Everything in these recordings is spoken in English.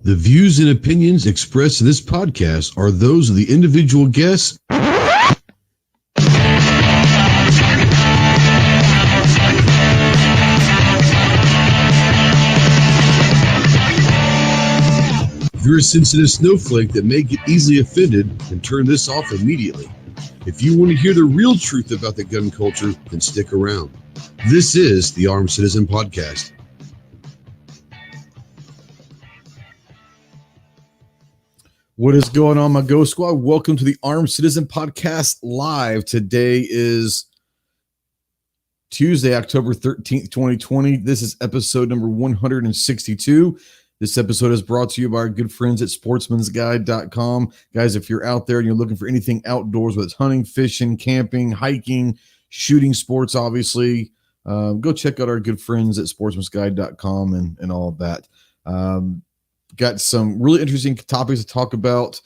The views and opinions expressed in this podcast are those of the individual guests. If you're a sensitive snowflake that may get easily offended, then turn this off immediately. If you want to hear the real truth about the gun culture, then stick around. This is the Armed Citizen Podcast. What is going on, my Ghost Squad? Welcome to the Armed Citizen Podcast live. Today is Tuesday, October 13th, 2020. This is episode number 162. This episode is brought to you by our good friends at sportsmansguide.com. Guys, if you're out there and you're looking for anything outdoors, whether it's hunting, fishing, camping, hiking, shooting sports, obviously, go check out our good friends at sportsmansguide.com and all of that. Got some really interesting topics to talk about.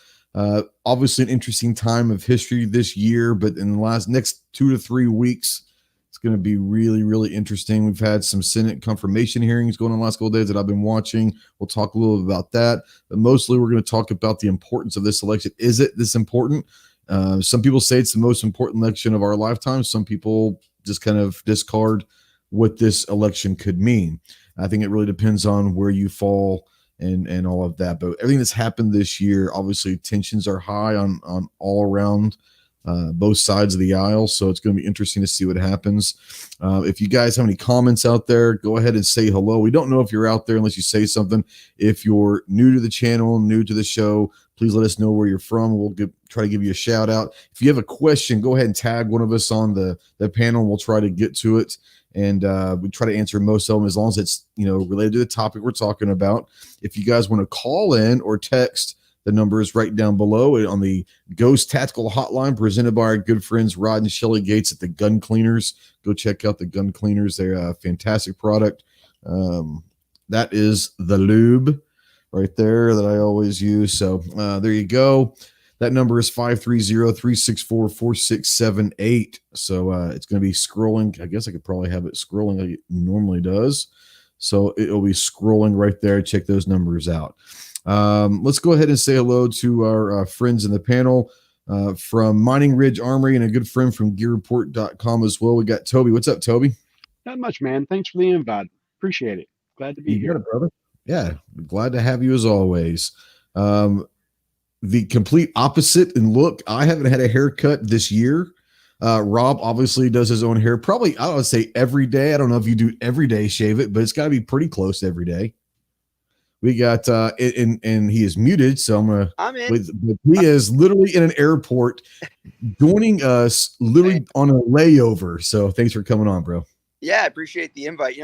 Obviously, an interesting time of history this year, but in the next 2 to 3 weeks, it's going to be really, really interesting. We've had some Senate confirmation hearings going on the last couple of days that I've been watching. We'll talk a little bit about that, but mostly we're going to talk about the importance of this election. Is it this important? Some people say it's the most important election of our lifetime. Some people just kind of discard what this election could mean. I think it really depends on where you fall and all of that. But everything that's happened this year, obviously tensions are high on all around both sides of the aisle. So it's going to be interesting to see what happens. If you guys have any comments out there, go ahead and say hello. We don't know if you're out there unless you say something. If you're new to the channel, new to the show, please let us know where you're from. We'll try to give you a shout out. If you have a question, go ahead and tag one of us on the panel. We'll try to get to it. And we try to answer most of them as long as it's, related to the topic we're talking about. If you guys want to call in or text, the number is right down below on the Ghost Tactical Hotline presented by our good friends Rod and Shelly Gates at the Gun Cleaners. Go check out the Gun Cleaners. They're a fantastic product. That is the lube right there that I always use. So there you go. That number is 530-364-4678. So it's going to be scrolling. I guess I could probably have it scrolling like it normally does. So it'll be scrolling right there. Check those numbers out. Let's go ahead and say hello to our friends in the panel from Mining Ridge Armory and a good friend from GearReport.com as well. We got Toby. What's up, Toby? Not much, man. Thanks for the invite. Appreciate it. Glad to be here. Got it, brother. Yeah, glad to have you as always. The complete opposite in look. I haven't had a haircut this year. Rob obviously does his own hair. Probably, I would say every day. I don't know if you do every day shave it, but it's got to be pretty close to every day. We got, and he is muted, so I'm in. But he is literally in an airport joining us literally on a layover. So thanks for coming on, bro. Yeah, I appreciate the invite.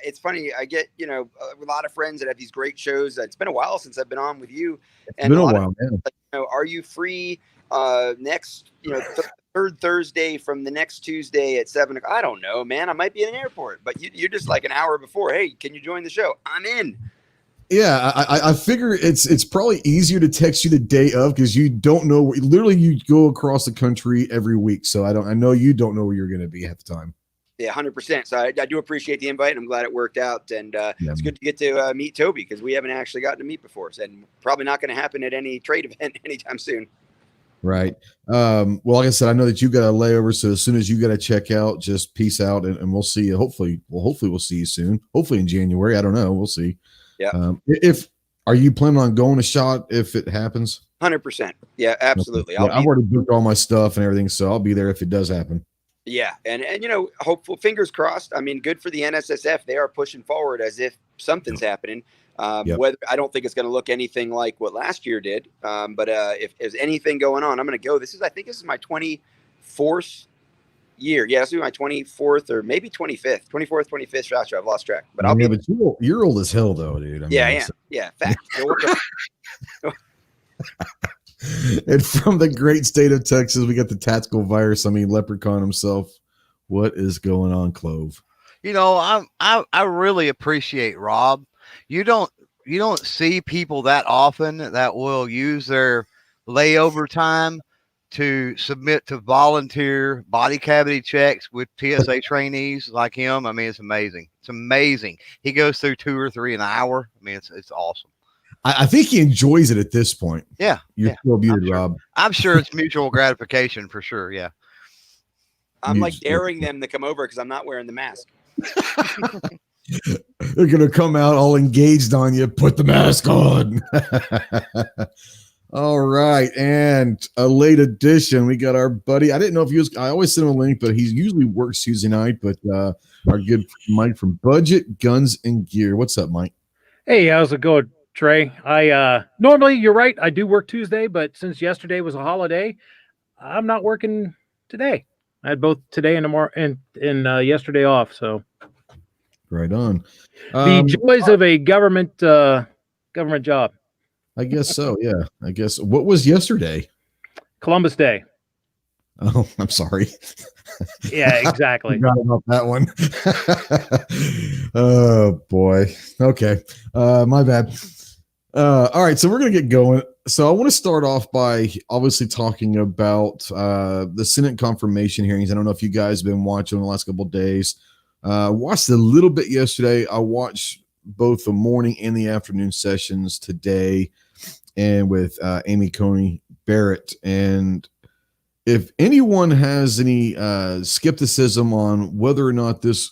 It's funny. I get, a lot of friends that have these great shows. It's been a while since I've been on with you. It's been a while, man. Are you free next, third Thursday from the next Tuesday at 7 o'clock? I don't know, man. I might be in an airport, but you're just like an hour before. Hey, can you join the show? I'm in. Yeah, I figure it's probably easier to text you the day of because you don't know. Literally, you go across the country every week, so I know you don't know where you're going to be at the time. Yeah, 100%. So I do appreciate the invite. I'm glad it worked out, and it's good to get to meet Toby because we haven't actually gotten to meet before, and probably not going to happen at any trade event anytime soon. Right. Well, like I said, I know that you got a layover, so as soon as you got to check out, just peace out, and we'll see you. Hopefully we'll see you soon. Hopefully in January. I don't know. We'll see. Yeah. Are you planning on going a shot if it happens? 100%. Yeah, absolutely. Okay. I've already booked all my stuff and everything, so I'll be there if it does happen. Yeah, and hopeful, fingers crossed. I mean, good for the NSSF. They are pushing forward as if something's happening. Whether I don't think it's going to look anything like what last year did, but if there's anything going on, I'm going to go. I think this is my 24th year. Yeah, this will be my 24th or maybe 24th, 25th shot show. I've lost track, but but you're old as hell, though, dude. Yeah. Fact. And from the great state of Texas, we got the tactical virus. Leprechaun himself. What is going on, Clove? I really appreciate Rob. You don't see people that often that will use their layover time to submit to volunteer body cavity checks with TSA trainees like him. It's amazing. It's amazing. He goes through 2 or 3 an hour. It's awesome. I think he enjoys it at this point. Yeah. You're still muted, Rob. I'm sure it's mutual gratification for sure. Yeah. I'm like daring them to come over because I'm not wearing the mask. They're going to come out all engaged on you. Put the mask on. All right. And a late edition. We got our buddy. I didn't know if he was, I always send him a link, but he usually works Tuesday night. But our good Mike from Budget Guns and Gear. What's up, Mike? Hey, how's it going, Trey? I normally, you're right, I do work Tuesday, but since yesterday was a holiday, I'm not working today. I had both today and tomorrow and yesterday off. So right on. The joys of a government job. I guess so. Yeah. I guess. What was yesterday? Columbus Day. Oh, I'm sorry. Yeah, exactly. I forgot about that one. Oh boy. Okay. My bad. All right. So we're going to get going. So I want to start off by obviously talking about the Senate confirmation hearings. I don't know if you guys have been watching the last couple of days. Watched a little bit yesterday. I watched both the morning and the afternoon sessions today, and with Amy Coney Barrett. And if anyone has any skepticism on whether or not this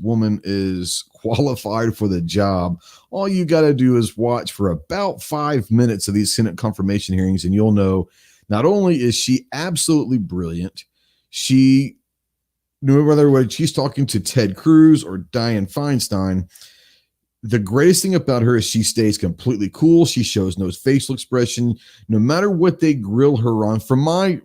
woman is qualified for the job, all you got to do is watch for about 5 minutes of these Senate confirmation hearings, and you'll know not only is she absolutely brilliant, no matter whether she's talking to Ted Cruz or Dianne Feinstein, the greatest thing about her is she stays completely cool. She shows no facial expression, no matter what they grill her on. From my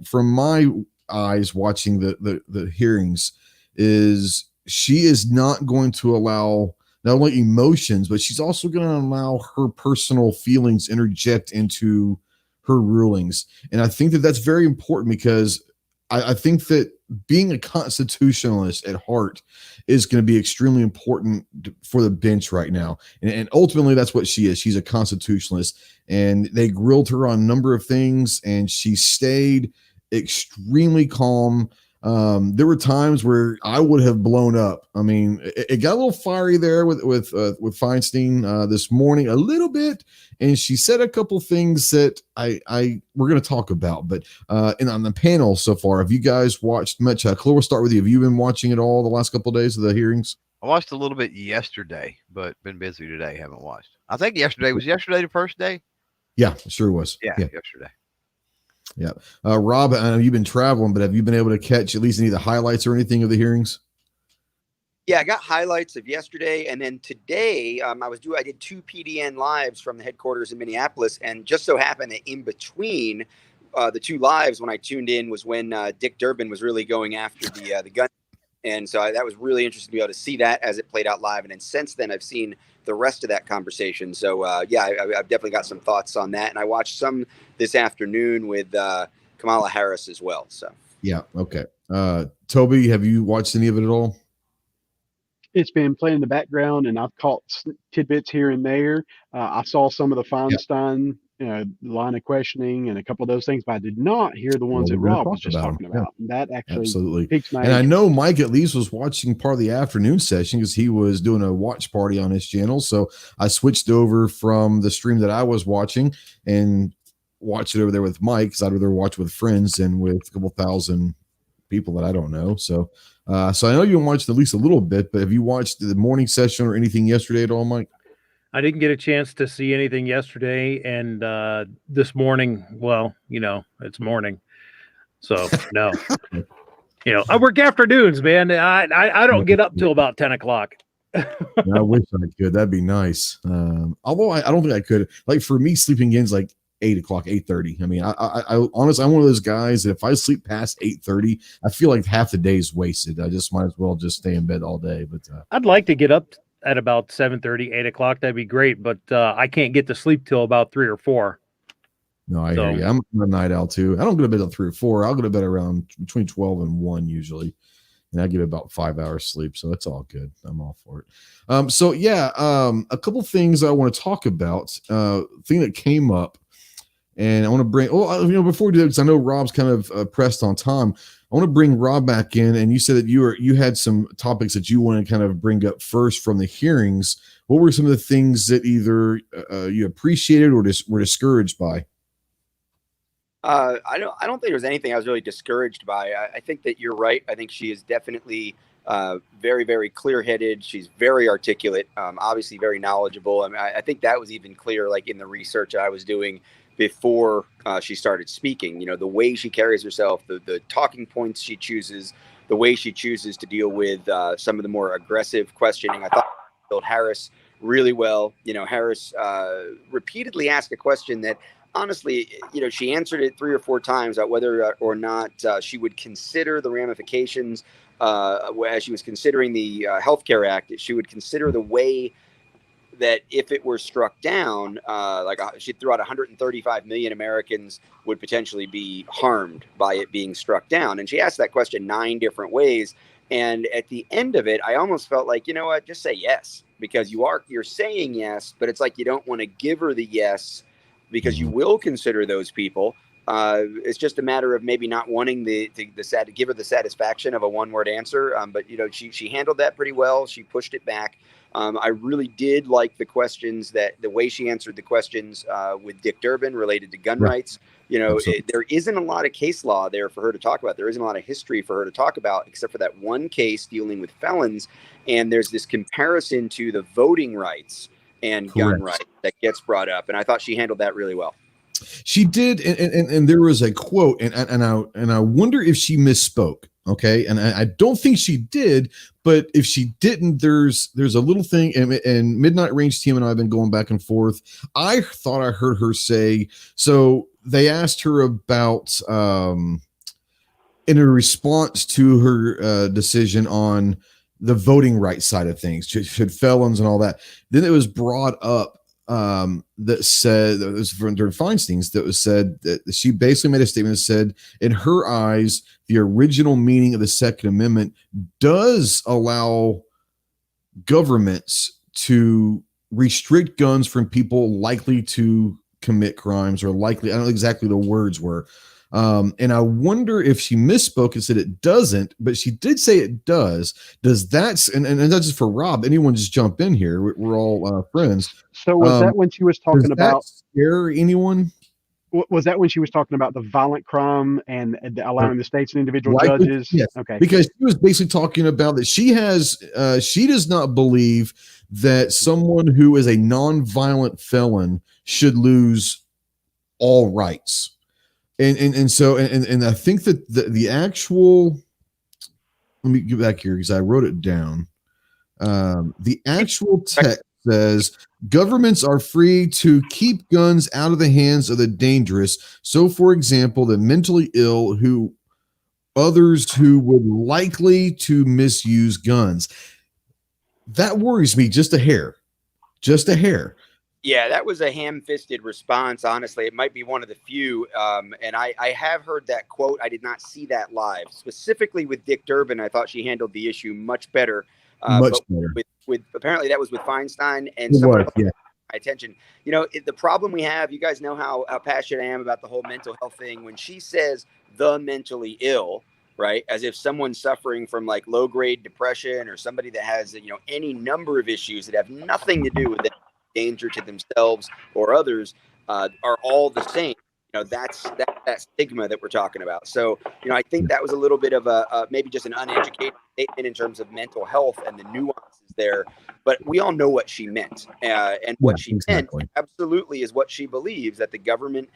eyes watching the hearings, is she is not going to allow not only emotions, but she's also going to allow her personal feelings interject into her rulings. And I think that that's very important, because I think that being a constitutionalist at heart is going to be extremely important for the bench right now. And ultimately, that's what she is. She's a constitutionalist. And they grilled her on a number of things, and she stayed extremely calm. There were times where I would have blown up. I mean, it got a little fiery there with Feinstein this morning, a little bit, and she said a couple things that we're going to talk about. But and on the panel so far, have you guys watched much? Chloe, we'll start with you. Have you been watching it all the last couple of days of the hearings? I watched a little bit yesterday, but been busy today. Haven't watched. I think yesterday was the first day. Yeah, it sure was. Yeah. Yesterday. Yeah. Rob, I know you've been traveling, but have you been able to catch at least any of the highlights or anything of the hearings? Yeah, I got highlights of yesterday, and then today I did 2 PDN lives from the headquarters in Minneapolis, and just so happened that in between the 2 lives, when I tuned in, was when Dick Durbin was really going after the gun, and so that was really interesting to be able to see that as it played out live. And then since then, I've seen the rest of that conversation. So I've definitely got some thoughts on that, and I watched some this afternoon with Kamala Harris as well. So yeah, okay. Toby, have you watched any of it at all? It's been playing in the background, and I've caught tidbits here and there. I saw some of the Feinstein line of questioning and a couple of those things, but I did not hear the ones that Rob was just talking about. And that actually absolutely piques my interest. interest. I know Mike at least was watching part of the afternoon session because he was doing a watch party on his channel. So I switched over from the stream that I was watching and watched it over there with Mike, because I'd rather watch with friends than with a couple thousand people that I don't know. So I know you watched at least a little bit, but have you watched the morning session or anything yesterday at all, Mike? I didn't get a chance to see anything yesterday, and this morning, well, it's morning, so no. I work afternoons, man. I don't get up till about 10 o'clock. I wish I could. That'd be nice. Although I don't think I could. Like for me, sleeping in's like 8 o'clock, 8:30. I mean, I honestly, I'm one of those guys that if I sleep past 8:30, I feel like half the day is wasted. I just might as well just stay in bed all day. But I'd like to get up at about 7:30, 8 o'clock. That'd be great. But I can't get to sleep till about 3 or 4. No, I hear you. I'm a night owl too. I don't go to bed till 3 or 4. I'll go to bed around between 12 and 1 usually. And I get about 5 hours sleep. So it's all good. I'm all for it. A couple things I want to talk about. Thing that came up, and I want to bring, before we do that, because I know Rob's kind of pressed on time. I want to bring Rob back in, and you said that you had some topics that you want to kind of bring up first from the hearings. What were some of the things that either you appreciated or were discouraged by? I don't think there's anything I was really discouraged by. I think that you're right. I think she is definitely very, very clear-headed. She's very articulate, obviously very knowledgeable. I mean, I think that was even clear, like in the research I was doing before she started speaking. You know, the way she carries herself, the talking points she chooses, the way she chooses to deal with some of the more aggressive questioning. I thought built Harris really well. You know, Harris repeatedly asked a question that, honestly, you know, she answered it 3 or 4 times about whether or not she would consider the ramifications as she was considering the Healthcare Act. She would consider the way that if it were struck down, she threw out 135 million Americans would potentially be harmed by it being struck down. And she asked that question 9 different ways. And at the end of it, I almost felt like, you know what, just say yes, because you're saying yes, but it's like you don't want to give her the yes because you will consider those people. It's just a matter of maybe not wanting to give her the satisfaction of a one-word answer. But you know, she handled that pretty well. She pushed it back. I really did like the way she answered the questions with Dick Durbin related to gun rights. You know, there isn't a lot of case law there for her to talk about. There isn't a lot of history for her to talk about, except for that one case dealing with felons. And there's this comparison to the voting rights and gun rights that gets brought up. And I thought she handled that really well. She did. And there was a quote, and I wonder if she misspoke. Okay. And I don't think she did, but if she didn't, there's a little thing, and Midnight Range team and I have been going back and forth. I thought I heard her say, so they asked her about, in a response to her decision on the voting rights side of things, should felons and all that. Then it was brought up that said, that was from during Feinstein's, that was said that she basically made a statement that said, in her eyes, the original meaning of the Second Amendment does allow governments to restrict guns from people likely to commit crimes, or likely, I don't know exactly the words were. And I wonder if she misspoke and said it doesn't, but she did say it does. Does that, and that's just for Rob, anyone just jump in here. We're all friends. So was that when she was talking about scare anyone? Was that when she was talking about the violent crime and allowing the states and individual judges? Yes. Okay. Because she was basically talking about that she does not believe that someone who is a non-violent felon should lose all rights. And so I think that the actual, let me get back here because I wrote it down. The actual text says governments are free to keep guns out of the hands of the dangerous. So, for example, the mentally ill, others who would likely to misuse guns. That worries me just a hair. Just a hair. Yeah, that was a ham-fisted response. Honestly, it might be one of the few. And I have heard that quote. I did not see that live. Specifically with Dick Durbin, I thought she handled the issue much better. Much better. With apparently that was with Feinstein and someone else. Yeah. My attention. You know, the problem we have. You guys know how passionate I am about the whole mental health thing. When she says the mentally ill, right, as if someone's suffering from like low-grade depression or somebody that has any number of issues that have nothing to do with it. Danger to themselves or others are all the same. That's that stigma that we're talking about. So, I think that was a little bit of a maybe just an uneducated statement in terms of mental health and the nuances there. But we all know what she meant, and what she meant absolutely is what she believes, that the government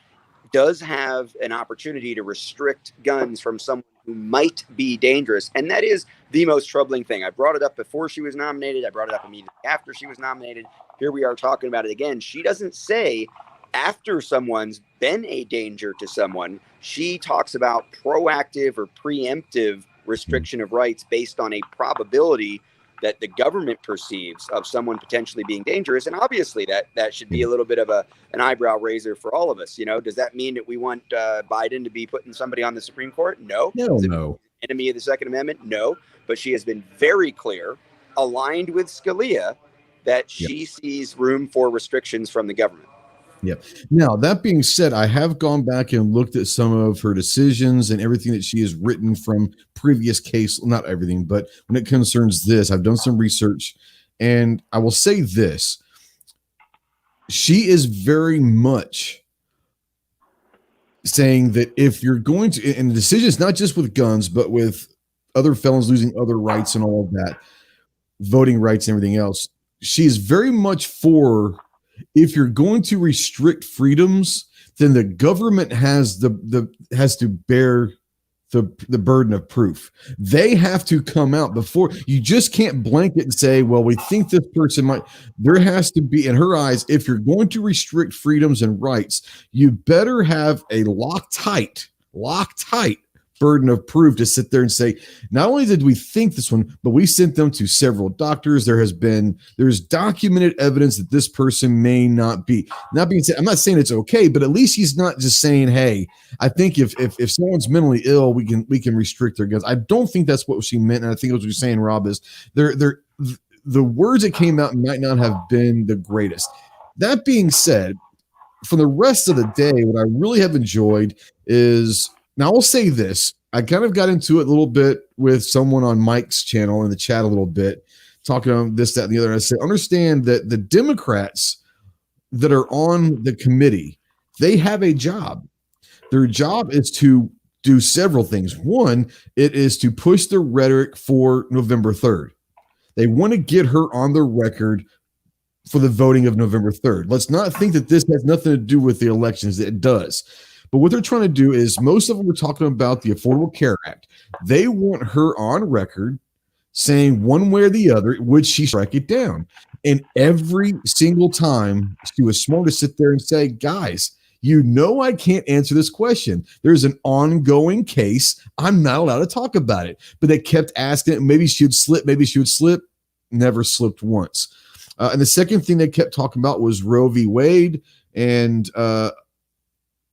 does have an opportunity to restrict guns from someone who might be dangerous. And that is the most troubling thing. I brought it up before she was nominated. I brought it up immediately after she was nominated. Here we are talking about it again. She doesn't say after someone's been a danger to someone. She talks about proactive or preemptive restriction of rights based on a probability that the government perceives of someone potentially being dangerous. And obviously that should be a little bit of an eyebrow raiser for all of us. Does that mean that we want Biden to be putting somebody on the Supreme Court? No. No. Enemy of the Second Amendment? No. But she has been very clear, aligned with Scalia, that she sees room for restrictions from the government. Yep. Now, that being said, I have gone back and looked at some of her decisions and everything that she has written from previous case. Not everything, but when it concerns this, I've done some research, and I will say this. She is very much saying that if you're going to, and the decision is not just with guns, but with other felons losing other rights and all of that, voting rights and everything else, she is very much for, if you're going to restrict freedoms, then the government has has to bear the burden of proof. They have to come out before. You just can't blanket and say, well, we think this person might. There has to be, in her eyes, if you're going to restrict freedoms and rights, you better have a Loctite burden of proof to sit there and say, not only did we think this one, but we sent them to several doctors. There's documented evidence that this person may not be. Not being said, I'm not saying it's okay, but at least he's not just saying, hey, I think if someone's mentally ill, we can restrict their guns. I don't think that's what she meant, and I think what you're saying, Rob, is the words that came out might not have been the greatest. That being said, for the rest of the day, what I really have enjoyed is, now I'll say this, I kind of got into it a little bit with someone on Mike's channel in the chat a little bit, talking on this, that, and the other. And I said, understand that the Democrats that are on the committee, they have a job. Their job is to do several things. One, it is to push the rhetoric for November 3rd. They want to get her on the record for the voting of November 3rd. Let's not think that this has nothing to do with the elections. It does. But what they're trying to do is, most of them are talking about the Affordable Care Act. They want her on record saying one way or the other, would she strike it down? And every single time, she was smart to sit there and say, guys, I can't answer this question. There's an ongoing case. I'm not allowed to talk about it. But they kept asking it. Maybe she would slip. Never slipped once. And the second thing they kept talking about was Roe v. Wade and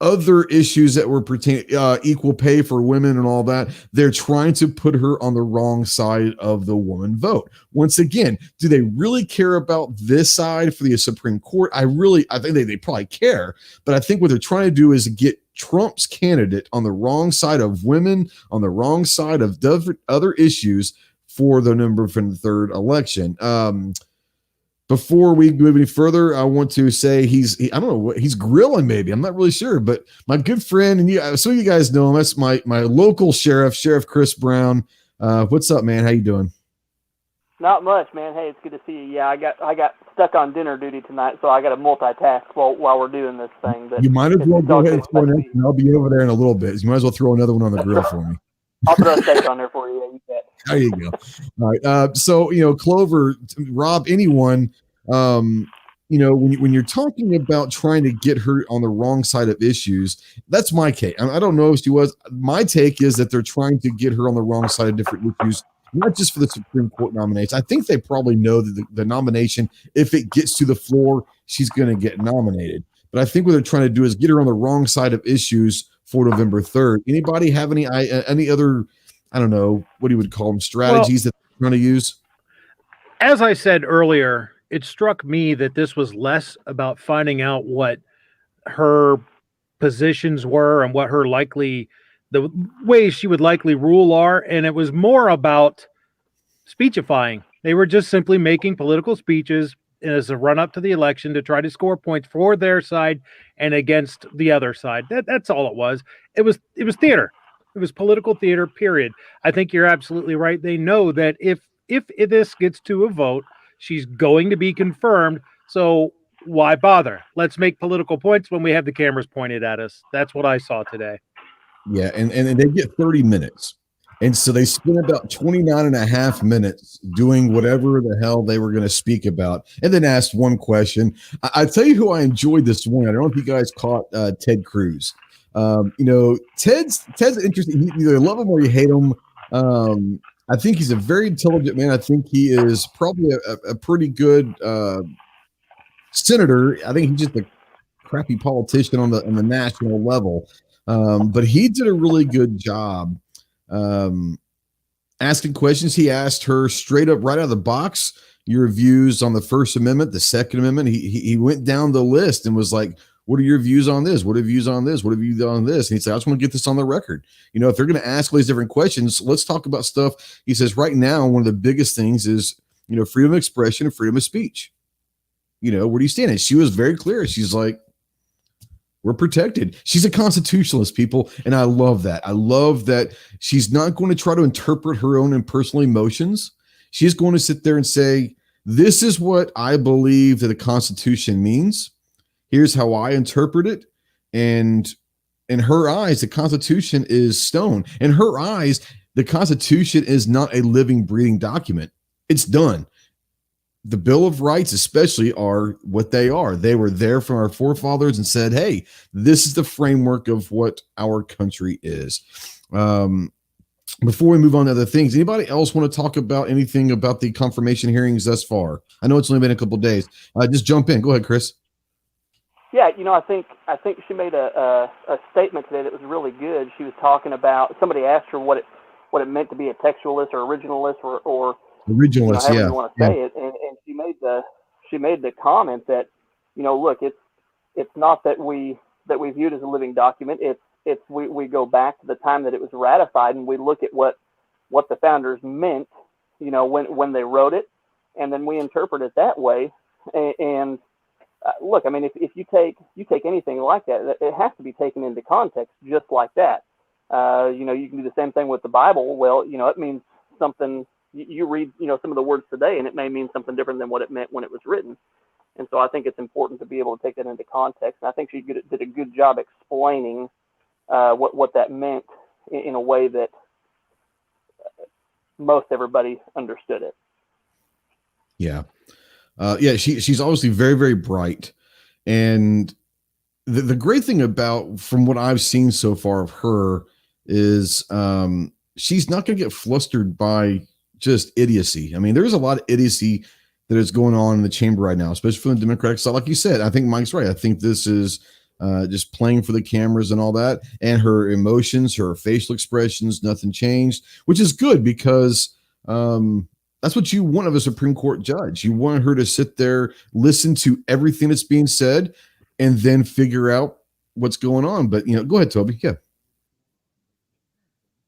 other issues that were pertaining equal pay for women and all that. They're trying to put her on the wrong side of the woman vote. Once again, do they really care about this side for the Supreme Court? I think they probably care, but I think what they're trying to do is get Trump's candidate on the wrong side of women, on the wrong side of other issues for the November 3rd election. Before we move any further, I want to say I don't know what he's grilling. Maybe I'm not really sure, but my good friend, and some of you guys know him. That's my local sheriff, Sheriff Chris Brown. What's up, man? How you doing? Not much, man. Hey, it's good to see you. Yeah, I got stuck on dinner duty tonight, so I got to multitask while we're doing this thing. But you might as well go ahead and throw it, and I'll be over there in a little bit. You might as well throw another one on the grill for me. I'll throw a steak on there for you. Yeah, you bet. There you go. All right. So, Clover, Rob, anyone, when you're talking about trying to get her on the wrong side of issues, that's my take. I don't know if she was. My take is that they're trying to get her on the wrong side of different issues, not just for the Supreme Court nominations. I think they probably know that the nomination, if it gets to the floor, she's going to get nominated. But I think what they're trying to do is get her on the wrong side of issues for November 3rd. Anybody have any other, I don't know, what you would call them, strategies that they're trying to use? As I said earlier, it struck me that this was less about finding out what her positions were and what the ways she would likely rule are. And it was more about speechifying. They were just simply making political speeches as a run up to the election to try to score points for their side and against the other side. That's all it was. It was theater. It was political theater, period. I think you're absolutely right. They know that if this gets to a vote, she's going to be confirmed. So why bother? Let's make political points when we have the cameras pointed at us. That's what I saw today. Yeah, and they get 30 minutes. And so they spent about 29 and a half minutes doing whatever the hell they were going to speak about, and then asked one question. I tell you who I enjoyed this morning. I don't know if you guys caught Ted Cruz. Ted's interesting. You either love him or you hate him. I think he's a very intelligent man. I think he is probably a pretty good senator. I think he's just a crappy politician on the national level. But he did a really good job asking questions. He asked her straight up right out of the box, your views on the First Amendment, the Second Amendment. He went down the list and was like, what are your views on this? What are views on this? What have you done on this? And he said, I just want to get this on the record. If they're going to ask all these different questions, let's talk about stuff. He says right now, one of the biggest things is, freedom of expression and freedom of speech. Where do you stand? And she was very clear. She's like, we're protected. She's a constitutionalist, people. And I love that. I love that she's not going to try to interpret her own impersonal emotions. She's going to sit there and say, this is what I believe that the Constitution means. Here's how I interpret it. And in her eyes, the Constitution is stone. In her eyes, the Constitution is not a living, breathing document. It's done. The Bill of Rights especially are what they are. They were there from our forefathers and said, hey, this is the framework of what our country is. Before we move on to other things, anybody else want to talk about anything about the confirmation hearings thus far? I know it's only been a couple of days. Just jump in. Go ahead, Chris. Yeah, I think she made a statement today that was really good. She was talking about, somebody asked her what it meant to be a textualist or originalist or originalist, however you want to say it, and she made the comment that, look, it's not that we view it as a living document. It's we go back to the time that it was ratified, and we look at what the founders meant, when they wrote it, and then we interpret it that way. And look, I mean, if you take anything like that, it has to be taken into context just like that. You can do the same thing with the Bible. Well, it means something. You read, some of the words today, and it may mean something different than what it meant when it was written. And so I think it's important to be able to take that into context. And I think she did a good job explaining what that meant in a way that most everybody understood it. Yeah. She's obviously very, very bright. And the great thing about, from what I've seen so far of her, is she's not going to get flustered by just idiocy. I mean, there's a lot of idiocy that is going on in the chamber right now, especially from the Democratic side. Like you said, I think Mike's right. I think this is just playing for the cameras and all that. And her emotions, her facial expressions, nothing changed, which is good because that's what you want of a Supreme Court judge. You want her to sit there, listen to everything that's being said, and then figure out what's going on. But, go ahead, Toby. Yeah.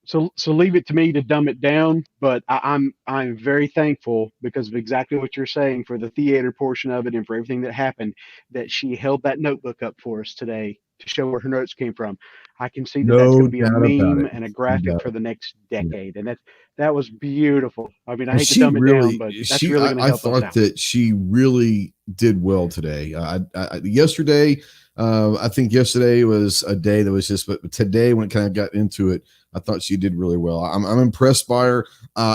So leave it to me to dumb it down, but I'm very thankful because of exactly what you're saying, for the theater portion of it and for everything that happened, that she held that notebook up for us today to show where her notes came from. I can see that's going to be a meme and a graphic for the next decade, and that was beautiful. I mean, I hate to dumb it down, but that's really going to help us out. I thought that she really did well today. Yesterday, I think yesterday was a day that was just, but today when it kind of got into it, I thought she did really well. I'm impressed by her.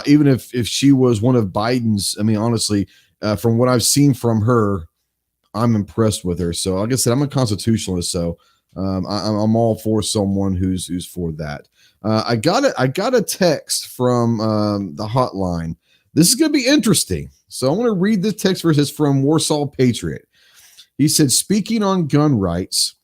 Even if she was one of Biden's, I mean, honestly, from what I've seen from her, I'm impressed with her. So like I said, I'm a constitutionalist, so I'm all for someone who's for that. I got a text from the hotline. This is going to be interesting. So I'm going to read this text verse. It's from Warsaw Patriot. He said, speaking on gun rights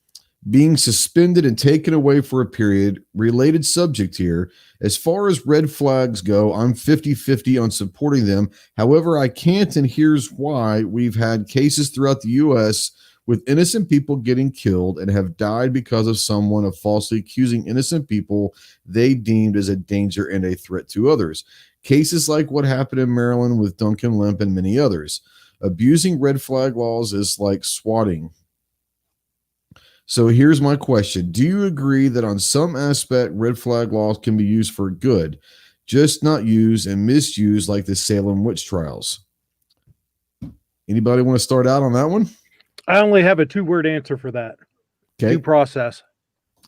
being suspended and taken away for a period, related subject here. As far as red flags go, I'm 50-50 on supporting them. However, I can't, and here's why. We've had cases throughout the U.S. with innocent people getting killed and have died because of someone of falsely accusing innocent people they deemed as a danger and a threat to others. Cases like what happened in Maryland with Duncan Lemp and many others. Abusing red flag laws is like swatting. So here's my question. Do you agree that on some aspect, red flag laws can be used for good, just not used and misused like the Salem witch trials? Anybody want to start out on that one? I only have a 2-word answer for that. Okay. Due process.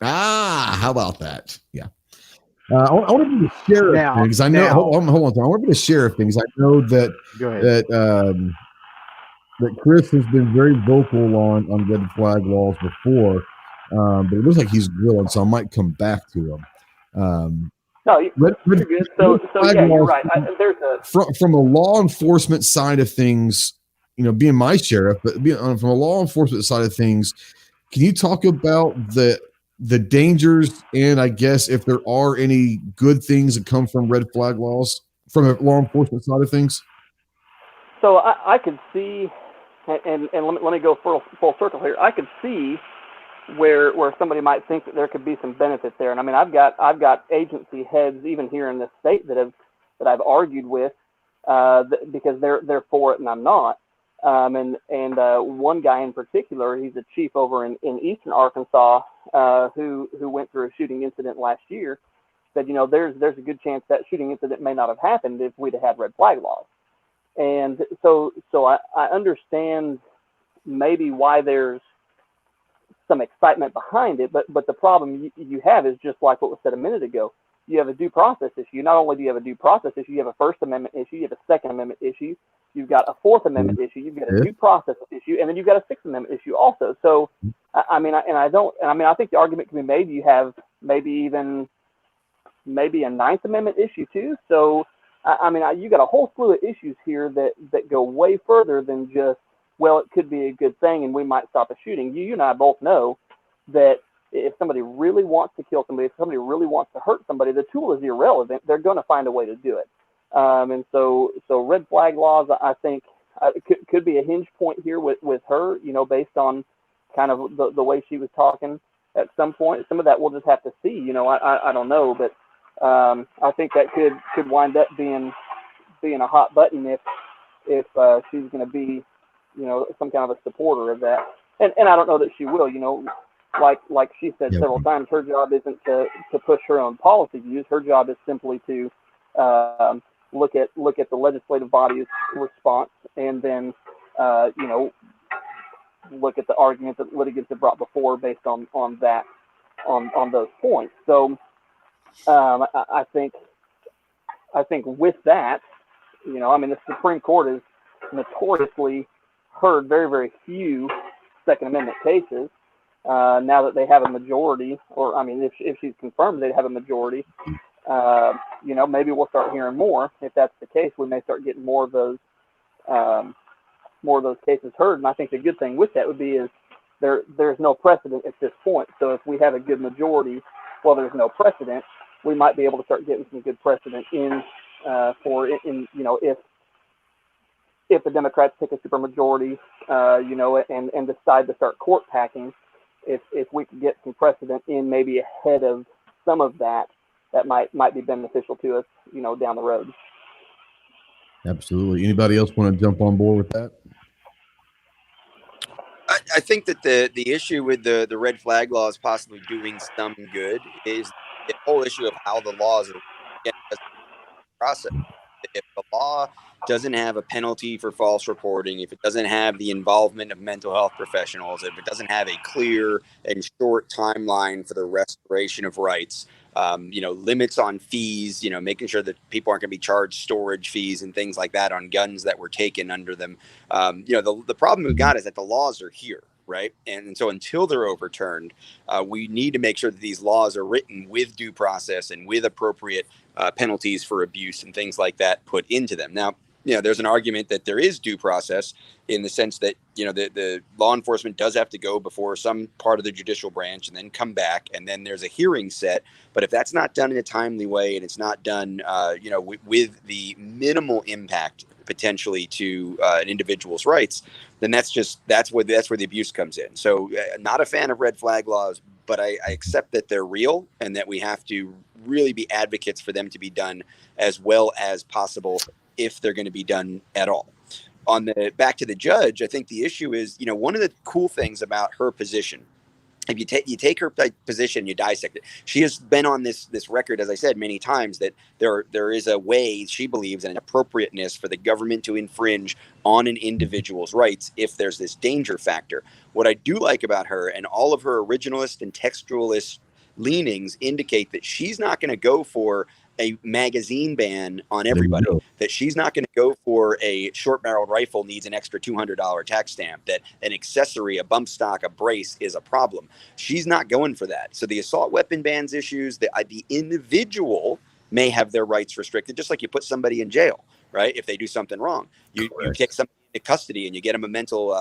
How about that? Yeah. I want to be the sheriff things. I know. Hold on. I want to be the sheriff things. I know that that Chris has been very vocal on red flag laws before, but it looks like he's grilling, so I might come back to him. No, you're good. So yeah, you're right. From a law enforcement side of things, being my sheriff, but from a law enforcement side of things, can you talk about the dangers and I guess if there are any good things that come from red flag laws from a law enforcement side of things? So I could see, and let me go full circle here. I could see where somebody might think that there could be some benefit there. And I mean, I've got agency heads even here in this state that I've argued with because they're for it and I'm not. And one guy in particular, he's a chief over in eastern Arkansas who went through a shooting incident last year. Said, there's a good chance that shooting incident may not have happened if we'd have had red flag laws. And so I understand maybe why there's some excitement behind it, but the problem you have is just like what was said a minute ago. You have a due process issue. Not only do you have a due process issue, you have a First Amendment issue, you have a Second Amendment issue, you've got a Fourth Amendment issue, you've got a due process issue, and then you've got a Sixth Amendment issue also. So, I think the argument can be made you have maybe a Ninth Amendment issue too. So, you got a whole slew of issues here that go way further than just, well, it could be a good thing and we might stop a shooting. You and I both know that if somebody really wants to kill somebody, if somebody really wants to hurt somebody, the tool is irrelevant. They're going to find a way to do it. And so red flag laws, I think, could be a hinge point here with her, based on kind of the way she was talking at some point. Some of that we'll just have to see. I don't know, but I think that could wind up being a hot button if she's going to be, some kind of a supporter of that. And I don't know that she will, like she said several times, her job isn't to push her own policy views. Her job is simply to look at the legislative body's response and then, look at the arguments that litigants have brought before based on those points. So I think with that, the Supreme Court has notoriously heard very, very few Second Amendment cases. Now that they have a majority, or if she's confirmed they'd have a majority, maybe we'll start hearing more. If that's the case, we may start getting more of those cases heard. And I think the good thing with that would be is there's no precedent at this point. So if we have a good majority, well, there's no precedent. We might be able to start getting some good precedent if the Democrats take a supermajority, and decide to start court packing. If we could get some precedent in maybe ahead of some of that might be beneficial to us, down the road. Absolutely. Anybody else want to jump on board with that? I think that the issue with the red flag laws possibly doing some good is the whole issue of how the laws are processed. If the law doesn't have a penalty for false reporting, if it doesn't have the involvement of mental health professionals, if it doesn't have a clear and short timeline for the restoration of rights, limits on fees, making sure that people aren't going to be charged storage fees and things like that on guns that were taken under them. The problem we've got is that the laws are here, right? And so until they're overturned, we need to make sure that these laws are written with due process and with appropriate penalties for abuse and things like that put into them. Now, there's an argument that there is due process in the sense that, the law enforcement does have to go before some part of the judicial branch and then come back, and then there's a hearing set. But if that's not done in a timely way and it's not done, with the minimal impact potentially to an individual's rights, then that's where the abuse comes in. So not a fan of red flag laws, but I accept that they're real and that we have to really be advocates for them to be done as well as possible if they're going to be done at all. On the back to the judge, I think the issue is, one of the cool things about her position, if you take her position, you dissect it. She has been on this record, as I said many times, that there is a way she believes an appropriateness for the government to infringe on an individual's rights if there's this danger factor. What I do like about her and all of her originalist and textualist leanings indicate that she's not going to go for a magazine ban on everybody, that she's not going to go for a short-barreled rifle needs an extra $200 tax stamp, that an accessory, a bump stock, a brace is a problem. She's not going for that. So the assault weapon bans issues, the individual may have their rights restricted, just like you put somebody in jail, right? If they do something wrong, you take somebody custody and you get them a mental,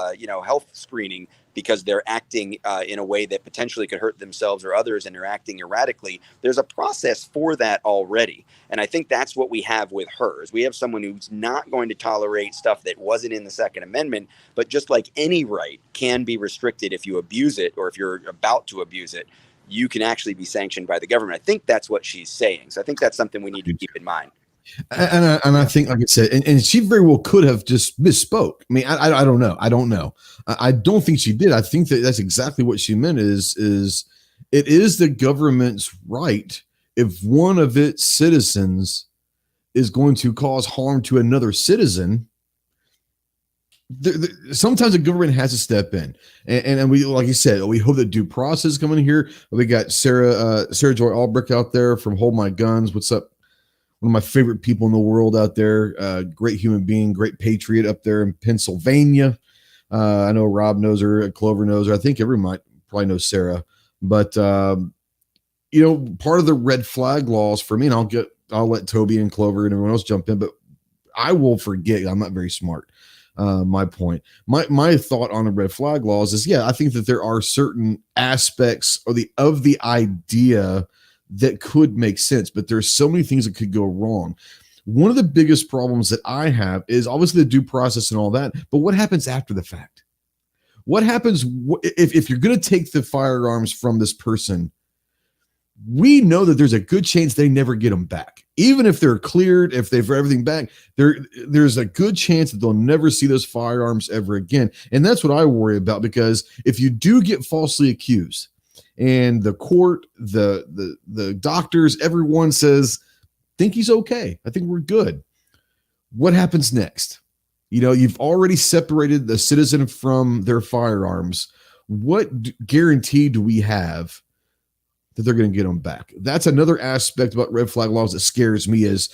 health screening because they're acting in a way that potentially could hurt themselves or others and they're acting erratically. There's a process for that already. And I think that's what we have with her. Is we have someone who's not going to tolerate stuff that wasn't in the Second Amendment, but just like any right can be restricted if you abuse it or if you're about to abuse it, you can actually be sanctioned by the government. I think that's what she's saying. So I think that's something we need to keep in mind. And I think, like I said, and she very well could have just misspoke. I mean, I don't know. I don't know. I don't think she did. I think that that's exactly what she meant is it is the government's right if one of its citizens is going to cause harm to another citizen. Sometimes the government has to step in, and we, like you said, we hope that due process is coming here. We got Sarah Joy Albrecht out there from Hold My Guns. What's up? One of my favorite people in the world out there. Great human being, great patriot up there in Pennsylvania. I know Rob knows her, Clover knows her. I think everyone probably knows Sarah. But part of the red flag laws for me, and I'll let Toby and Clover and everyone else jump in, but I will forget. I'm not very smart. My point. My thought on the red flag laws is, I think that there are certain aspects of the idea that could make sense, but there's so many things that could go wrong. One of the biggest problems that I have is obviously the due process and all that, but what happens after the fact? What happens if you're going to take the firearms from this person? We know that there's a good chance they never get them back. Even if they're cleared, if they've everything back, there's a good chance that they'll never see those firearms ever again. And that's what I worry about, because if you do get falsely accused, and the court, the doctors, everyone says, think he's okay. I think we're good. What happens next? You've already separated the citizen from their firearms. What guarantee do we have that they're going to get them back? That's another aspect about red flag laws that scares me is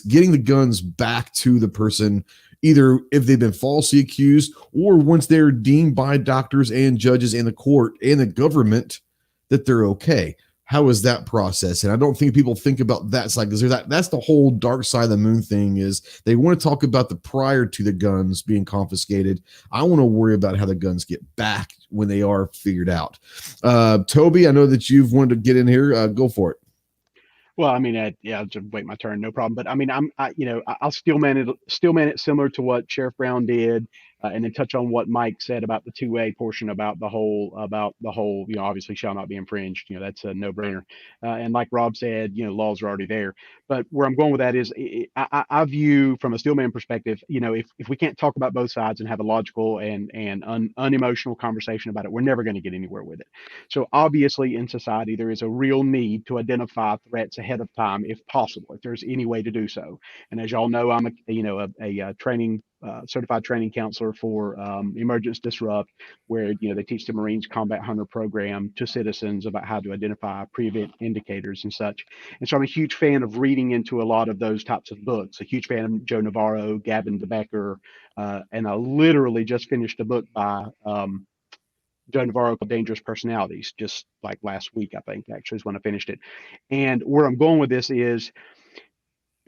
getting the guns back to the person, either if they've been falsely accused or once they're deemed by doctors and judges and the court and the government that they're okay. How is that process? And I don't think people think about that side, because that's the whole dark side of the moon thing, is they want to talk about the prior to the guns being confiscated. I want to worry about how the guns get back when they are figured out. Toby, I know that you've wanted to get in here. Go for it. Well, I mean, I'll just wait my turn, no problem. But I mean, I'll still man it similar to what Sheriff Brown did, and then touch on what Mike said about the 2A portion about the whole, obviously shall not be infringed. That's a no-brainer. And like Rob said, laws are already there. But where I'm going with that is, I view from a steelman perspective, if we can't talk about both sides and have a logical and unemotional conversation about it, we're never going to get anywhere with it. So obviously in society, there is a real need to identify threats ahead of time, if possible, if there's any way to do so. And as y'all know, I'm a training certified training counselor for Emergence Disrupt, where they teach the Marines Combat Hunter program to citizens about how to identify pre-event indicators and such. And so I'm a huge fan of reading into a lot of those types of books. A huge fan of Joe Navarro, Gavin DeBecker, and I literally just finished a book by Joe Navarro called Dangerous Personalities, just like last week, I think, actually, is when I finished it. And where I'm going with this is,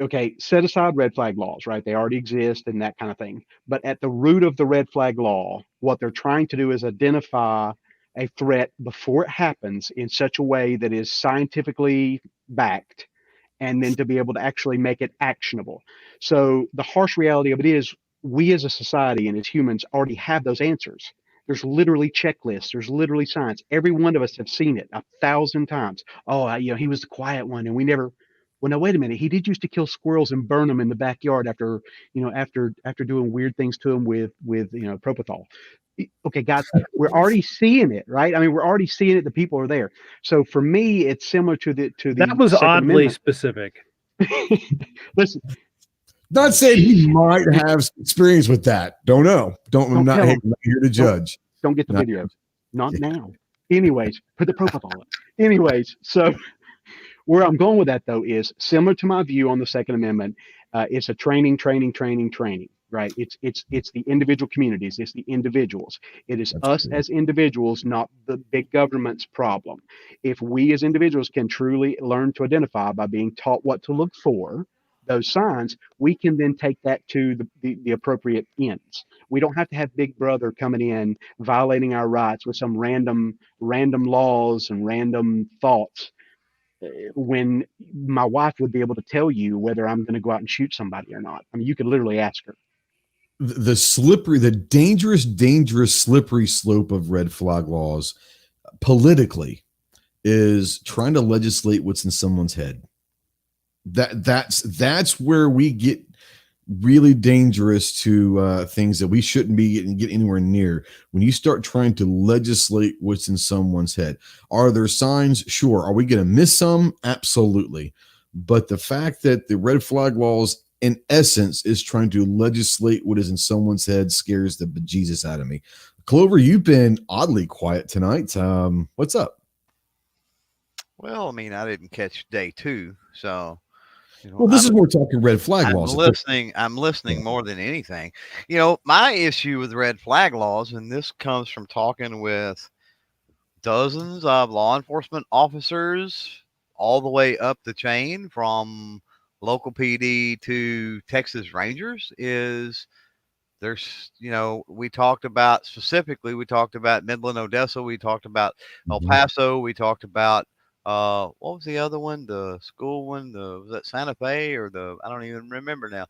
okay, set aside red flag laws, right? They already exist and that kind of thing. But at the root of the red flag law, what they're trying to do is identify a threat before it happens in such a way that is scientifically backed, and then to be able to actually make it actionable. So the harsh reality of it is, we as a society and as humans already have those answers. There's literally checklists. There's literally science. Every one of us have seen it 1,000 times. Oh, he was the quiet one, and we never. Well, no, wait a minute. He did used to kill squirrels and burn them in the backyard after doing weird things to them with propofol. Okay, guys, we're already seeing it, right? I mean, we're already seeing it. The people are there. So for me, it's similar to the. That was oddly specific. Listen. Not saying he might have experience with that. Don't know. I'm not here to judge. Don't get the video. Not now. Anyways, put the propofol on. Anyways, so where I'm going with that, though, is similar to my view on the Second Amendment. It's a training, right? It's the individual communities. It's the individuals. It is us as individuals, not the big government's problem. If we as individuals can truly learn to identify by being taught what to look for, those signs, we can then take that to the appropriate ends. We don't have to have Big Brother coming in, violating our rights with some random laws and random thoughts, when my wife would be able to tell you whether I'm going to go out and shoot somebody or not. I mean, you could literally ask her. The dangerous slippery slope of red flag laws politically is trying to legislate what's in someone's head. That's where we get really dangerous to things that we shouldn't be get anywhere near. When you start trying to legislate what's in someone's head, are there signs? Sure. Are we going to miss some? Absolutely. But the fact that the red flag laws, in essence, is trying to legislate what is in someone's head scares the bejesus out of me. Clover, you've been oddly quiet tonight. What's up? Well, I mean, I didn't catch day 2, so. Well, this is more talking red flag laws. I'm listening more than anything. My issue with red flag laws, and this comes from talking with dozens of law enforcement officers all the way up the chain from local PD to Texas Rangers, is there's, we talked about Midland, Odessa. We talked about El Paso. We talked about, what was the other one? The school one? Was that Santa Fe or I don't even remember now.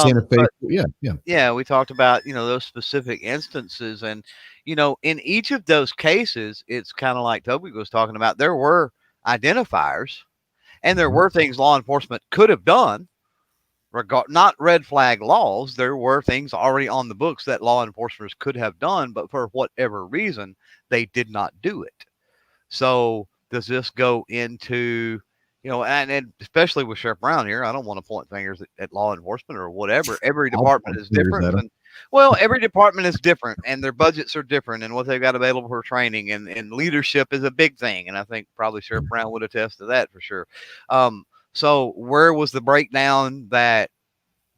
Santa Fe. Yeah. We talked about, those specific instances, and, in each of those cases, it's kind of like Toby was talking about. There were identifiers, and there were things law enforcement could have done. Not red flag laws. There were things already on the books that law enforcement could have done, but for whatever reason, they did not do it. So does this go into, and especially with Sheriff Brown here, I don't want to point fingers at law enforcement or whatever. Every department is different. Every department is different, and their budgets are different, and what they've got available for training and leadership is a big thing. And I think probably Sheriff Brown would attest to that for sure. So where was the breakdown that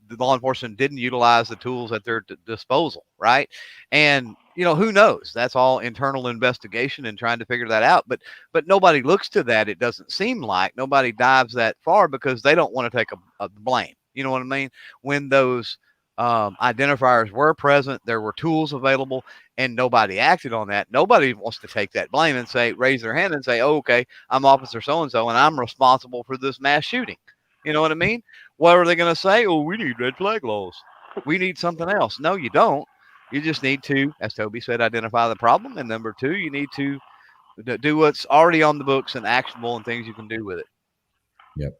the law enforcement didn't utilize the tools at their disposal, right? And, who knows? That's all internal investigation and trying to figure that out. But nobody looks to that. It doesn't seem like nobody dives that far because they don't want to take a blame. You know what I mean? When those identifiers were present, there were tools available, and nobody acted on that. Nobody wants to take that blame and raise their hand and say, oh, okay, I'm Officer so-and-so, and I'm responsible for this mass shooting. You know what I mean? What are they going to say? Oh, we need red flag laws. We need something else. No, you don't. You just need to, as Toby said, identify the problem. And number 2, you need to do what's already on the books and actionable and things you can do with it. Yep.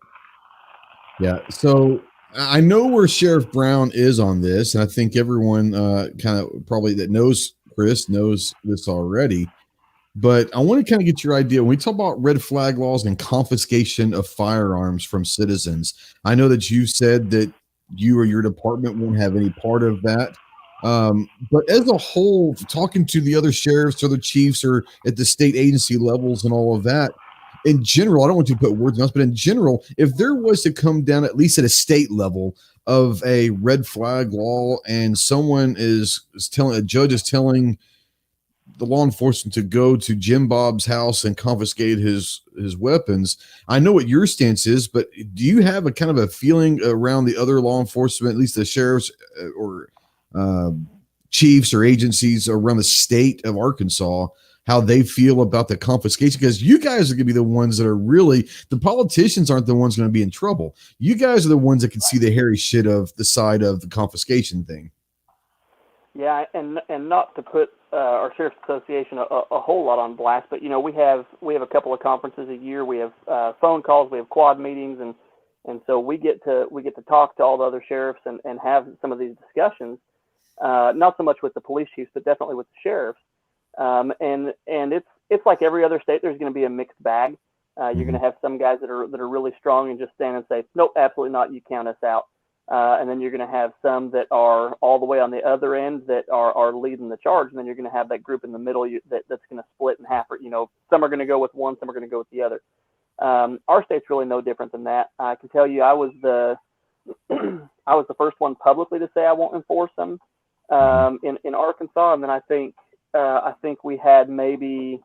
Yeah. So I know where Sheriff Brown is on this, and I think everyone kind of probably that knows Chris knows this already. But I want to kind of get your idea. When we talk about red flag laws and confiscation of firearms from citizens, I know that you said that you or your department won't have any part of that. But as a whole, talking to the other sheriffs or the chiefs or at the state agency levels and all of that, in general, I don't want to put words in mouth, but in general, if there was to come down at least at a state level of a red flag law and someone is telling, a judge is telling the law enforcement to go to Jim Bob's house and confiscate his weapons. I know what your stance is, but do you have a kind of a feeling around the other law enforcement, at least the sheriffs or chiefs or agencies around the state of Arkansas, how they feel about the confiscation? Because you guys are going to be the ones that are really, the politicians aren't the ones going to be in trouble. You guys are the ones that can see the hairy shit of the side of the confiscation thing. Yeah, and not to put our Sheriff's Association a whole lot on blast, but we have a couple of conferences a year. We have phone calls, we have quad meetings, and so we get to talk to all the other sheriffs and have some of these discussions. Not so much with the police chiefs, but definitely with the sheriffs. And it's like every other state. There's going to be a mixed bag. You're going to have some guys that are really strong and just stand and say, nope, absolutely not. You count us out. And then you're going to have some that are all the way on the other end that are leading the charge. And then you're going to have that group in the middle that's going to split in half. Or, some are going to go with one, some are going to go with the other. Our state's really no different than that. I can tell you, I was the first one publicly to say I won't enforce them in Arkansas. And then I think we had maybe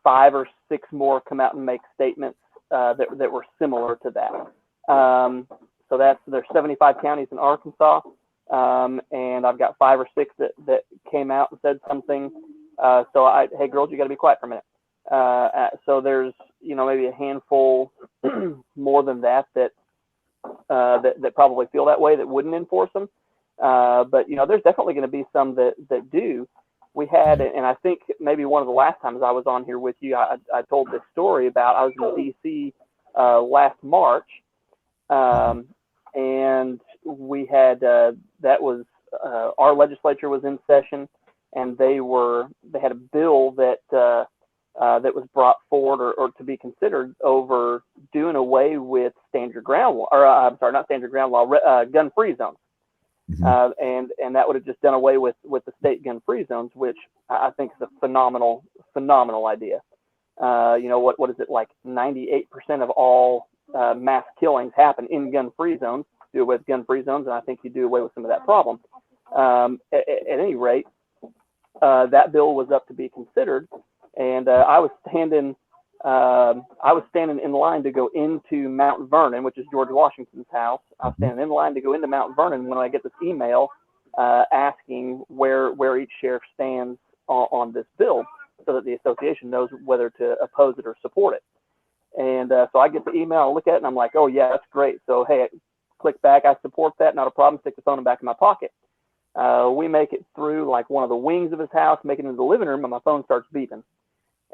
5 or 6 more come out and make statements that were similar to that. So there's 75 counties in Arkansas, and I've got 5 or 6 that came out and said something. Hey girls, you got to be quiet for a minute. So there's maybe a handful more than that probably feel that way, that wouldn't enforce them. But there's definitely going to be some that do. We had, and I think maybe one of the last times I was on here with you, I told this story about I was in DC last March, and we had that was our legislature was in session, and they had a bill that was brought forward or to be considered over doing away with stand your ground law, or I'm sorry, not stand your ground law, gun-free zones. Mm-hmm. And that would have just done away with the state gun-free zones, which I think is a phenomenal idea. What is it, like 98% of all mass killings happen in gun-free zones. Do away with gun-free zones, and I think you do away with some of that problem. At any rate, that bill was up to be considered, and I was standing in line to go into Mount Vernon, which is George Washington's house. I was standing in line to go into Mount Vernon when I get this email asking where each sheriff stands on this bill, so that the association knows whether to oppose it or support it. And so I get the email, I look at it, and I'm like, oh yeah, that's great. So hey, click back, I support that, not a problem. Stick the phone back in my pocket. We make it through like one of the wings of his house, make it into the living room, and my phone starts beeping.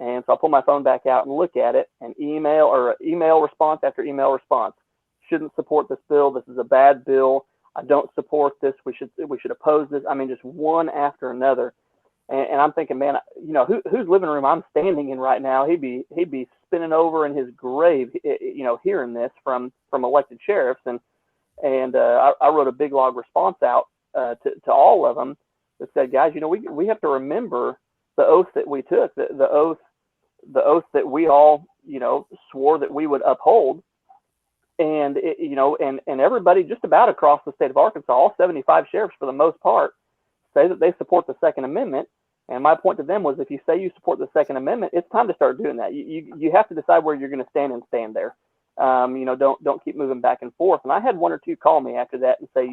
And so I pull my phone back out and look at it, and email response after email response. Shouldn't support this bill. This is a bad bill. I don't support this. We should oppose this. I mean, just one after another. And I'm thinking, man, whose living room I'm standing in right now, he'd be spinning over in his grave, hearing this from elected sheriffs. And I wrote a big log response out to all of them that said, guys, we have to remember the oath that we took, the oath that we all, swore that we would uphold. And, and everybody just about across the state of Arkansas, all 75 sheriffs for the most part, say that they support the Second Amendment. And my point to them was, if you say you support the Second Amendment, it's time to start doing that. You have to decide where you're going to stand and stand there. Don't keep moving back and forth. And I had 1 or 2 call me after that and say,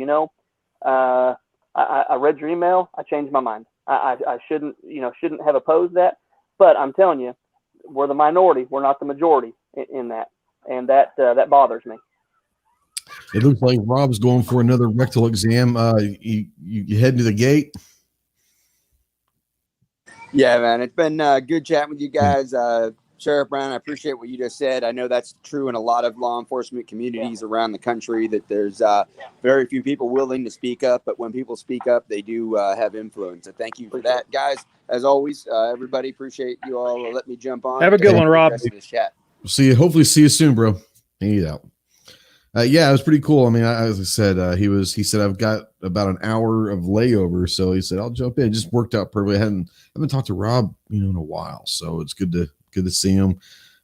I read your email. I changed my mind. I shouldn't have opposed that. But I'm telling you, we're the minority. We're not the majority in that. And that bothers me. It looks like Rob's going for another rectal exam. You heading to the gate? Yeah, man. It's been good chatting with you guys. Sheriff Brown, I appreciate what you just said. I know that's true in a lot of law enforcement communities around the country, that there's very few people willing to speak up, but when people speak up, they do have influence. So thank you for that, guys. As always, everybody, appreciate you all. Let me jump on. Have a good one, Rob. This chat. Hopefully see you soon, bro. He's out. Yeah, it was pretty cool. I mean, as I said, he said, I've got about an hour of layover. So he said, I'll jump in. It just worked out perfectly. I haven't talked to Rob, in a while. So it's good to see him.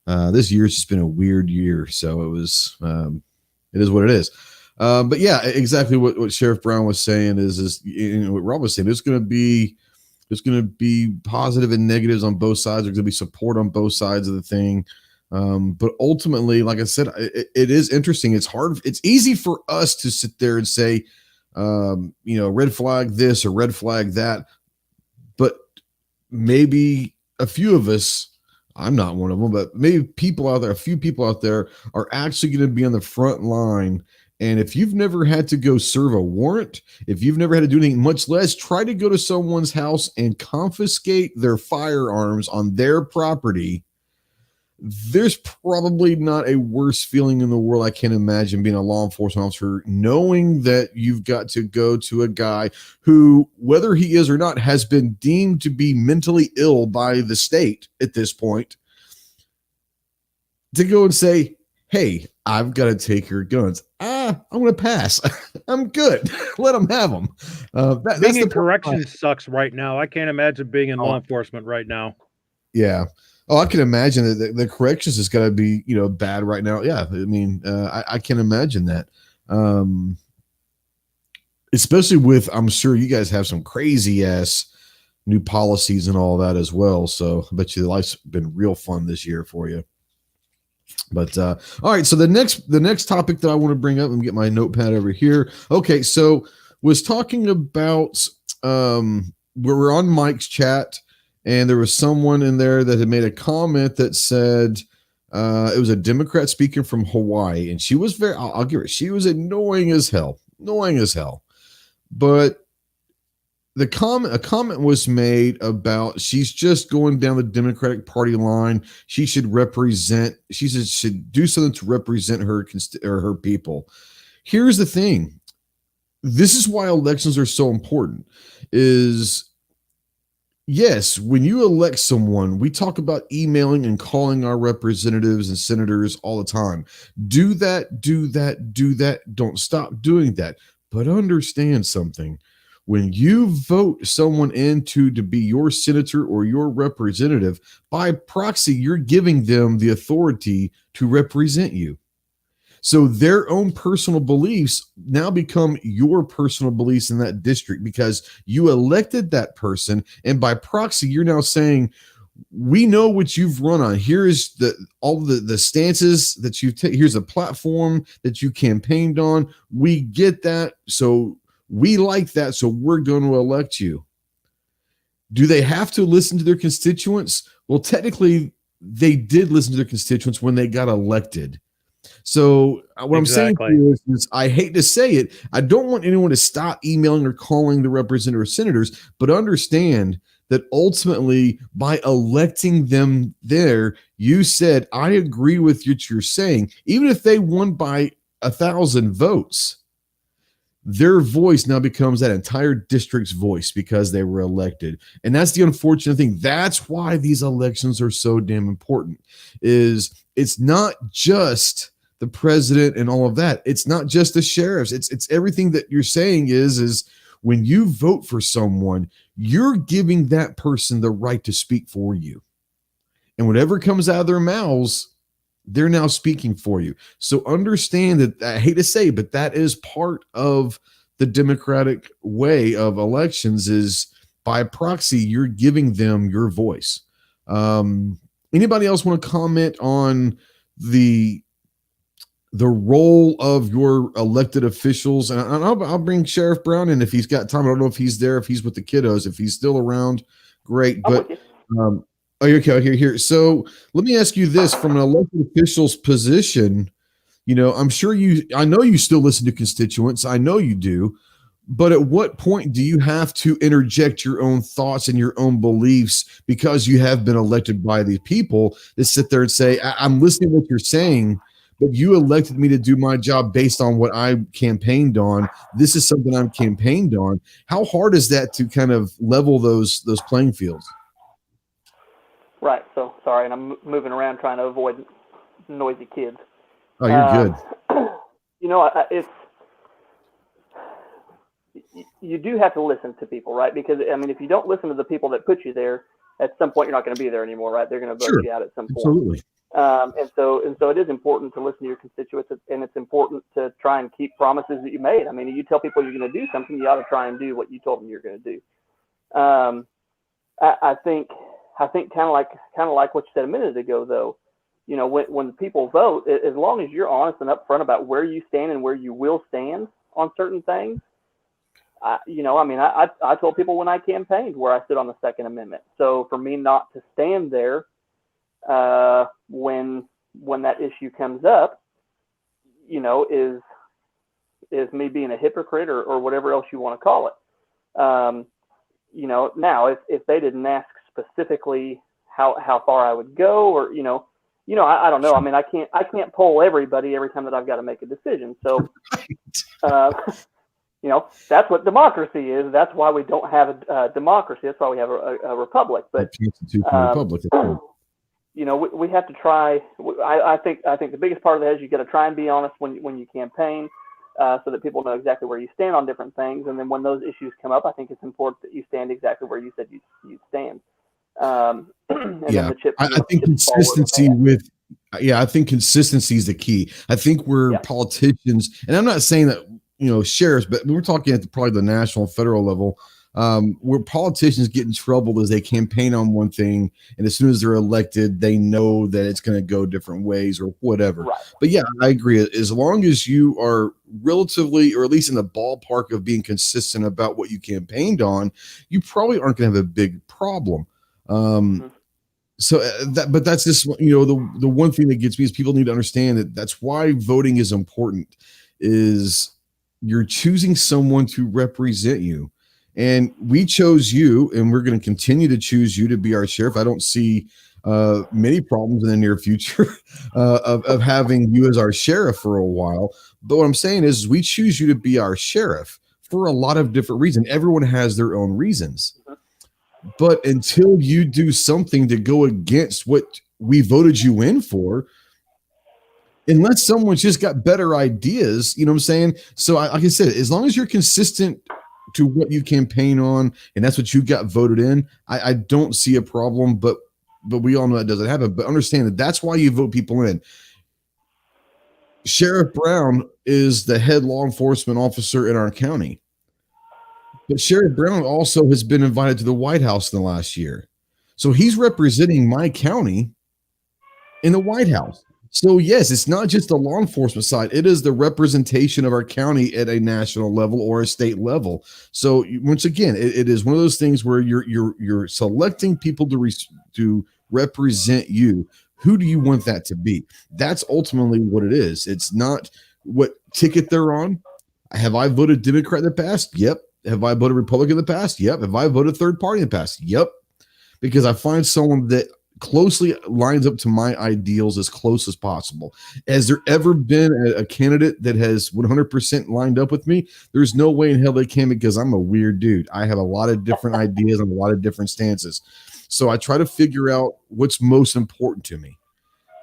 This year's just been a weird year. So it is what it is. But yeah, exactly what Sheriff Brown was saying is what Rob was saying. There's going to be positive and negatives on both sides. There's going to be support on both sides of the thing. But ultimately, like I said, it is interesting. It's hard. It's easy for us to sit there and say, red flag this or red flag that. But maybe a few of us, I'm not one of them, but maybe a few people out there are actually going to be on the front line. And if you've never had to go serve a warrant, if you've never had to do anything, much less try to go to someone's house and confiscate their firearms on their property, there's probably not a worse feeling in the world. I can't imagine being a law enforcement officer, knowing that you've got to go to a guy who, whether he is or not, has been deemed to be mentally ill by the state at this point, to go and say, hey, I've got to take your guns. I'm going to pass. I'm good. Let them have them. Being in corrections sucks right now. I can't imagine being in law enforcement right now. Yeah. Oh, I can imagine that the corrections is going to be, bad right now. Yeah. I mean, I can imagine that. Especially with, I'm sure you guys have some crazy ass new policies and all that as well. So I bet you life's been real fun this year for you. But all right, so the next topic that I want to bring up, and get my notepad over here. Okay, so was talking about we're on Mike's chat, and there was someone in there that had made a comment that said it was a Democrat speaking from Hawaii, and she was very, I'll give her, she was annoying as hell. But a comment was made about she's just going down the Democratic Party line. She should should do something to represent her people. Here's the thing. This is why elections are so important. Is yes, when you elect someone, we talk about emailing and calling our representatives and senators all the time. Do that. Don't stop doing that. But understand something. When you vote someone in to be your senator or your representative, by proxy, you're giving them the authority to represent you. So their own personal beliefs now become your personal beliefs in that district because you elected that person. And by proxy, you're now saying, we know what you've run on. Here is all the stances that you've taken. Here's a platform that you campaigned on. We get that. So we like that, so we're going to elect you. Do they have to listen to their constituents? Well, technically, they did listen to their constituents when they got elected. So what I'm saying to you is, I hate to say it, I don't want anyone to stop emailing or calling the representative or senators, but understand that ultimately, by electing them there, you said, I agree with what you're saying, even if they won by 1,000 votes. Their voice now becomes that entire district's voice because they were elected. And that's the unfortunate thing. That's why these elections are so damn important. Is it's not just the president and all of that. It's not just the sheriffs. It's everything that you're saying is when you vote for someone, you're giving that person the right to speak for you. And whatever comes out of their mouths, they're now speaking for you. So understand that, I hate to say, but that is part of the democratic way of elections is by proxy, you're giving them your voice. Anybody else want to comment on the role of your elected officials? And I'll bring Sheriff Brown in if he's got time. I don't know if he's there, if he's with the kiddos, if he's still around, great. But oh, okay, here. So let me ask you this: from an elected official's position, I'm sure I know you still listen to constituents. I know you do. But at what point do you have to interject your own thoughts and your own beliefs because you have been elected by these people that sit there and say, I'm listening to what you're saying, but you elected me to do my job based on what I campaigned on. This is something I'm campaigned on. How hard is that to kind of level those playing fields? Right. So sorry, and I'm moving around trying to avoid noisy kids. Oh, you're good. It's you do have to listen to people, right? Because if you don't listen to the people that put you there, at some point you're not going to be there anymore, right? They're going to vote you out at some point. Absolutely. And so it is important to listen to your constituents, and it's important to try and keep promises that you made. You tell people you're going to do something, you ought to try and do what you told them you're going to do. I think kind of like what you said a minute ago, though. When people vote, as long as you're honest and upfront about where you stand and where you will stand on certain things, I told people when I campaigned where I stood on the Second Amendment. So for me not to stand there when that issue comes up, is me being a hypocrite or whatever else you want to call it. Now if they didn't ask specifically how far I would go, or I don't know. I can't poll everybody every time that I've got to make a decision. So, that's what democracy is. That's why we don't have a democracy. That's why we have a republic. But republic. We have to try. I think the biggest part of that is you got to try and be honest when you campaign, so that people know exactly where you stand on different things. And then when those issues come up, I think it's important that you stand exactly where you said you'd stand. I think consistency I think consistency is the key. I think we're politicians, and I'm not saying that sheriffs, but we're talking at probably the national, federal level. Where politicians get in trouble is they campaign on one thing, and as soon as they're elected, they know that it's going to go different ways or whatever. Right. But yeah, I agree. As long as you are relatively, or at least in the ballpark of being consistent about what you campaigned on, you probably aren't going to have a big problem. So but that's just, the one thing that gets me is people need to understand that that's why voting is important, is you're choosing someone to represent you. And we chose you, and we're going to continue to choose you to be our sheriff. I don't see many problems in the near future of having you as our sheriff for a while. But what I'm saying is we choose you to be our sheriff for a lot of different reasons. Everyone has their own reasons. But until you do something to go against what we voted you in for, unless someone's just got better ideas, you know what I'm saying? So like I said, as long as you're consistent to what you campaign on, and that's what you got voted in, I don't see a problem, but we all know that doesn't happen. But understand that that's why you vote people in. Sheriff Brown is the head law enforcement officer in our county. But Sheriff Brown also has been invited to the White House in the last year. So he's representing my county in the White House. So yes, it's not just the law enforcement side. It is the representation of our county at a national level or a state level. So once again, it is one of those things where you're selecting people to represent you. Who do you want that to be? That's ultimately what it is. It's not what ticket they're on. Have I voted Democrat in the past? Yep. Have I voted Republican in the past? Yep. Have I voted third party in the past? Yep. Because I find someone that closely lines up to my ideals as close as possible. Has there ever been a candidate that has 100% lined up with me? There's no way in hell they can, because I'm a weird dude. I have a lot of different ideas and a lot of different stances. So I try to figure out what's most important to me.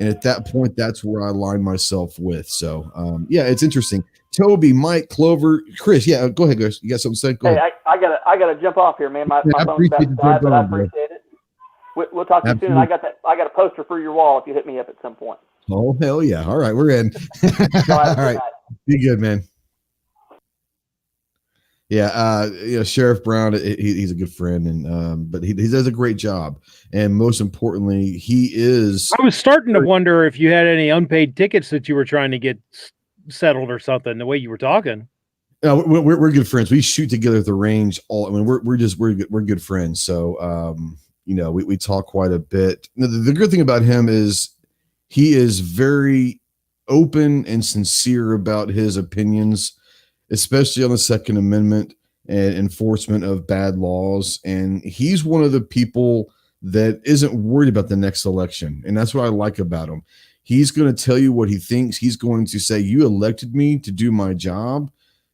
And at that point, that's where I align myself with. So, yeah, it's interesting. Toby, Mike, Clover, Chris. Yeah, go ahead, guys. You got something to say? Go ahead. I gotta jump off here, man. My phone's about to die, but I appreciate it. We'll talk to you soon. I got a poster for your wall if you hit me up at some point. Oh, hell yeah. All right, we're in. All right. Be good, man. Yeah, Sheriff Brown, he's a good friend, and but he does a great job. And most importantly, he is. I was starting to wonder if you had any unpaid tickets that you were trying to get settled or something, the way you were talking. No, we're good friends. We shoot together at the range. We're good friends. So, we talk quite a bit. The good thing about him is he is very open and sincere about his opinions, especially on the Second Amendment and enforcement of bad laws. And he's one of the people that isn't worried about the next election. And that's what I like about him. He's going to tell you what he thinks. He's going to say, you elected me to do my job.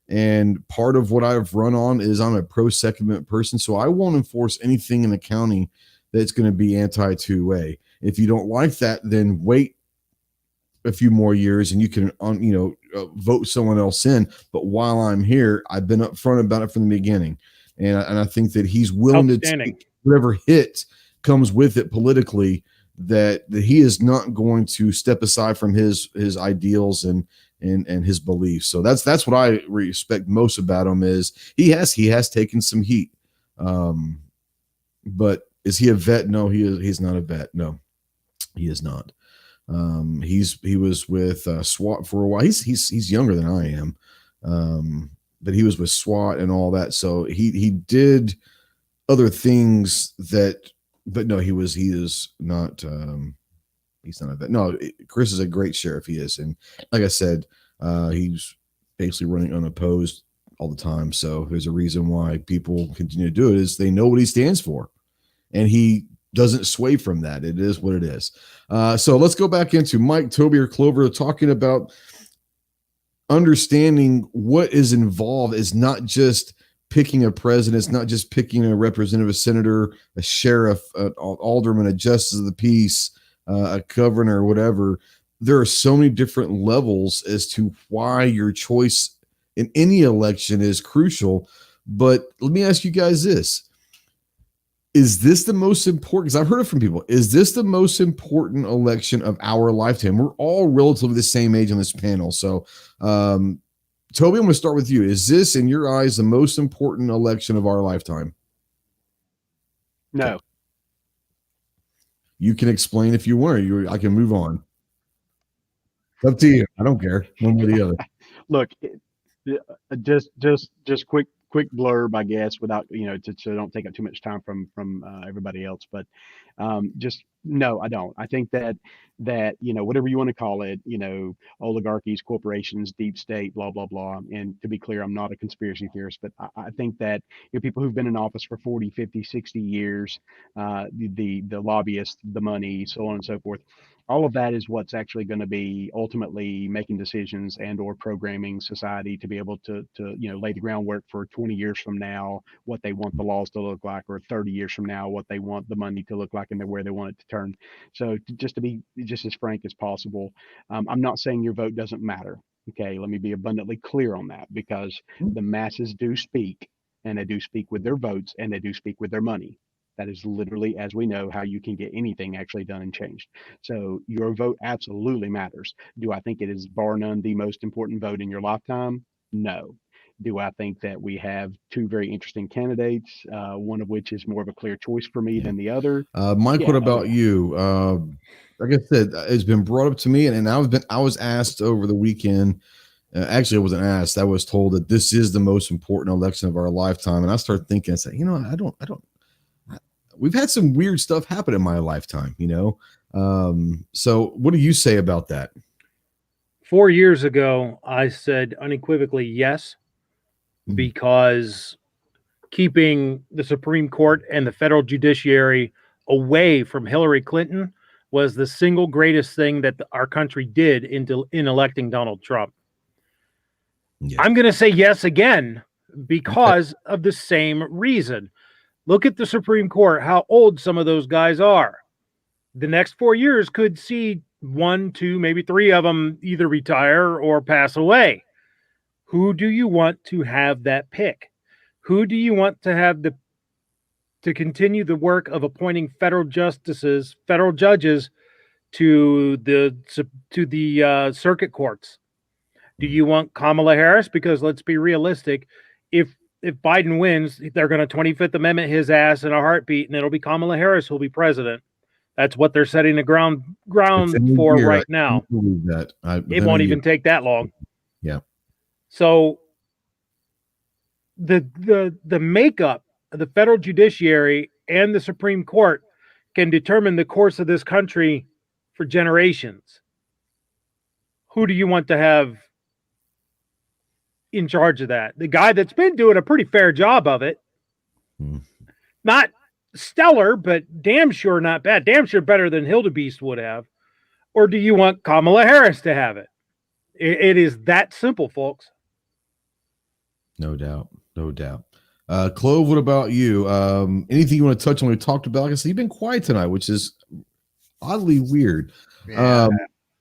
And part of what I've run on is I'm a pro-Second Amendment person. So I won't enforce anything in the county that's going to be anti-2A. If you don't like that, then wait a few more years and you can, vote someone else in. But while I'm here, I've been upfront about it from the beginning. And I think that he's willing to take whatever hit comes with it politically, that he is not going to step aside from his ideals and his beliefs. So that's what I respect most about him, is he has taken some heat. But is he a vet? No, he's not a vet. No, he is not. He was with SWAT for a while. He's younger than I am. But he was with SWAT and all that. So he did other things but no, he is not, he's not a vet. No, Chris is a great sheriff. He is. And like I said, he's basically running unopposed all the time. So there's a reason why people continue to do it, is they know what he stands for. And he doesn't sway from that. It is what it is. So let's go back into Mike, Toby, or Clover talking about understanding what is involved is not just picking a president. It's not just picking a representative, a senator, a sheriff, an alderman, a justice of the peace, a governor, whatever. There are so many different levels as to why your choice in any election is crucial. But let me ask you guys this. Is this the most important? Because I've heard it from people. Is this the most important election of our lifetime? We're all relatively the same age on this panel. So Toby, I'm going to start with you. Is this, in your eyes, the most important election of our lifetime? No. You can explain if you want, or I can move on. It's up to you. I don't care. One way or the other. Look, just quick blurb, I guess, without so don't take up too much time from everybody else. But just no, I don't. I think that whatever you want to call it, oligarchies, corporations, deep state, blah blah blah. And to be clear, I'm not a conspiracy theorist, but I think that people who've been in office for 40, 50, 60 years, the lobbyists, the money, so on and so forth. All of that is what's actually going to be ultimately making decisions and or programming society to be able to lay the groundwork for 20 years from now, what they want the laws to look like, or 30 years from now, what they want the money to look like and where they want it to turn. So just to be just as frank as possible, I'm not saying your vote doesn't matter. Okay, let me be abundantly clear on that, because the masses do speak, and they do speak with their votes, and they do speak with their money. That is literally, as we know, how you can get anything actually done and changed. So your vote absolutely matters. Do I think it is bar none the most important vote in your lifetime? No. Do I think that we have two very interesting candidates, one of which is more of a clear choice for me than the other? Mike, what about you? Like I said, it's been brought up to me, and I was asked over the weekend. Actually, I wasn't asked. I was told that this is the most important election of our lifetime, and I started thinking, I said, I don't. We've had some weird stuff happen in my lifetime, So what do you say about that? 4 years ago, I said unequivocally yes, because keeping the Supreme Court and the federal judiciary away from Hillary Clinton was the single greatest thing that our country did in electing Donald Trump. Yes. I'm going to say yes again because of the same reason. Look at the Supreme Court, how old some of those guys are. The next 4 years could see 1, 2, maybe 3 of them either retire or pass away. Who do you want to have that pick? Who do you want to have to continue the work of appointing federal judges to the circuit courts? Do you want Kamala Harris? Because let's be realistic, if Biden wins, they're going to 25th Amendment his ass in a heartbeat, and it'll be Kamala Harris who'll be president. That's what they're setting the ground for right now. It won't even take that long. Yeah. So the makeup of the federal judiciary and the Supreme Court can determine the course of this country for generations. Who do you want to have in charge of that? The guy that's been doing a pretty fair job of it. Not stellar, but damn sure not bad. Damn sure better than Hildebeest would have. Or do you want Kamala Harris to have it? It is that simple, folks. No doubt. Clove, what about you? Anything you want to touch on? We talked about, like I said, you've been quiet tonight, which is oddly weird. Yeah,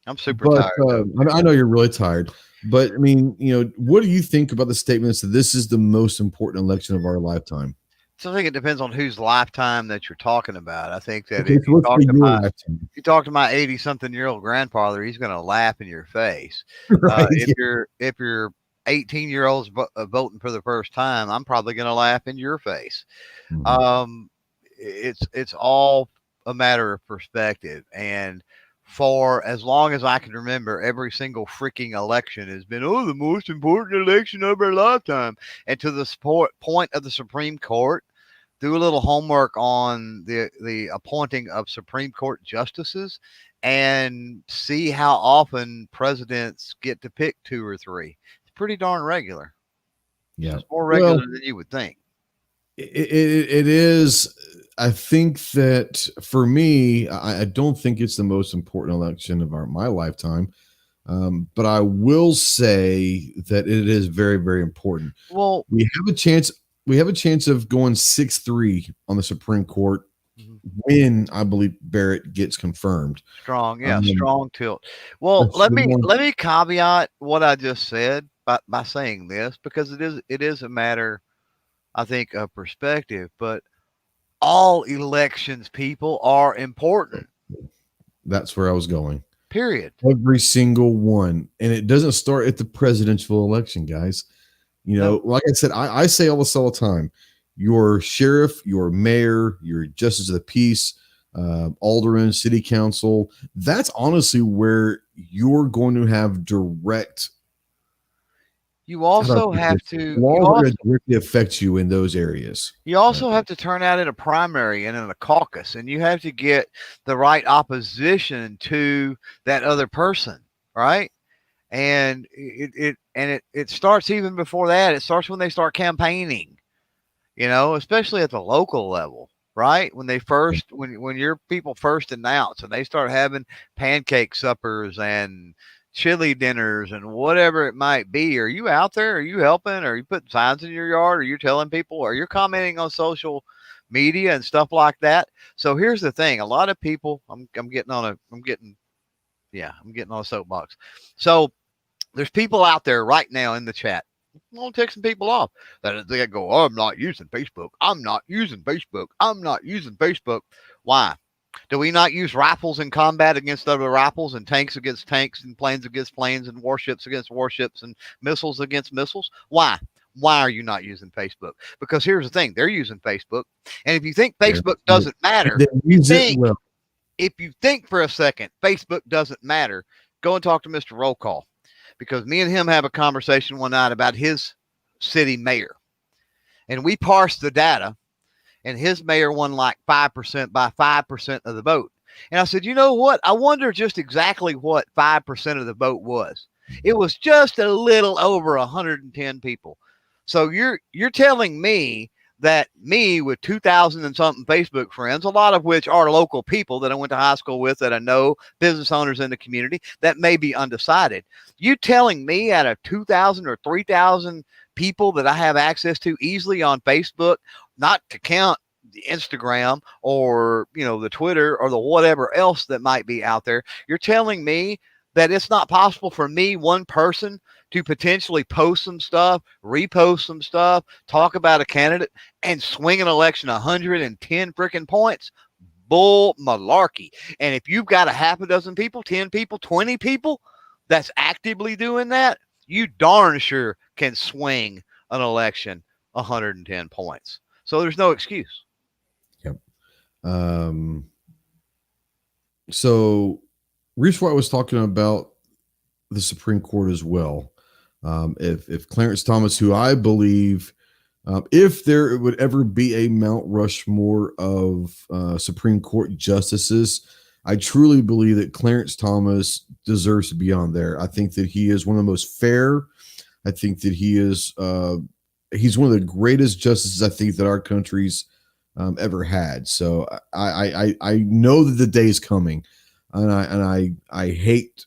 I'm super tired. I know you're really tired. But I mean, what do you think about the statements that this is the most important election of our lifetime? So I think it depends on whose lifetime that you're talking about. I think that if you talk to my 80-something-year-old grandfather, he's going to laugh in your face. Right, if you're 18-year-olds voting for the first time, I'm probably going to laugh in your face. It's all a matter of perspective, and for as long as I can remember, every single freaking election has been, the most important election of our lifetime. And to the point of the Supreme Court, do a little homework on the appointing of Supreme Court justices and see how often presidents get to pick 2 or 3. It's pretty darn regular. Yeah. It's more regular than you would think. It is. I think that for me, I don't think it's the most important election of my lifetime. But I will say that it is very, very important. Well, we have a chance of going 6-3 on the Supreme Court when I believe Barrett gets confirmed. Strong tilt. Well, let me caveat what I just said by saying this, because it is a matter, I think, of perspective, but all elections, people, are important. That's where I was going. period. Every single one. And it doesn't start at the presidential election, guys. You know, like I said, I say all this all the time. Your sheriff, your mayor, your justice of the peace, alderman, city council, that's honestly where you're going to have direct. You also have to directly affect you in those areas. You also have to turn out in a primary and in a caucus, and you have to get the right opposition to that other person, right? And it starts even before that. It starts when they start campaigning, you know, especially at the local level, right? When they first, when your people first announce and they start having pancake suppers and chili dinners and whatever it might be. Are you out there? Are you helping? Are you putting signs in your yard? Are you telling people? Are you commenting on social media and stuff like that? So here's the thing. A lot of people, I'm getting on a soapbox. So there's people out there right now in the chat. I'm going to take some people off that they go, oh, I'm not using Facebook. I'm not using Facebook. I'm not using Facebook. Why? Do we not use rifles in combat against other rifles and tanks against tanks and planes against planes and warships against warships and missiles against missiles? Why? Why are you not using Facebook? Because here's the thing. They're using Facebook. And if you think Facebook doesn't matter, if you think for a second Facebook doesn't matter, go and talk to Mr. Roll Call. Because me and him have a conversation one night about his city mayor. And we parsed the data. And his mayor won like 5% by 5% of the vote. And I said, you know what? I wonder just exactly what 5% of the vote was. It was just a little over 110 people. So you're telling me that me with 2,000 and something Facebook friends, a lot of which are local people that I went to high school with, that I know, business owners in the community that may be undecided. You telling me out of 2,000 or 3,000 people that I have access to easily on Facebook, not to count the Instagram or, you know, the Twitter or the whatever else that might be out there. You're telling me that it's not possible for me, one person, to potentially post some stuff, repost some stuff, talk about a candidate and swing an election 110 freaking points. Bull malarkey. And if you've got a half a dozen people, 10 people, 20 people that's actively doing that, you darn sure can swing an election 110 points. So there's no excuse. Yep. So Reese White was talking about the Supreme Court as well. If Clarence Thomas, who I believe, if there would ever be a Mount Rushmore of Supreme Court justices, I truly believe that Clarence Thomas deserves to be on there. I think that he is one of the most fair. I think that he is he's one of the greatest justices I think that our country's ever had. So I know that the day is coming, and I hate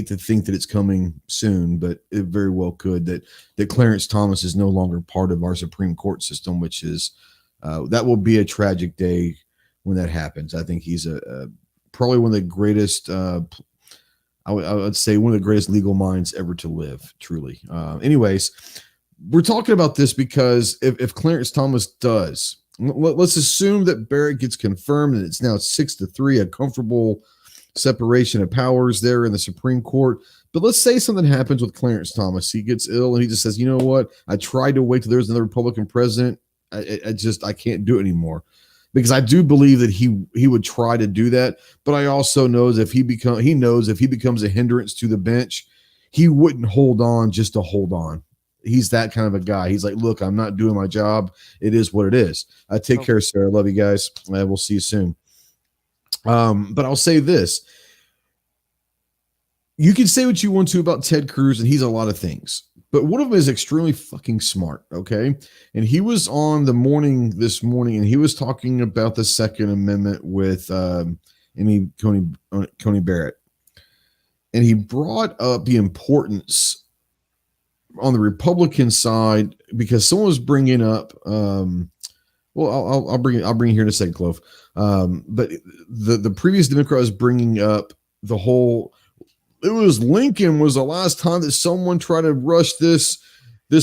to think that it's coming soon, but it very well could, that Clarence Thomas is no longer part of our Supreme Court system, which is that will be a tragic day when that happens. I think he's probably one of the greatest. I would say one of the greatest legal minds ever to live, truly. Anyways, we're talking about this because if Clarence Thomas does, let's assume that Barrett gets confirmed and it's now 6-3, a comfortable separation of powers there in the Supreme Court. But let's say something happens with Clarence Thomas. He gets ill and he just says, you know what? I tried to wait till there's another Republican president. I can't do it anymore. Because I do believe that he would try to do that, but I also know that if he becomes a hindrance to the bench, he wouldn't hold on just to hold on. He's that kind of a guy. He's like, look, I'm not doing my job. It is what it is. Take care, sir. I love you guys. We'll see you soon. But I'll say this. You can say what you want to about Ted Cruz, and he's a lot of things. But one of them is extremely fucking smart, okay? And he was on the morning this morning, and he was talking about the Second Amendment with Coney Barrett. And he brought up the importance on the Republican side because someone was bringing up I'll bring it here in a second, Clove. But the previous Democrat was bringing up the whole. It was Lincoln was the last time that someone tried to rush this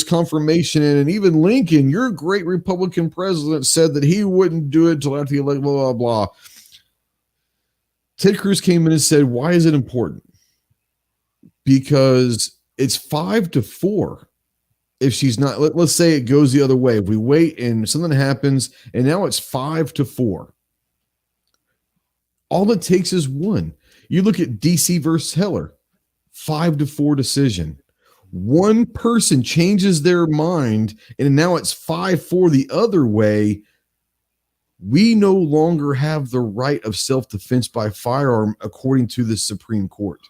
confirmation in, and even Lincoln, your great Republican president, said that he wouldn't do it until after the election. Blah blah blah. Ted Cruz came in and said, why is it important? Because it's 5-4. If she's not, let's say it goes the other way. If we wait and something happens and now it's 5-4, all it takes is one. You look at DC versus Heller, 5-4 decision. One person changes their mind and now it's 5-4 the other way. We no longer have the right of self-defense by firearm according to the Supreme Court.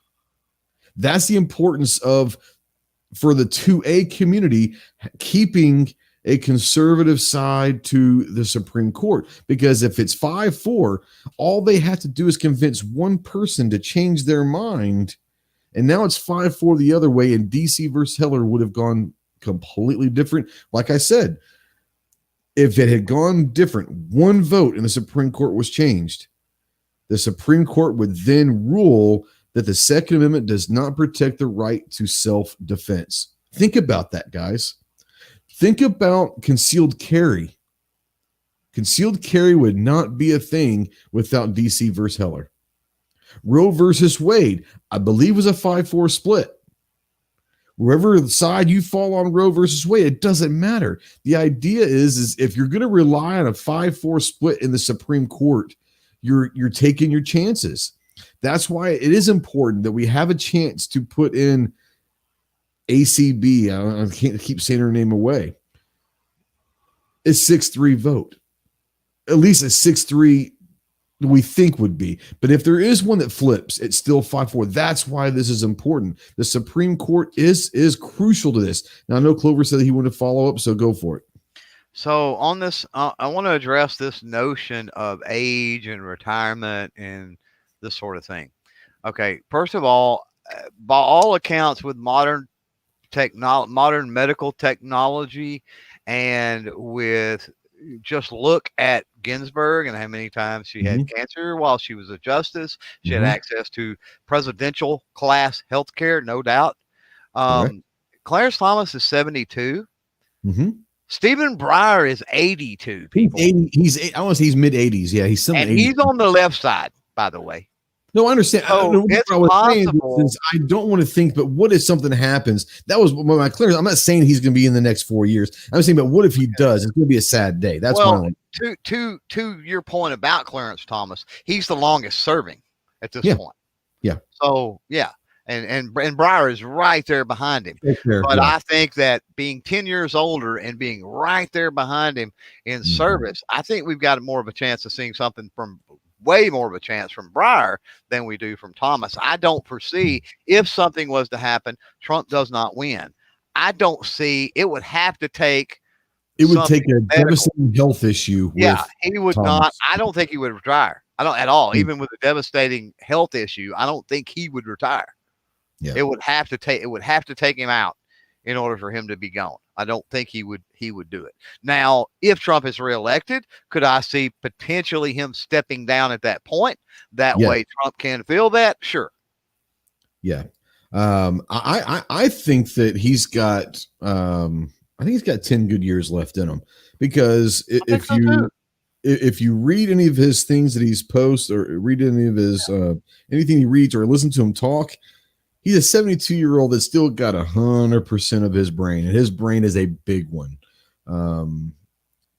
That's the importance of, for the 2A community, keeping a conservative side to the Supreme Court. Because if it's 5-4, all they have to do is convince one person to change their mind. And now it's 5-4 the other way, and DC versus Heller would have gone completely different. Like I said, if it had gone different, one vote and the Supreme Court was changed, the Supreme Court would then rule that the Second Amendment does not protect the right to self-defense. Think about that, guys. Think about concealed carry. Concealed carry would not be a thing without DC versus Heller. Roe versus Wade, I believe, was a 5-4 split. Wherever side you fall on Roe versus Wade, it doesn't matter. The idea is if you're going to rely on a 5-4 split in the Supreme Court, you're taking your chances. That's why it is important that we have a chance to put in ACB. I can't keep saying her name away. It's 6-3 vote. At least a 6-3 we think would be. But if there is one that flips, it's still 5-4. That's why this is important. The Supreme Court is crucial to this. Now, I know Clover said he wanted to follow up, so go for it. So on this, I want to address this notion of age and retirement and this sort of thing. Okay, first of all, by all accounts, with modern medical technology, and with just look at Ginsburg and how many times she had cancer while she was a justice. She had access to presidential class health care, no doubt. Clarence Thomas is 72. Stephen Breyer is 82. People. I want to say he's mid-80s. Yeah, he's and he's on the left side, by the way. No, I understand. So it's possible. I don't want to think, but what if something happens? That was my clearance. I'm not saying he's going to be in the next 4 years. I'm saying, but what if he does? It's going to be a sad day. That's to your point about Clarence Thomas, he's the longest serving at this point. Yeah. So yeah, and Breyer is right there behind him. But I think that being 10 years older and being right there behind him in service, I think we've got more of a chance of seeing something from. Way more of a chance from Breyer than we do from Thomas. I don't foresee, if something was to happen, Trump does not win. I don't see, it would have to take. It would take a devastating health issue. Yeah, he would Thomas. Not. I don't think he would retire. I don't at all. Even with a devastating health issue, I don't think he would retire. Yeah. It would have to take him out in order for him to be gone. I don't think he would do it. Now, if Trump is reelected, could I see potentially him stepping down at that point? That way Trump can feel that? Sure. Yeah. I think that he's got I think he's got 10 good years left in him, because if you read any of his things that he's posts or read any of his anything he reads or listen to him talk, he's a 72-year-old that's still got 100% of his brain, and his brain is a big one.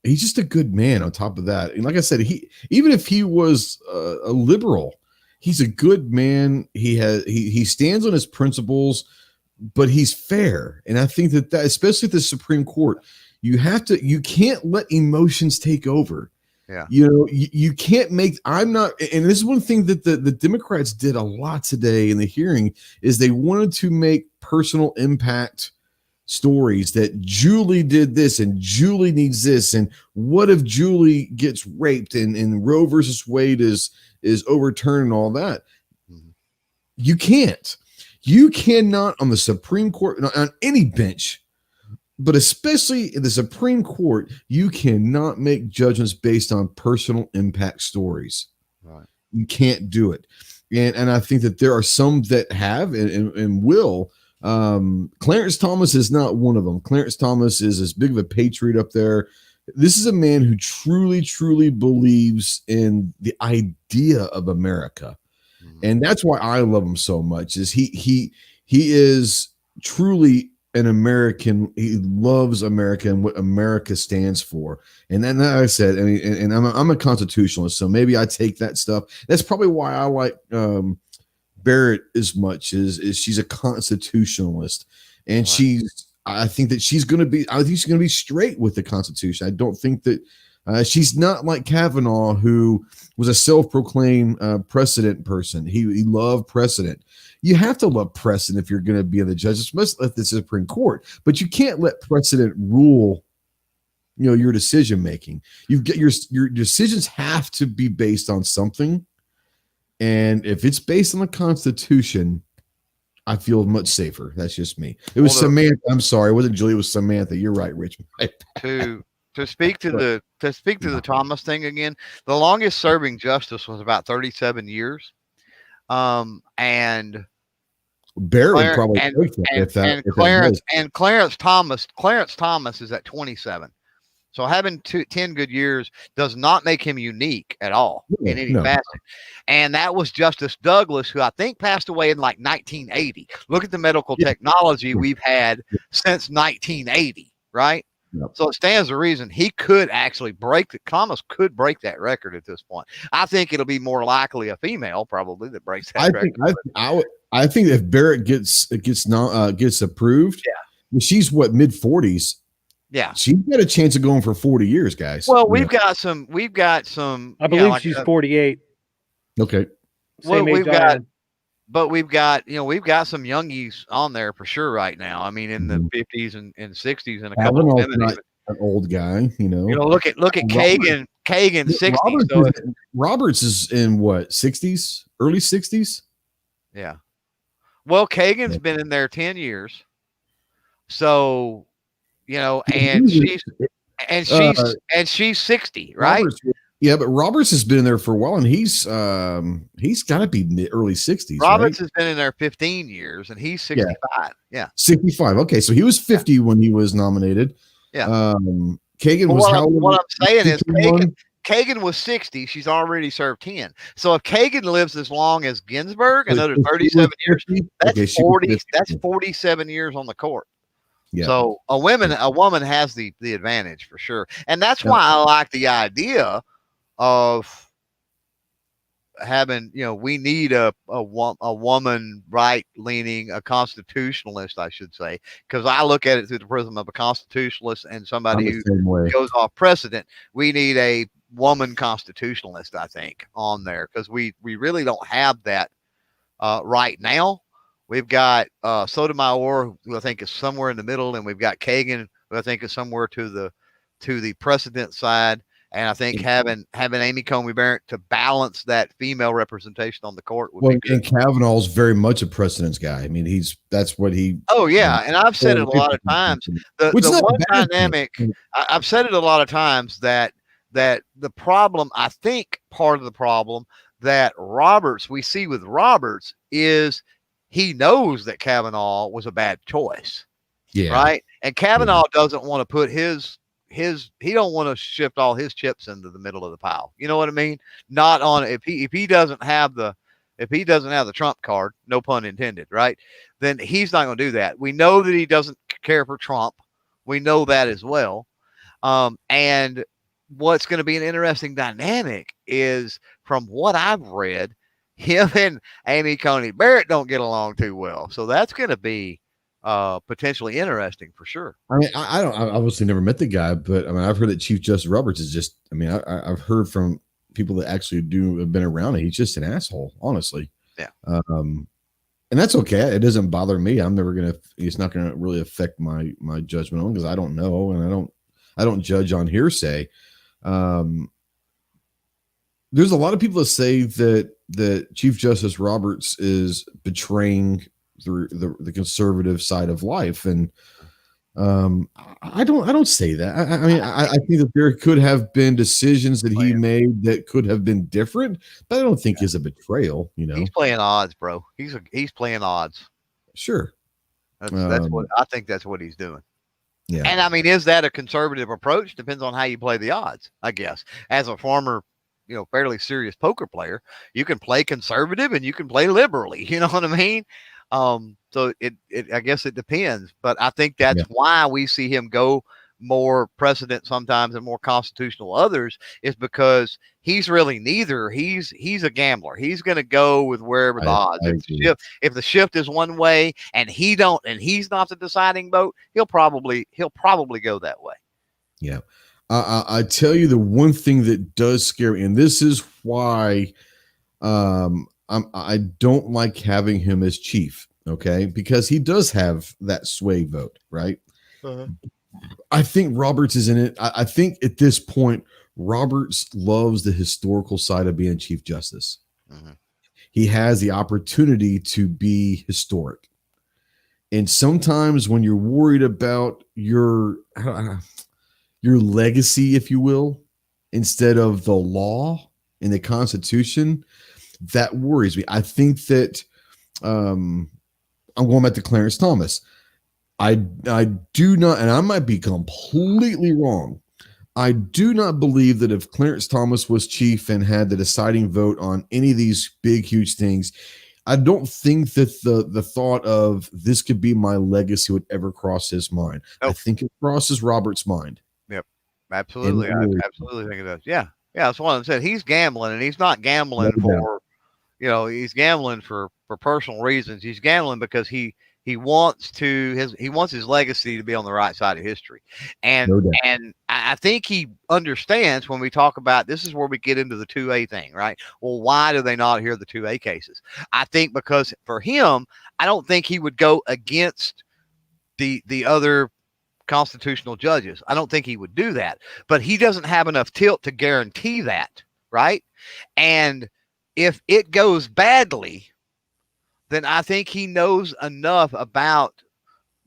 He's just a good man on top of that. And like I said, even if he was a liberal, he's a good man. He stands on his principles, but he's fair. And I think that especially at the Supreme Court, you can't let emotions take over. Yeah. You can't make, and this is one thing that the Democrats did a lot today in the hearing, is they wanted to make personal impact stories that Julie did this and Julie needs this. And what if Julie gets raped and Roe versus Wade is overturned and all that? You cannot on the Supreme Court, on any bench, but especially in the Supreme Court, you cannot make judgments based on personal impact stories. Right. You can't do it. And I think that there are some that have and will. Clarence Thomas is not one of them. Clarence Thomas is as big of a patriot up there. This is a man who truly, truly believes in the idea of America. And that's why I love him so much. Is he is truly an American. He loves America and what America stands for. And then, like I said, I mean, and I'm a constitutionalist, so maybe I take that stuff. That's probably why I like Barrett as much as she's a constitutionalist, and I think she's going to be straight with the Constitution. I don't think that she's not like Kavanaugh, who was a self-proclaimed precedent person. He loved precedent. You have to love precedent if you're going to be the judge, especially at the Supreme Court. But you can't let precedent rule, your decision making. You get your decisions have to be based on something, and if it's based on the Constitution, I feel much safer. That's just me. It was Samantha. I'm sorry, it wasn't Julie. It was Samantha. You're right, Rich. To speak to the Thomas thing again, the longest serving justice was about 37 years. And Barrett probably Clarence Thomas is at 27. So having 10 good years does not make him unique at all in any facet. And that was Justice Douglas, who I think passed away in like 1980. Look at the medical technology we've had since 1980, right? Yep. So it stands to reason he could actually Thomas could break that record at this point. I think it'll be more likely a female probably that breaks that record. I think if Barrett gets approved, she's mid 40s. Yeah, she's got a chance of going for 40 years, guys. Well, we've got some. I believe she's 48. Okay. Well, we've got some youngies on there for sure right now. I mean, in the 50s and 60s, and a couple of women. An old guy, Look at Kagan. Kagan 60s. Roberts is in what, 60s, early 60s. Yeah. Well, Kagan's been in there 10 years. So. And she's 60, right? But Roberts has been in there for a while, and he's got to be early 60s. Roberts has been in there 15 years, and he's 65. Yeah, 65. Okay, so he was 50 when he was nominated. Yeah. Kagan was how old? What I'm saying is Kagan was 60. She's already served 10. So if Kagan lives as long as Ginsburg, another 37 years, that's 40. That's 47 years on the court. Yeah. So a woman has the advantage for sure. And that's why I like the idea of having, we need a woman right-leaning, a constitutionalist, I should say, because I look at it through the prism of a constitutionalist and somebody who goes off precedent. We need a woman constitutionalist, I think, on there, because we really don't have that right now. We've got Sotomayor, who I think is somewhere in the middle, and we've got Kagan, who I think is somewhere to the precedent side. And I think having Amy Coney Barrett to balance that female representation on the court would be good. And Kavanaugh's very much a precedence guy. I mean, that's what he. Oh yeah, and I've said it a lot of times. The one dynamic I've said it a lot of times that the problem, I think part of the problem that we see with Roberts is he knows that Kavanaugh was a bad choice. Yeah. Right. And Kavanaugh doesn't want to put he don't want to shift all his chips into the middle of the pile. You know what I mean? Not on if he doesn't have the trump card, no pun intended, right? Then he's not going to do that. We know that he doesn't care for Trump. We know that as well. And what's going to be an interesting dynamic is, from what I've read, him and Amy Coney Barrett don't get along too well. So that's going to be potentially interesting for sure. I mean, I obviously never met the guy, but I mean, I've heard that Chief Justice Roberts is just, I mean, I've heard from people that actually have been around it. He's just an asshole, honestly. Yeah. And that's okay. It doesn't bother me. It's not going to really affect my judgment on, because I don't know. And I don't judge on hearsay. There's a lot of people that say that Chief Justice Roberts is betraying the conservative side of life, and I don't say that. I mean, I think that there could have been decisions that he made that could have been different, but I don't think it's a betrayal. He's playing odds, bro. He's playing odds. Sure, that's what I think. That's what he's doing. Yeah, and I mean, is that a conservative approach? Depends on how you play the odds, I guess. As a former fairly serious poker player. You can play conservative and you can play liberally. You know what I mean? So I guess it depends, but I think that's why we see him go more precedent sometimes and more constitutional others, is because he's really neither. He's a gambler. He's going to go with wherever the odds. If the shift is one way and he's not the deciding vote, he'll probably go that way. Yeah. I tell you, the one thing that does scare me, and this is why I don't like having him as chief, okay? Because he does have that sway vote, right? Uh-huh. I think Roberts is in it. I think at this point, Roberts loves the historical side of being Chief Justice. Uh-huh. He has the opportunity to be historic. And sometimes when you're worried about your legacy, if you will, instead of the law and the Constitution, that worries me. I think that I'm going back to Clarence Thomas. I do not, and I might be completely wrong, I do not believe that if Clarence Thomas was chief and had the deciding vote on any of these big, huge things, I don't think that the thought of this could be my legacy would ever cross his mind. Nope. I think it crosses Robert's mind. Yep, absolutely. I absolutely think it does. Yeah, that's what I said. He's gambling, and he's not gambling he's gambling for personal reasons. He's gambling because he wants his legacy to be on the right side of history. And I think he understands when we talk about, this is where we get into the 2A thing, right? Well, why do they not hear the 2A cases? I think because for him, I don't think he would go against the other constitutional judges. I don't think he would do that, but he doesn't have enough tilt to guarantee that, right? And if it goes badly, then I think he knows enough about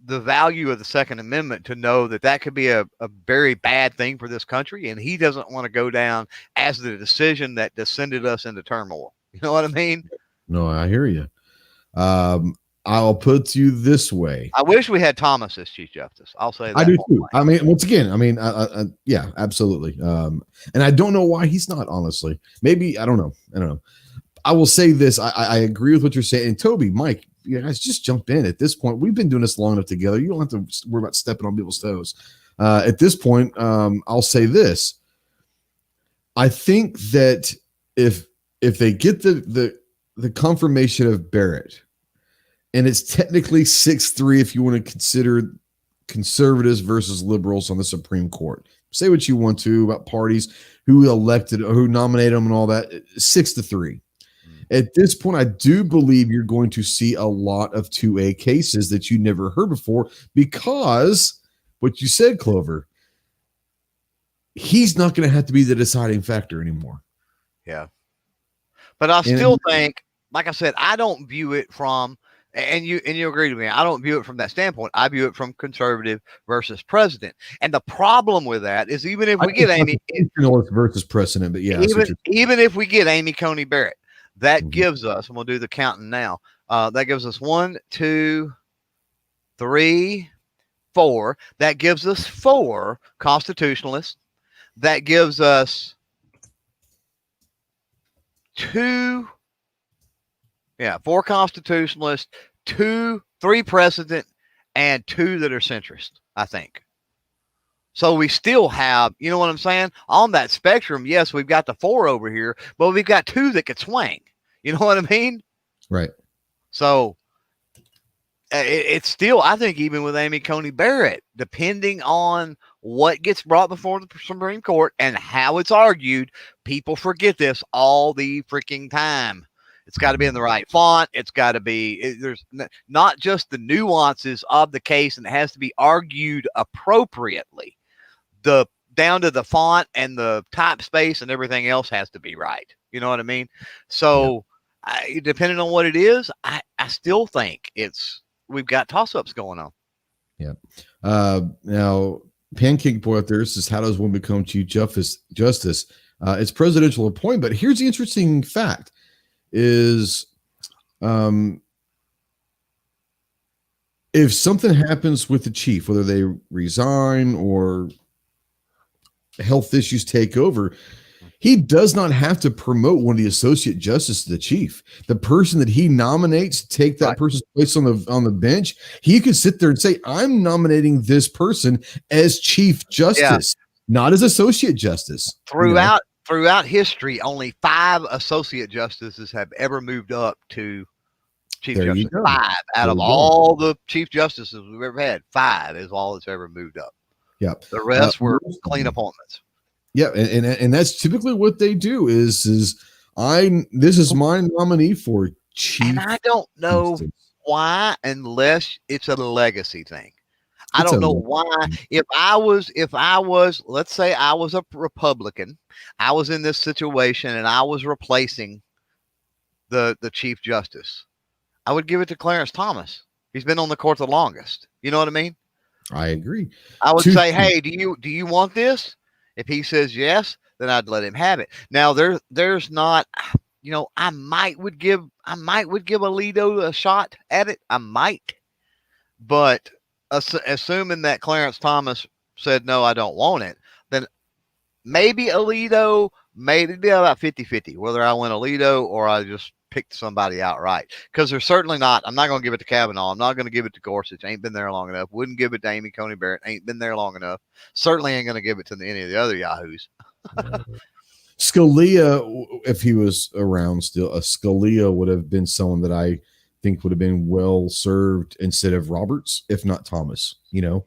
the value of the Second Amendment to know that could be a very bad thing for this country. And he doesn't want to go down as the decision that descended us into turmoil. You know what I mean? No, I hear you. I'll put you this way. I wish we had Thomas as Chief Justice. I'll say that. I do too. I mean, once again, yeah, absolutely. And I don't know why he's not, honestly. Maybe, I don't know. I will say this. I agree with what you're saying. And Toby, Mike, you guys just jump in. At this point, we've been doing this long enough together. You don't have to worry about stepping on people's toes. At this point, I'll say this. I think that if they get the confirmation of Barrett, and it's technically 6-3 if you want to consider conservatives versus liberals on the Supreme Court. Say what you want to about parties who elected or who nominated them and all that. 6-3. At this point, I do believe you're going to see a lot of 2A cases that you never heard before, because what you said, Clover, he's not going to have to be the deciding factor anymore. Yeah. But I still think, like I said, I don't view it from, and you agree with me, I don't view it from that standpoint. I view it from conservative versus president. And the problem with that is, even if we get Amy versus precedent, but yeah, even if we get Amy Coney Barrett, that gives us, and we'll do the counting now, that gives us 1, 2, 3, 4. That gives us 4 constitutionalists. That gives us 4 constitutionalists, 3 precedent, and 2 that are centrist, I think. So we still have, you know what I'm saying? On that spectrum, yes, we've got the 4 over here, but we've got 2 that could swing. You know what I mean? Right. So it's still, I think, even with Amy Coney Barrett, depending on what gets brought before the Supreme Court and how it's argued, people forget this all the freaking time. It's got to be in the right font. It's got to be, there's not just the nuances of the case, and it has to be argued appropriately. Down to the font and the type space and everything else has to be right. You know what I mean? So depending on what it is, I still think we've got toss-ups going on. Yeah. Now, Pancake Boy out there says, how does one become Chief Justice? It's presidential appointment. But here's the interesting fact is, if something happens with the chief, whether they resign or health issues take over, he does not have to promote one of the associate justices to the chief. The person that he nominates to take that person's place on the bench, he could sit there and say, I'm nominating this person as chief justice, not as associate justice. Throughout history, only 5 associate justices have ever moved up to chief justice. 5 out of all the chief justices we've ever had. 5 is all that's ever moved up. Yeah. The rest were clean appointments. Yeah, and that's typically what they do is this is my nominee for chief. And I don't know why, unless it's a legacy thing. I don't know why. If I was, let's say I was a Republican, I was in this situation and I was replacing the chief justice, I would give it to Clarence Thomas. He's been on the court the longest. You know what I mean? I agree. I would say, hey, do you want this? If he says yes, then I'd let him have it. Now there's not, I might would give Alito a shot at it. I might, but assuming that Clarence Thomas said no, I don't want it, then maybe Alito, maybe it'd be about 50-50 whether I went Alito or I just picked somebody outright. Because they're certainly not. I'm not going to give it to Kavanaugh. I'm not going to give it to Gorsuch. Ain't been there long enough. Wouldn't give it to Amy Coney Barrett. Ain't been there long enough. Certainly ain't going to give it to any of the other yahoos. Scalia, if he was around still, Scalia would have been someone that I think would have been well served instead of Roberts, if not Thomas. Yeah.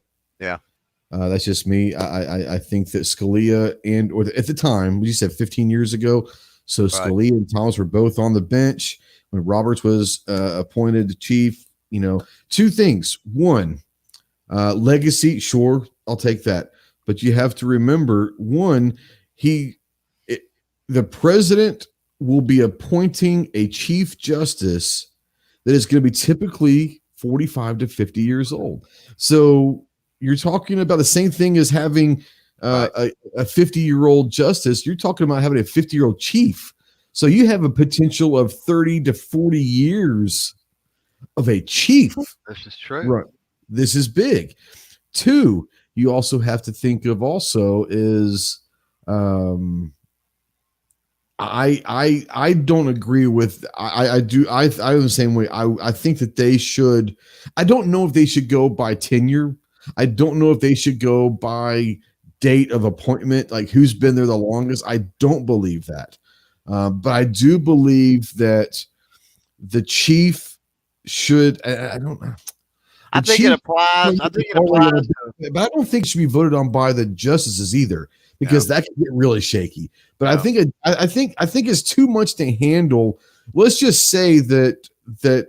That's just me. I think that Scalia or at the time, you said 15 years ago. So Scalia and Thomas were both on the bench when Roberts was appointed chief. 2 things. One, legacy. Sure, I'll take that. But you have to remember, one, the president will be appointing a chief justice that is going to be typically 45 to 50 years old. So you're talking about the same thing as having a 50-year-old justice. You're talking about having a 50-year-old chief. So you have a potential of 30 to 40 years of a chief. This is true. Right. This is big. 2, you also have to think of is I don't agree with I'm the same way. I think that they should. I don't know if they should go by tenure. I don't know if they should go by date of appointment, like who's been there the longest. I don't believe that. But I do believe that the chief should. I don't know. I think it applies. But I don't think it should be voted on by the justices either, because that can get really shaky. But I think it's too much to handle. Let's just say that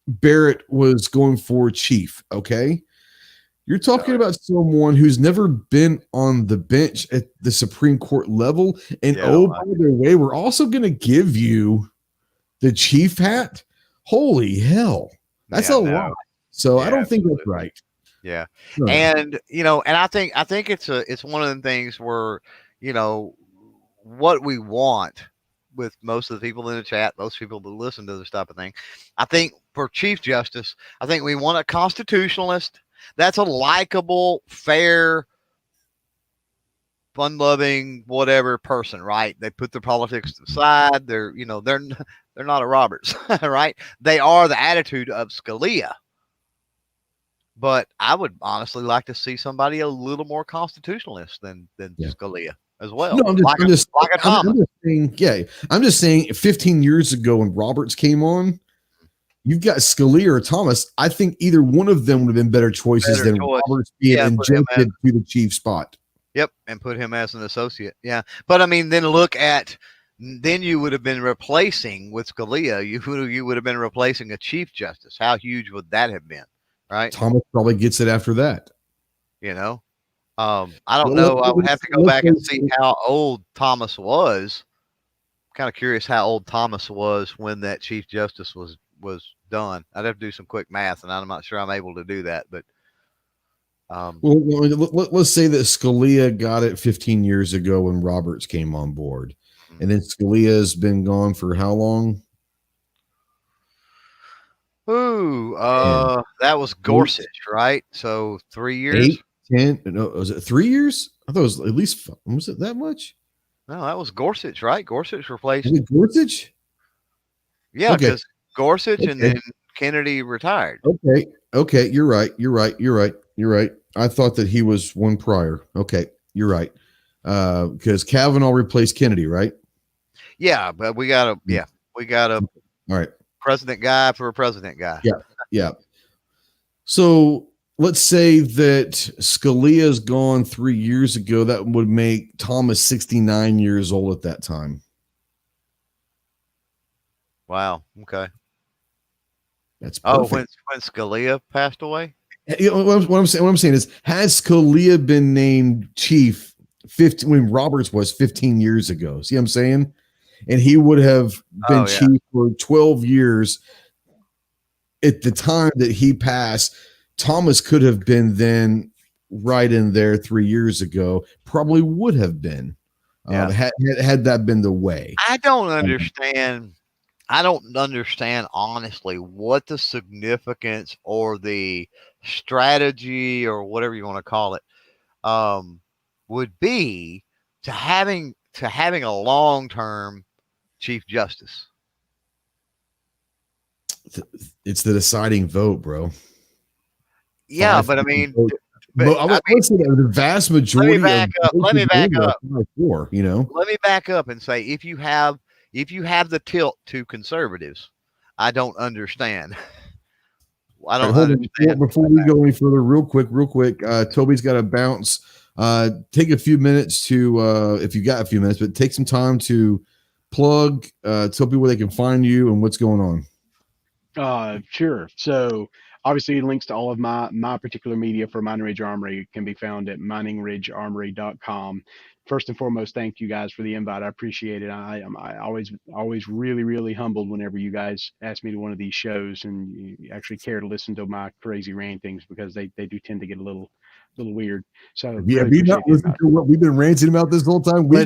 Barrett was going for chief. Okay. You're talking about someone who's never been on the bench at the Supreme Court level. And by the way, we're also going to give you the chief hat. Holy hell. That's a lot. So I don't think that's right. Yeah. No. And, and I think it's one of the things where, what we want with most of the people in the chat, most people that listen to this type of thing, I think for Chief Justice, I think we want a constitutionalist. That's a likable, fair, fun-loving, whatever person, right? They put their politics to the side. They're not a Roberts, right? They are the attitude of Scalia. But I would honestly like to see somebody a little more constitutionalist than Scalia as well. No, I'm just saying 15 years ago when Roberts came on, you've got Scalia or Thomas. I think either one of them would have been better choices than Roberts being injected to the chief spot. Yep, and put him as an associate. Yeah, but I mean, then you would have been replacing with Scalia. You would have been replacing a chief justice. How huge would that have been, right? Thomas probably gets it after that. I don't know. I would have to go back and see how old Thomas was. I'm kind of curious how old Thomas was when that chief justice was done. I'd have to do some quick math, and I'm not sure I'm able to do that. But let's say that Scalia got it 15 years ago when Roberts came on board, and then Scalia's been gone for how long? That was Gorsuch, right? So 3 years. 8, 10. No, was it 3 years? I thought it was at least. Was it that much? No, that was Gorsuch, right? Gorsuch replaced. Is it Gorsuch? Yeah, Okay. because Gorsuch and Okay. then Kennedy retired. Okay. You're right. I thought that he was one prior. Okay. You're right. Because Kavanaugh replaced Kennedy, right? Yeah, but we got a All right. president guy for a president guy. Yeah. So let's say that Scalia's gone 3 years ago. That would make Thomas 69 years old at that time. Wow. Okay. That's perfect. When Scalia passed away? You know, what I'm saying is, has Scalia been named chief 15 when Roberts was 15 years ago? See what I'm saying? And he would have been chief for 12 years at the time that he passed. Thomas could have been then right in there 3 years ago. Probably would have been had that been the way. I don't understand. I don't understand honestly what the significance or the strategy or whatever you want to call it would be to having a long-term Chief Justice. It's the deciding vote, bro. Yeah, but I mean, I would say that the vast majority. Let me back up. You know, let me back up and say if you have the tilt to conservatives, I don't understand. I don't understand. Before we go any further, real quick, Toby's got to bounce. Take a few minutes to, if you got a few minutes, but take some time to plug, tell people where they can find you and what's going on. Sure. So obviously links to all of my particular media for Mining Ridge Armory can be found at miningridgearmory.com. First and foremost, thank you guys for the invite. I appreciate it. I always really, really humbled whenever you guys ask me to one of these shows and you actually care to listen to my crazy rantings, because they do tend to get a little weird. So yeah, really not listening to what we've been ranting about this whole time. I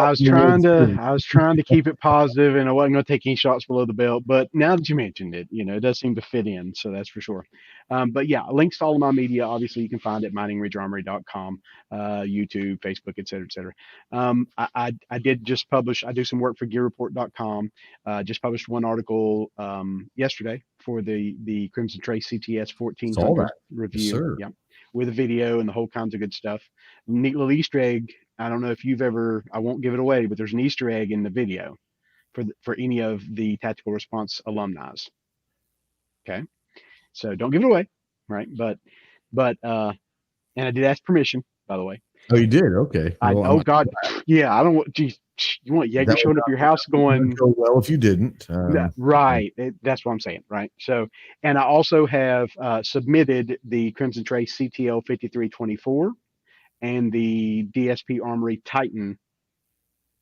was trying to keep it positive, and I wasn't going to take any shots below the belt. But now that you mentioned it, it does seem to fit in. So that's for sure. But yeah, links to all of my media, obviously you can find at miningridgearmory.com, YouTube, Facebook, et cetera. I did just publish. I do some work for gearreport.com. Just published one article yesterday for the Crimson Trey CTS 1400 review. Yeah. With a video and the whole kinds of good stuff. Neat little Easter egg. I don't know if you've ever, I won't give it away, but there's an Easter egg in the video for any of the tactical response alumni. Okay. So don't give it away. Right. But and I did ask permission, by the way. Oh, you did? Okay. Well, God. Yeah. I don't want, geez, you want Jaeger showing up at your house going, go well if you didn't. Right. That's what I'm saying. Right. So, and I also have submitted the Crimson Trey CTL 5324 and the DSP Armory Titan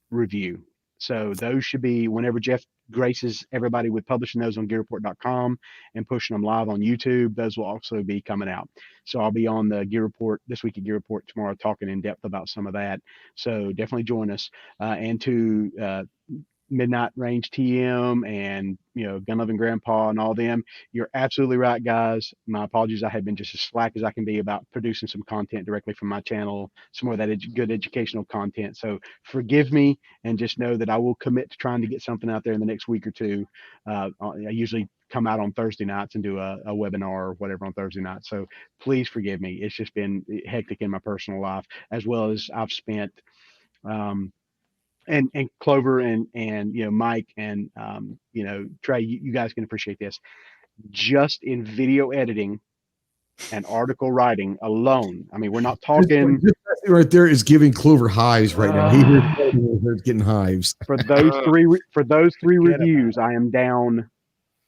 review. So those should be, whenever Jeff graces everybody with publishing those on gearreport.com and pushing them live on YouTube, those will also be coming out. So I'll be on the Gear Report this week at Gear Report tomorrow, talking in depth about some of that. So definitely join us. And to Midnight Range TM and Gun Loving Grandpa and all them, you're absolutely right, guys. My apologies, I have been just as slack as I can be about producing some content directly from my channel, some more of that good educational content. So forgive me, and just know that I will commit to trying to get something out there in the next week or two. I usually come out on Thursday nights and do a webinar or whatever on Thursday night. So please forgive me. It's just been hectic in my personal life, as well as I've spent and Clover and Mike and Trey, you guys can appreciate this. Just in video editing and article writing alone, I mean, we're not talking. Just right there is giving Clover hives right now. He's getting hives. For those three reviews, I am down,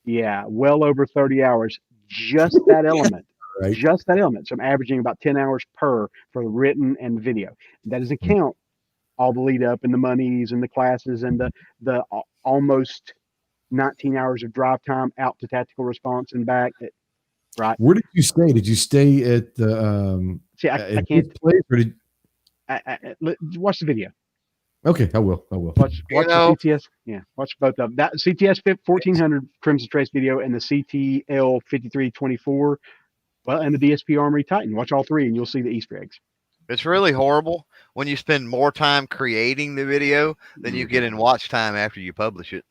well over 30 hours. Just that element. Right. Just that element. So I'm averaging about 10 hours per for written and video. That doesn't count all the lead up and the monies and the classes and the almost 19 hours of drive time out to tactical response and back. Right. Where did you stay? Did you stay at the I can't place, or watch the video. Okay, I will. Watch the CTS. Yeah, watch both of them. That CTS 1400 Crimson Trace video and the CTL 5324, and the DSP Armory Titan. Watch all three, and you'll see the Easter eggs. It's really horrible when you spend more time creating the video than you get in watch time after you publish it.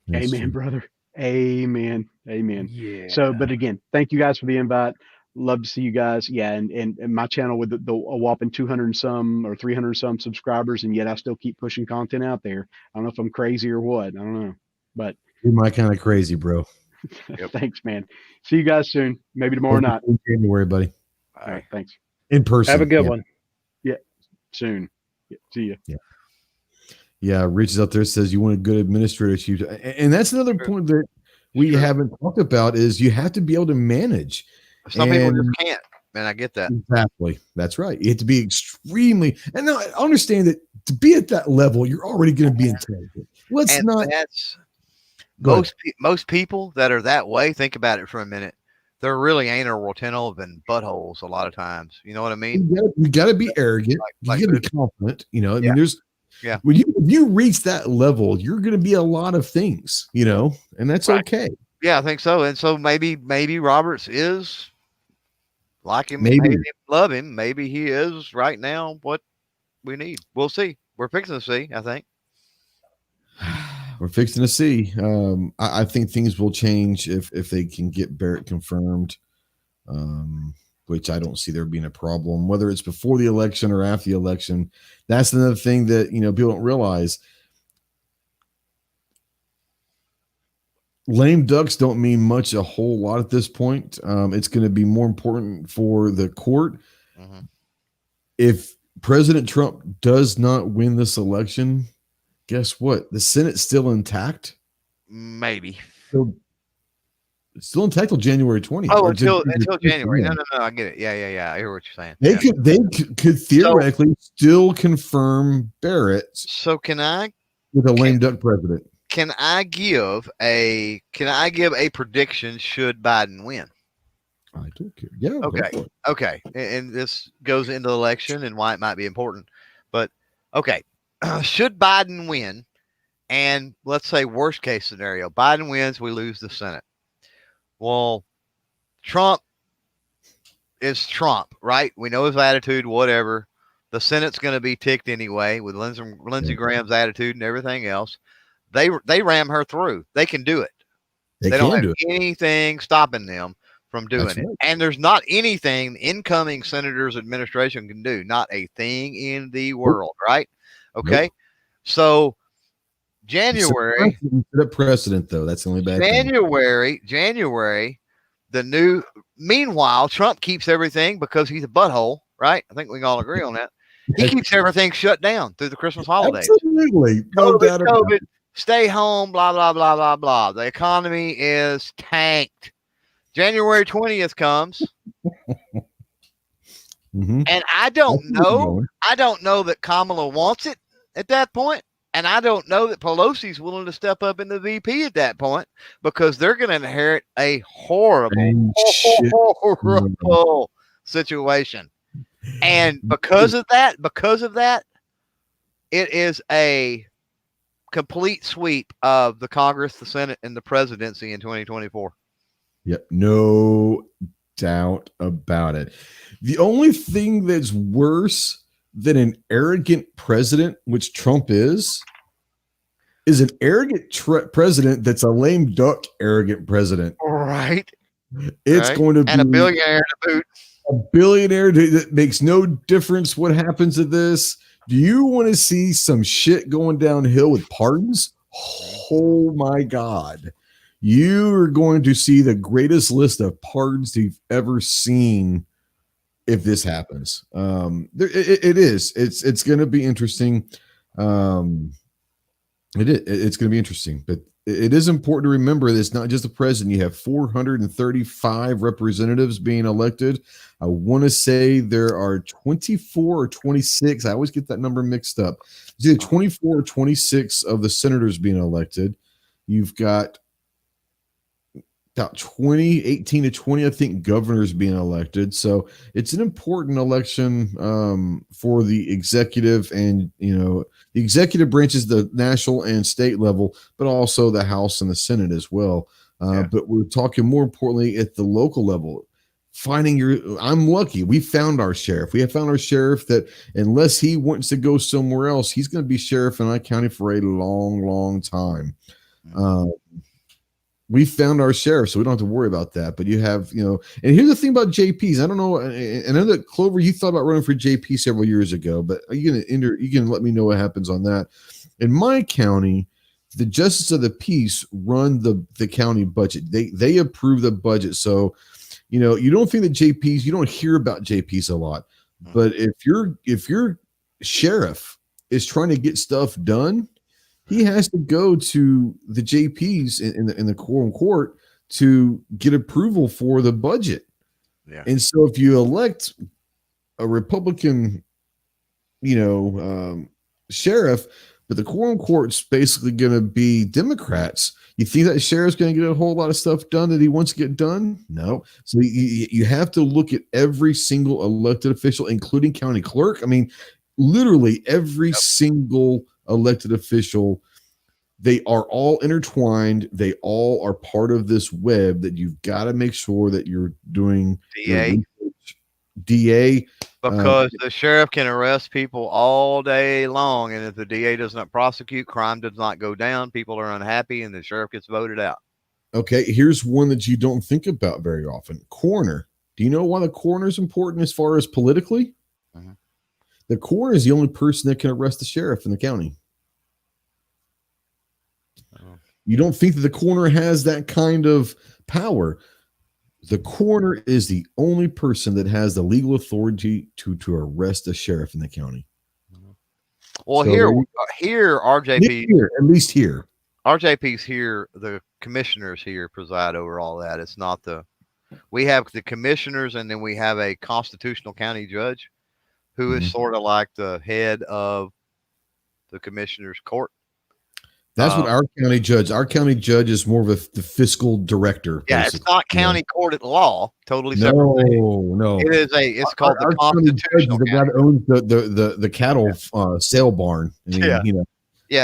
That's Amen, true. brother. Amen. Amen. Yeah. So, but again, thank you guys for the invite. Love to see you guys. Yeah, and my channel with the a whopping 200 and some or 300 and some subscribers, and yet I still keep pushing content out there. I don't know if I'm crazy or what. I don't know, but You're my kind of crazy, bro. thanks, man. See you guys soon. Maybe tomorrow night. In January, buddy. All right, thanks. In person. Have a good one. Soon. Yeah, see you. Yeah, reaches out there, says you want a good administrator, chief. And that's another point that we haven't talked about is you have to be able to manage. Some people just can't, and I get that. Exactly. That's right. You have to be extremely, and now I understand that to be at that level, you're already going to be intelligent. That's most people that are that way. Think about it for a minute. They're really anal retentive and buttholes a lot of times. You know what I mean? You got to be arrogant. You got to be confident. You know, I mean, there's, when you reach that level, you're going to be a lot of things, you know, and that's okay. Yeah, I think so. And so maybe Roberts is like him, maybe love him. Maybe he is right now what we need. We'll see. We're fixing to see, I think. We're fixing to see. I think things will change if they can get Barrett confirmed, which I don't see there being a problem, whether it's before the election or after the election. That's another thing that, you know, people don't realize. Lame ducks don't mean much, a whole lot at this point. It's going to be more important for the court. Mm-hmm. If President Trump does not win this election, guess what? The Senate's still intact. Maybe. It's still intact till January 20th. Oh, until January. No, I get it. Yeah. I hear what you're saying. They could theoretically still confirm Barrett. So can I? With a lame duck president. Can I give a prediction should Biden win? I don't care. Yeah. Okay. And this goes into the election and why it might be important. But okay. Should Biden win, and let's say worst case scenario, Biden wins, we lose the Senate. Well, Trump is Trump, right? We know his attitude, whatever. The Senate's going to be ticked anyway with Lindsey Graham's attitude and everything else. They ram her through. They can do it. They don't have anything stopping them from doing it. And there's not anything the incoming senator's administration can do. Not a thing in the world, right? Okay. So January. The precedent, though. That's the only bad thing. January, meanwhile, Trump keeps everything because he's a butthole, right? I think we can all agree on that. He keeps everything shut down through the Christmas holidays. Absolutely. COVID, stay home, blah, blah, blah, blah, blah. The economy is tanked. January 20th comes. Mm-hmm. And I don't know that Kamala wants it at that point. And I don't know that Pelosi's willing to step up in the VP at that point because they're going to inherit a horrible situation. And because of that, it is a complete sweep of the Congress, the Senate, and the presidency in 2024. Yep. No doubt about it. The only thing that's worse than an arrogant president, which Trump is an arrogant president that's a lame duck arrogant president. Right. It's going to be a billionaire to boot. A billionaire that makes no difference what happens to this. Do you want to see some shit going downhill with pardons? Oh my God. You are going to see the greatest list of pardons you've ever seen if this happens. It is. It's going to be interesting. It's going to be interesting, but it is important to remember that it's not just the president. You have 435 representatives being elected. I want to say there are 24 or 26. I always get that number mixed up. It's either 24 or 26 of the senators being elected. You've got about 18 to 20, I think, governors being elected. So it's an important election for the executive, and the executive branches, the national and state level, but also the House and the Senate as well. But we're talking more importantly at the local level. I'm lucky. We found our sheriff. We have found our sheriff that unless he wants to go somewhere else, he's going to be sheriff in our county for a long, long time. We found our sheriff, so we don't have to worry about that. But you have, and here's the thing about JPs. I don't know. And I know that Clover, you thought about running for JP several years ago, but you can let me know what happens on that. In my county, the justice of the peace run the county budget. They approve the budget. So, you don't think that JPs, you don't hear about JPs a lot, but if your sheriff is trying to get stuff done, he has to go to the JPs in the quorum court to get approval for the budget. Yeah. And so if you elect a Republican, sheriff, but the quorum court's basically going to be Democrats, you think that sheriff's going to get a whole lot of stuff done that he wants to get done? No. So you have to look at every single elected official, including county clerk. I mean, literally every single elected official, they are all intertwined. They all are part of this web that you've got to make sure that you're doing. DA. Because the sheriff can arrest people all day long, and if the DA does not prosecute, crime does not go down, people are unhappy, and the sheriff gets voted out. Okay, here's one that you don't think about very often. Coroner. Do you know why the coroner is important as far as politically? Mm-hmm. The coroner is the only person that can arrest the sheriff in the county. You don't think that the coroner has that kind of power. The coroner is the only person that has the legal authority to arrest a sheriff in the county. Well, so here, RJP, at least here, RJP's here. The commissioners here preside over all that. It's not we have the commissioners, and then we have a constitutional county judge who is sort of like the head of the commissioner's court. That's what our county judge is more of the fiscal director. Yeah, basically. It's not county court at law. Totally separate. No. It's called the constitutional county. The guy that owns the cattle sale barn. Yeah,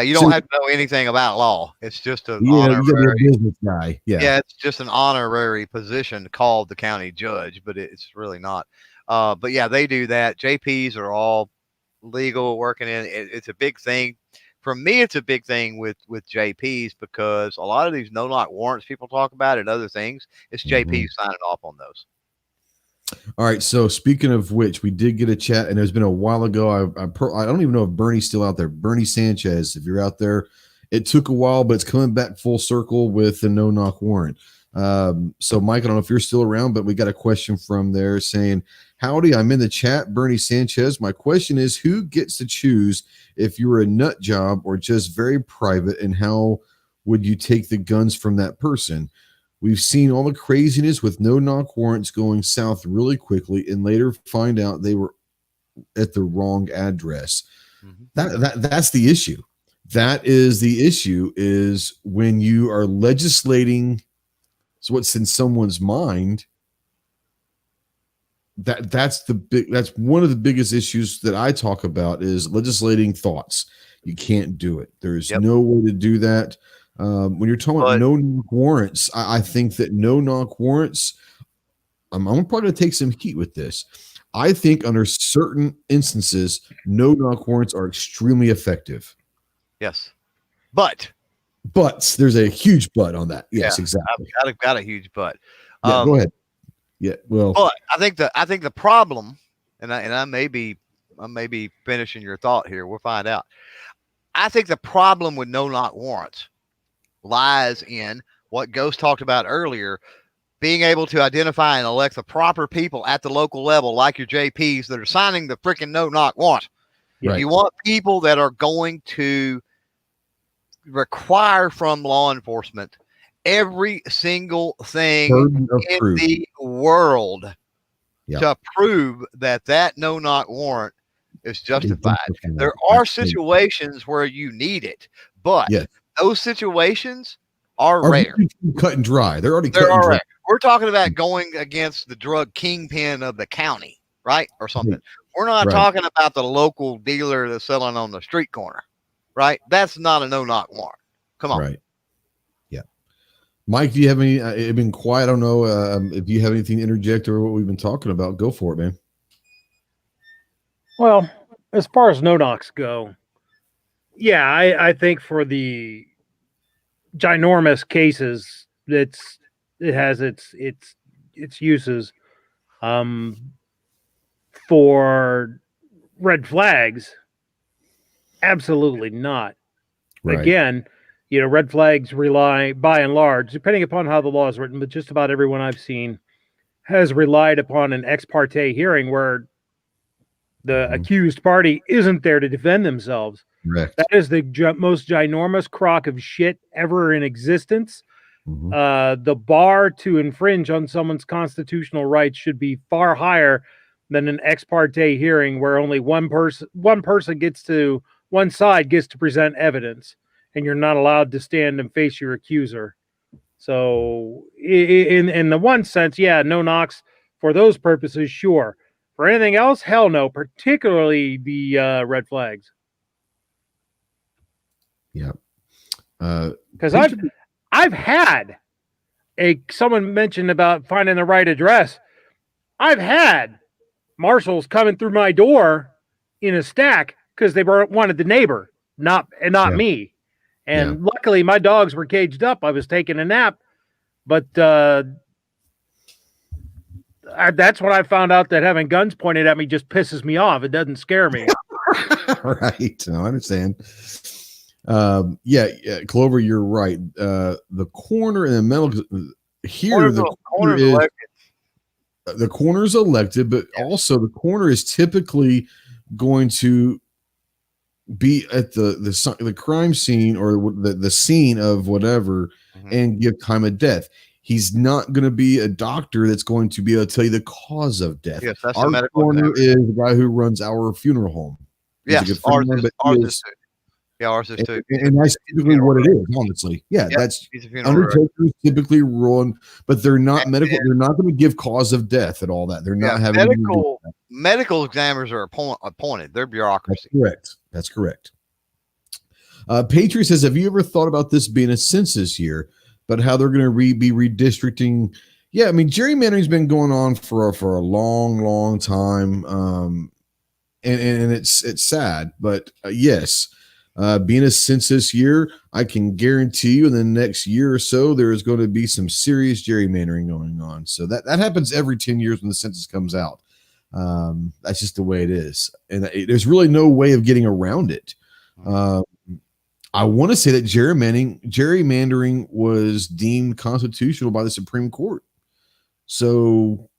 you don't have to know anything about law. It's just an honorary business guy. Yeah, it's just an honorary position called the county judge, but it's really not. But yeah, they do that. JPs are all legal, working in. It's a big thing. For me, it's a big thing with JPs because a lot of these no-knock warrants people talk about and other things, it's JPs signing off on those. All right. So speaking of which, we did get a chat, and it's been a while ago. I don't even know if Bernie's still out there. Bernie Sanchez, if you're out there, it took a while, but it's coming back full circle with the no-knock warrant. So Mike, I don't know if you're still around, but we got a question from there saying, howdy, I'm in the chat, Bernie Sanchez. My question is, who gets to choose if you're a nut job or just very private, and how would you take the guns from that person? We've seen all the craziness with no-knock warrants going south really quickly and later find out they were at the wrong address. That's the issue. That is the issue, is when you are legislating what's in someone's mind. That's one of the biggest issues that I talk about, is legislating thoughts. You can't do it. There's no way to do that. When you're talking about no-knock warrants, I think that no-knock warrants, I'm probably going to take some heat with this. I think under certain instances, no-knock warrants are extremely effective. Yes. But there's a huge but on that. Yes, exactly. I've got a huge but. Go ahead. Yeah, well, but I think the problem, and I may be finishing your thought here. We'll find out. I think the problem with no-knock warrants lies in what Ghost talked about earlier, being able to identify and elect the proper people at the local level, like your JPs that are signing the freaking no-knock warrant. Right. You want people that are going to require from law enforcement every single thing in the world to prove that no-knock warrant is justified. There are situations where you need it, but those situations are rare. Cut and dry. They're already cut and dry. We're talking about going against the drug kingpin of the county, right? Or something. We're not talking about the local dealer that's selling on the street corner, right? That's not a no-knock warrant. Come on. Right. Yeah. Mike, do you have any? It's been quiet. I don't know if you have anything to interject or what we've been talking about. Go for it, man. Well, as far as no knocks go, yeah, I think for the ginormous cases, it has its uses. For red flags, absolutely not. Right. Again, red flags rely, by and large, depending upon how the law is written, but just about everyone I've seen has relied upon an ex parte hearing where the accused party isn't there to defend themselves. Correct. That is the most ginormous crock of shit ever in existence. The bar to infringe on someone's constitutional rights should be far higher than an ex parte hearing where only one side gets to present evidence, and you're not allowed to stand and face your accuser. So in the one sense, yeah, no knocks for those purposes, sure. For anything else, hell no, particularly the red flags. Yeah. Because I've had someone mentioned about finding the right address. I've had marshals coming through my door in a stack because they wanted the neighbor, not me. And luckily my dogs were caged up. I was taking a nap, but that's when I found out that having guns pointed at me just pisses me off. It doesn't scare me. Right. No, I understand. Yeah, Clover, you're right. The coroner and the medical here, the coroner's elected, but also the coroner is typically going to be at the crime scene or the scene of whatever and give time of death. He's not going to be a doctor that's going to be able to tell you the cause of death. Yes, that's our coroner is the guy who runs our funeral home. Yes, ours is too. Yeah, ours is too. And that's typically what it is, honestly. Yeah, that's undertakers typically run, but they're not medical. They're not going to give cause of death and all that. They're not having medical examiners are appointed. They're bureaucracy. That's correct. Patriot says, have you ever thought about this being a census year, but how they're going to be redistricting? Yeah, I mean, gerrymandering's been going on for a long, long time. And it's sad, but yes. Being a census year, I can guarantee you in the next year or so, there is going to be some serious gerrymandering going on. So that happens every 10 years when the census comes out. That's just the way it is. And there's really no way of getting around it. I want to say that gerrymandering was deemed constitutional by the Supreme Court. So,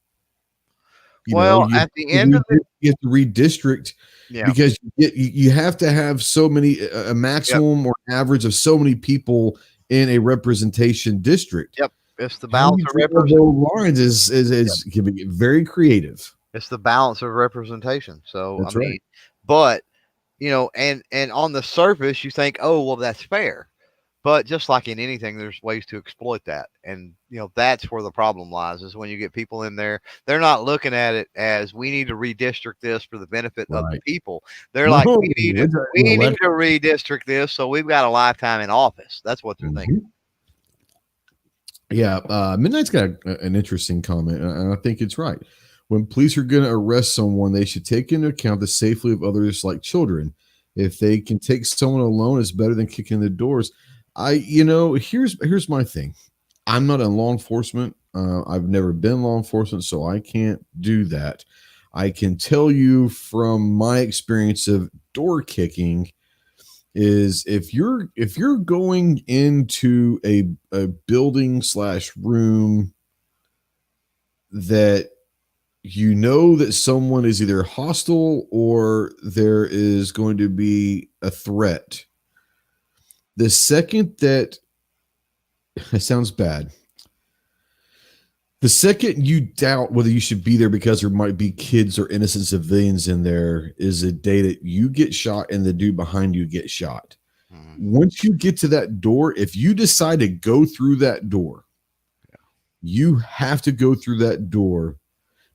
at the end of it, you have to redistrict. Yeah. Because you have to have so many a maximum or average of so many people in a representation district. Yep, it's the balance of representation. Lines is can be very creative. It's the balance of representation. So that's right. But and on the surface you think, oh well, that's fair. But just like in anything, there's ways to exploit that. And, that's where the problem lies, is when you get people in there, they're not looking at it as we need to redistrict this for the benefit of the people. They're like, we need to redistrict this, so we've got a lifetime in office. That's what they're thinking. Yeah. Midnight's got an interesting comment, and I think it's right. When police are going to arrest someone, they should take into account the safety of others like children. If they can take someone alone, it's better than kicking the doors. Here's my thing. I'm not in law enforcement. I've never been law enforcement, so I can't do that. I can tell you from my experience of door kicking is if you're going into a building / room that that someone is either hostile or there is going to be a threat. The second that it sounds bad, the second you doubt whether you should be there because there might be kids or innocent civilians in there is a day that you get shot and the dude behind you gets shot. Once you get to that door, if you decide to go through that door, you have to go through that door.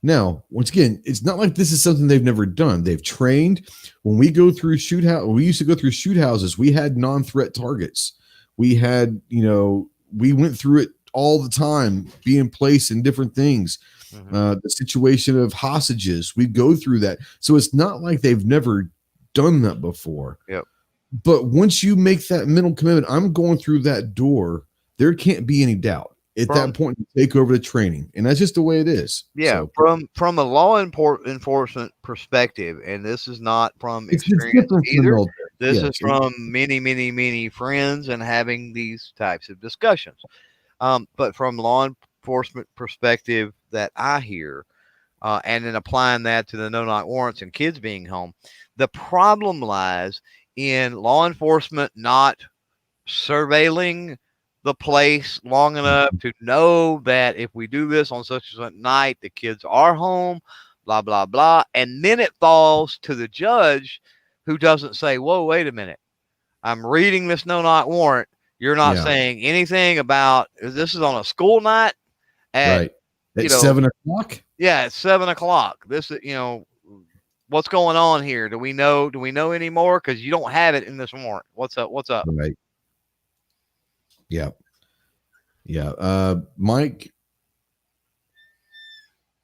Now, once again, it's not like this is something they've never done. They've trained. When we go through we used to go through shoot houses. We had non-threat targets. We had, we went through it all the time, being placed in different things. The situation of hostages, we go through that. So it's not like they've never done that before. Yep. But once you make that mental commitment, I'm going through that door, there can't be any doubt. At that point, you take over the training, and that's just the way it is. Yeah, so, from a law enforcement perspective, and this is not from experience either. This is from many friends and having these types of discussions. But from law enforcement perspective that I hear, and then applying that to the no-knock warrants and kids being home, the problem lies in law enforcement not surveilling the place long enough to know that if we do this on such and such night, the kids are home, blah, blah, blah. And then it falls to the judge who doesn't say, whoa, wait a minute. I'm reading this no-knock warrant. You're not saying anything about this is on a school night at 7 o'clock. Yeah, at 7 o'clock. This, what's going on here? Do we know any more? Because you don't have it in this warrant. What's up? Right. Yeah. Mike,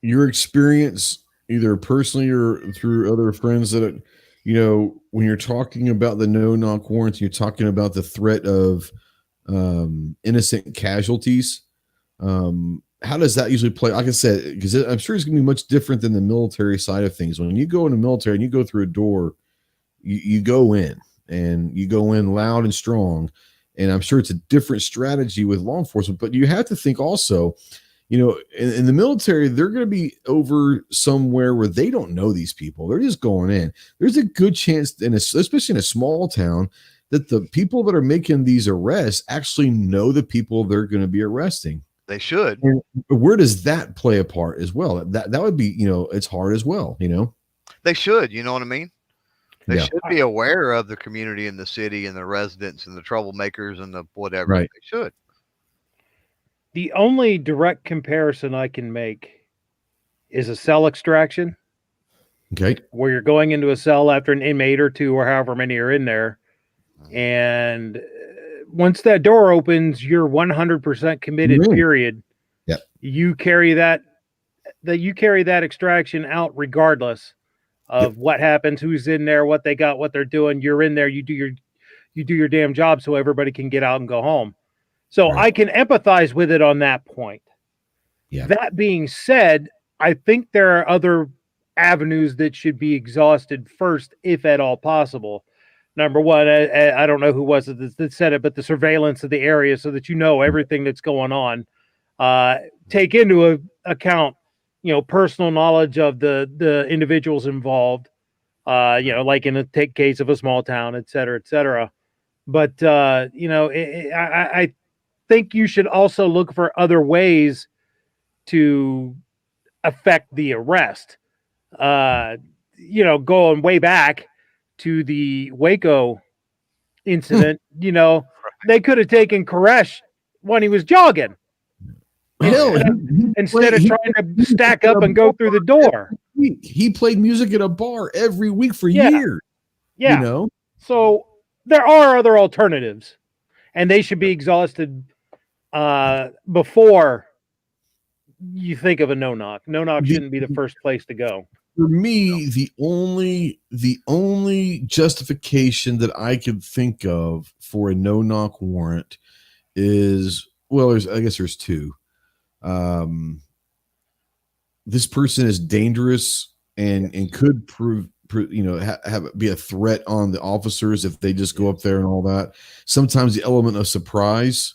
your experience, either personally or through other friends that, when you're talking about the no-knock warrants, you're talking about the threat of innocent casualties. How does that usually play? Like I said, because I'm sure it's going to be much different than the military side of things. When you go in the military and you go through a door, you go in and you go in loud and strong. And I'm sure it's a different strategy with law enforcement, but you have to think also, in the military, they're going to be over somewhere where they don't know these people. They're just going in. There's a good chance, especially in a small town, that the people that are making these arrests actually know the people they're going to be arresting. They should. And where does that play a part as well? That would be, it's hard as well, They should, you know what I mean? They should be aware of the community and the city and the residents and the troublemakers and the whatever. Right. They should. The only direct comparison I can make is a cell extraction. Okay. Where you're going into a cell after an inmate or two or however many are in there. And once that door opens, you're 100% committed, period. Yep. You carry that extraction out regardless of what happens, who's in there, what they got, what they're doing. You're in there, you do your damn job so everybody can get out and go home. So I can empathize with it on that point. Yeah. That being said, I think there are other avenues that should be exhausted first, if at all possible. Number one, I don't know who was it that said it, but the surveillance of the area so that you know everything that's going on. Take into account, personal knowledge of the individuals involved, like in a case of a small town, et cetera, et cetera. But, I think you should also look for other ways to affect the arrest. Going way back to the Waco incident, they could have taken Koresh when he was jogging. Instead of trying to stack up and go through the door. He played music at a bar every week for years. Yeah. So there are other alternatives, and they should be exhausted before you think of a no-knock. No-knock shouldn't be the first place to go. For me, the only justification that I could think of for a no-knock warrant is, I guess there's two. This person is dangerous and could be a threat on the officers if they just go up there and all that. Sometimes the element of surprise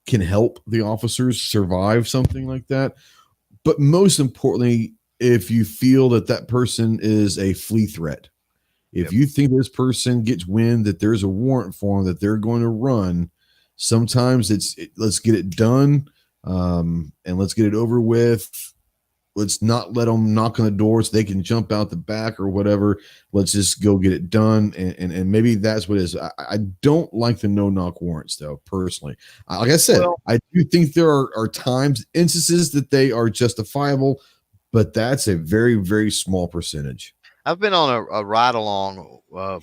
can help the officers survive something like that. But most importantly, if you feel that person is a flee threat, if you think this person gets wind that there's a warrant for them, that they're going to run, sometimes let's get it done. And let's get it over with. Let's not let them knock on the door so they can jump out the back or whatever. Let's just go get it done. And maybe that's what it is. I don't like the no-knock warrants, though, personally. Like I said, I do think there are instances that they are justifiable, but that's a very, very small percentage. I've been on a ride-along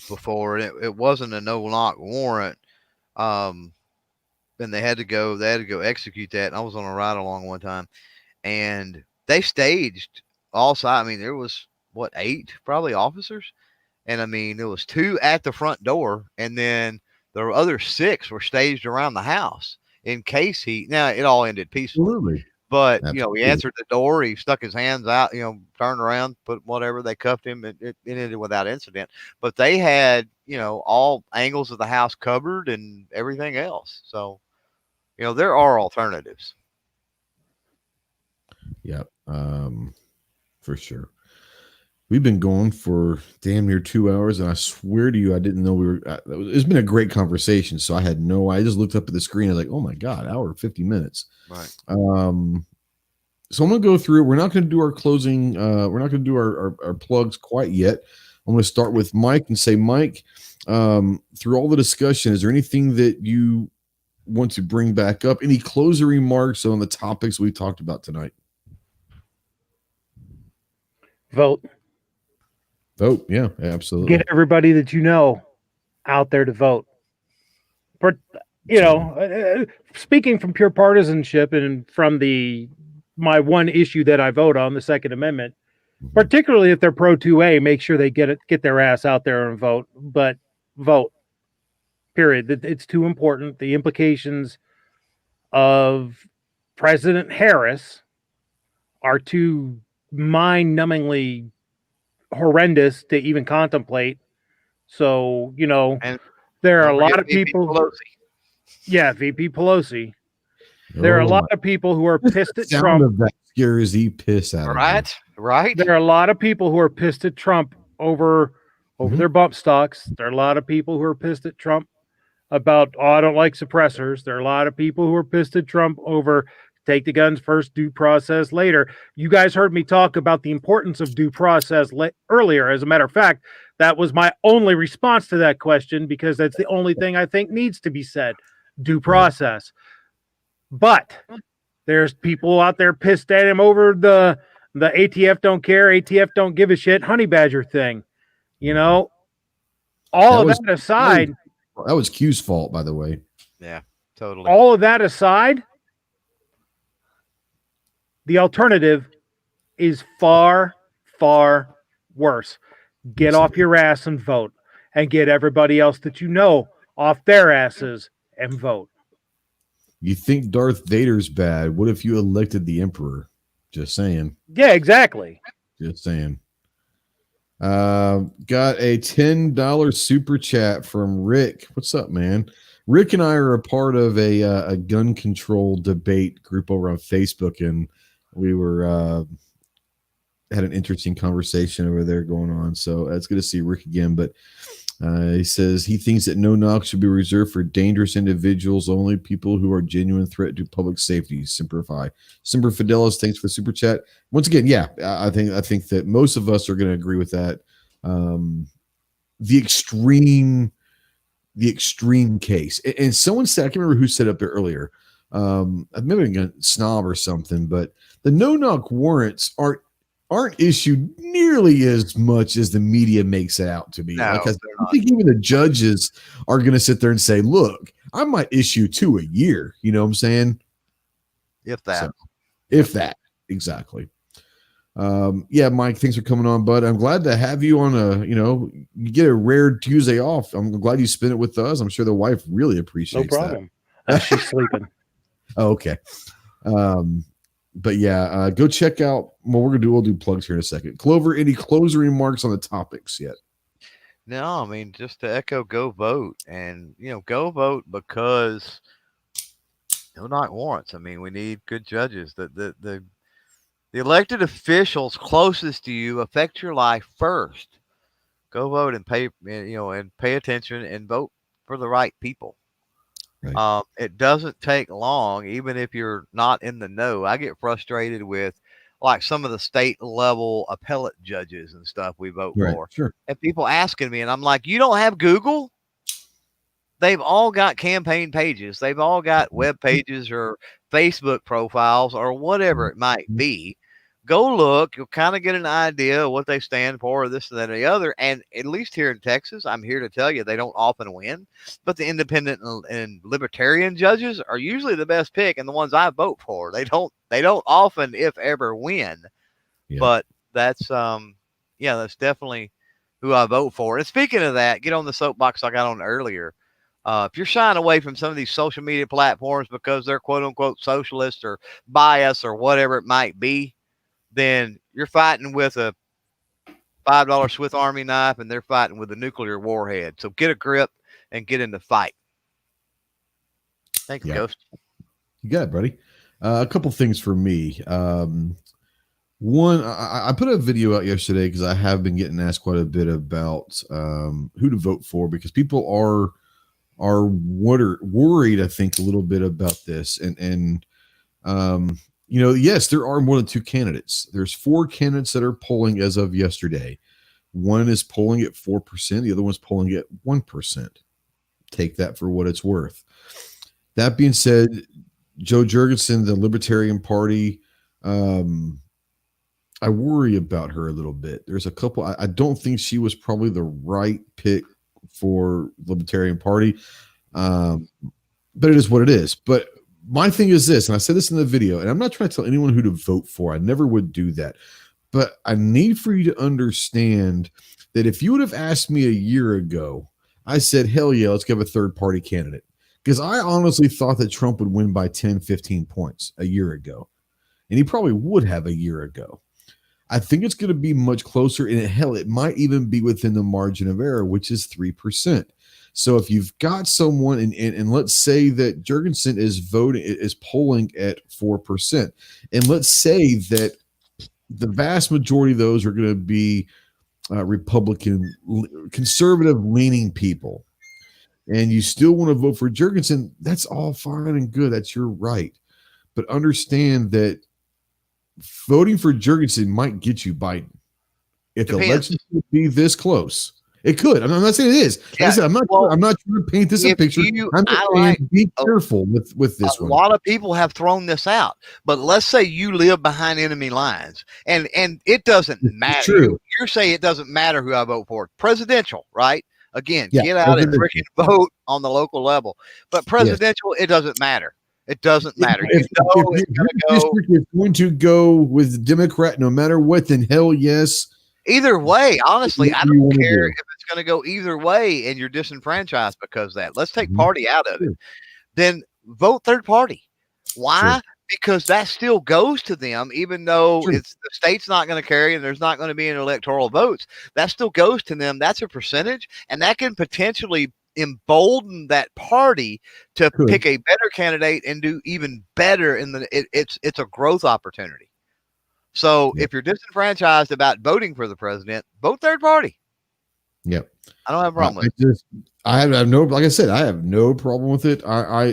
before, and it wasn't a no-knock warrant. and they had to go execute that. And I was on a ride along one time, and they staged all sides. I mean, there was 8 probably officers, and I mean there was 2 at the front door, and then the other 6 were staged around the house in case now it all ended peacefully. Absolutely. But Absolutely. you know, he answered the door, he stuck his hands out, you know, turned around, put whatever, they cuffed him, it ended without incident. But they had, you know, all angles of the house covered and everything else. So, you know, there are alternatives. Yeah, for sure. We've been going for damn near 2 hours, and I swear to you, I didn't know we were. It's been a great conversation, so I had no. I just looked up at the screen. I was like, "Oh my god, hour 50 minutes." Right. So I'm gonna go through. We're not gonna do our closing. We're not gonna do our plugs quite yet. I'm gonna start with Mike and say, Mike, through all the discussion, is there anything that you want to bring back up? Any closing remarks on the topics we talked about tonight? Vote. Yeah, absolutely. Get everybody that you know out there to vote. But, you know, speaking from pure partisanship and from my one issue that I vote on, the Second Amendment, particularly if they're pro 2A, make sure they get their ass out there and vote. But vote. Period. It's too important. The implications of President Harris are too mind-numbingly horrendous to even contemplate. So, you know, And there are a lot of VP people. Pelosi. Yeah, VP Pelosi. There are a lot of people who are pissed at Trump. Of that scares the piss out of me. Right. There are a lot of people who are pissed at Trump over their bump stocks. There are a lot of people who are pissed at Trump about, I don't like suppressors. There are a lot of people who are pissed at Trump over take the guns first, due process later. You guys heard me talk about the importance of due process earlier. As a matter of fact, that was my only response to that question, because that's the only thing I think needs to be said, due process. But there's people out there pissed at him over the ATF don't care, ATF don't give a shit honey badger thing. You know, all of that aside. That was Q's fault, by the way. Yeah, totally. All of that aside, the alternative is far, far worse. Get off your ass and vote, and get everybody else that you know off their asses and vote. You think Darth Vader's bad? What if you elected the Emperor? Just saying. Yeah, exactly. Just saying. Got a $10 super chat from Rick. What's up, man? Rick and I are a part of a gun control debate group over on Facebook, and we were had an interesting conversation over there going on. So it's good to see Rick again. But he says he thinks that no knock should be reserved for dangerous individuals, only people who are genuine threat to public safety. Semper Fidelis, thanks for the super chat. Once again, yeah, I think that most of us are going to agree with that. The extreme case, and someone said, I can't remember who said up there earlier. I've maybe a snob or something, but the no knock warrants aren't issued nearly as much as the media makes it out to be. No, like I think even the judges are going to sit there and say, look, I might issue 2 a year. You know what I'm saying? If that. Exactly. Yeah, Mike, thanks for coming on, bud. I'm glad to have you on you get a rare Tuesday off. I'm glad you spent it with us. I'm sure the wife really appreciates that. No problem. She's sleeping. Oh, okay. But yeah, go check out what we're gonna do. We'll do plugs here in a second. Clover, any closing remarks on the topics yet? No, I mean, just to echo, go vote, and go vote, because no knock warrants. I mean, we need good judges. The elected officials closest to you affect your life first. Go vote and pay attention and vote for the right people. Right. It doesn't take long, even if you're not in the know. I get frustrated with like some of the state level appellate judges and stuff we vote for. Sure. And people asking me, and I'm like, you don't have Google? They've all got campaign pages. They've all got web pages or Facebook profiles or whatever it might be. go look. You'll kind of get an idea of what they stand for, this, and that, and the other. And at least here in Texas, I'm here to tell you, they don't often win. But the independent and libertarian judges are usually the best pick, and the ones I vote for. They don't often, if ever, win. Yeah. But that's that's definitely who I vote for. And speaking of that, get on the soapbox I got on earlier. If you're shying away from some of these social media platforms because they're quote unquote socialist or bias or whatever it might be, then you're fighting with a $5 Swiss Army knife and they're fighting with a nuclear warhead. So get a grip and get in the fight. Thanks, Ghost. You got it, buddy. A couple things for me. One, I put a video out yesterday because I have been getting asked quite a bit about who to vote for, because people are worried, I think, a little bit about this. And yes, there are more than two candidates. There's 4 candidates that are polling as of yesterday. One is polling at 4%. The other one's polling at 1%. Take that for what it's worth. That being said, Jo Jorgensen, the Libertarian Party, I worry about her a little bit. There's a couple. I don't think she was probably the right pick for Libertarian Party, but it is what it is. But my thing is this, and I said this in the video, and I'm not trying to tell anyone who to vote for. I never would do that. But I need for you to understand that if you would have asked me a year ago, I said, hell yeah, let's give a third-party candidate. Because I honestly thought that Trump would win by 10, 15 points a year ago. And he probably would have a year ago. I think it's going to be much closer, and it might even be within the margin of error, which is 3%. So if you've got someone, and let's say that Jorgensen is polling at 4%, and let's say that the vast majority of those are going to be Republican, conservative-leaning people, and you still want to vote for Jorgensen, that's all fine and good. That's your right. But understand that voting for Jorgensen might get you Biden. If the election would be this close, it could. I'm not saying it is. Like I said, I'm not trying to paint this a picture. I'm just saying be careful with this one. A lot of people have thrown this out, but let's say you live behind enemy lines, and it doesn't matter. You're saying it doesn't matter who I vote for. Presidential, right? Again, get out and freaking vote on the local level. But presidential, it doesn't matter. It doesn't matter. If it's going to go with the Democrat no matter what, then hell yes. Either way, honestly, I don't care if it's going to go either way and you're disenfranchised because of that. Let's take party out of it. Then vote third party. Why? Sure. Because that still goes to them, even though the state's not going to carry and there's not going to be any electoral votes. That still goes to them. That's a percentage, and that can potentially embolden that party to pick a better candidate and do even better it's a growth opportunity. So if you're disenfranchised about voting for the president, vote third party. Yep. I don't have a problem with it. I have no, like I said, I have no problem with it. I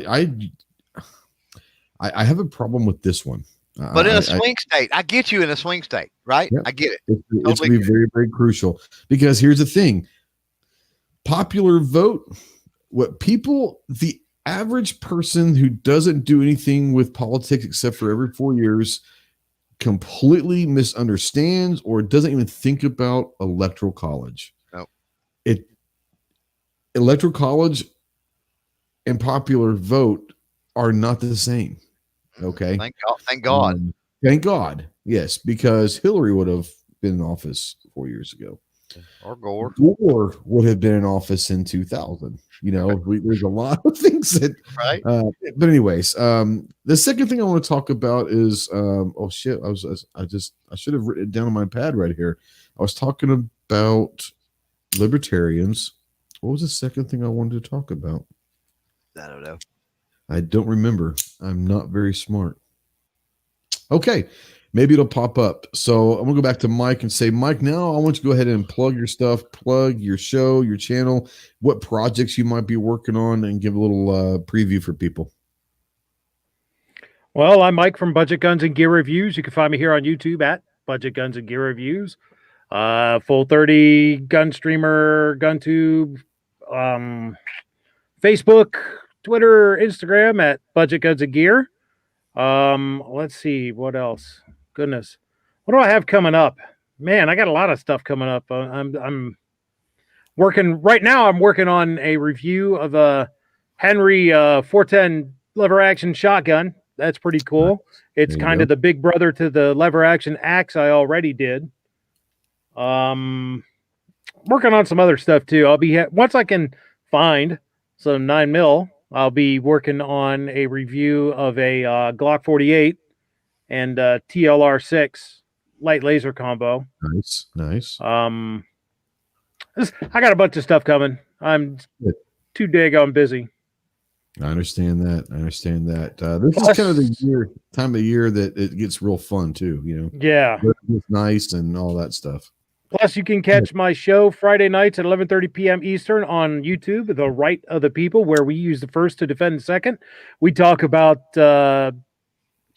have a problem with this one. But in a swing state, I get you in a swing state, right? Yeah, I get it. It's going to be very, very crucial, because here's the thing. Popular vote, the average person who doesn't do anything with politics except for every 4 years completely misunderstands or doesn't even think about electoral college. No. Electoral college and popular vote are not the same. Okay. Thank God. Thank God. Yes, because Hillary would have been in office 4 years ago. Or Gore. Gore would have been in office in 2000. There's a lot of things that. Right. But anyways, the second thing I want to talk about is I should have written it down on my pad right here. I was talking about libertarians. What was the second thing I wanted to talk about? I don't know. I don't remember. I'm not very smart. Okay. Maybe it'll pop up. So I'm going to go back to Mike and say, Mike, now I want you to go ahead and plug your stuff, plug your show, your channel, what projects you might be working on, and give a little preview for people. Well, I'm Mike from Budget Guns and Gear Reviews. You can find me here on YouTube at Budget Guns and Gear Reviews. Full 30 gun streamer, GunTube, Facebook, Twitter, Instagram at Budget Guns and Gear. Let's see what else. Goodness, What do I have coming up? Man, I got a lot of stuff coming up. I'm working right now. I'm working on a review of a Henry 410 lever action shotgun. That's pretty cool. It's kind of the big brother to the lever action axe I already did. Working on some other stuff too. I'll be once I can find some 9mm. I'll be working on a review of a Glock 48 and TLR 6 light laser combo. Nice. I got a bunch of stuff coming. I'm too daggone busy. I understand that. This is kind of the time of year that it gets real fun too. Yeah, it's nice and all that stuff. Plus, you can catch my show Friday nights at 11:30 p.m. Eastern on YouTube, The Right of the People, where we use the first to defend the second. We talk about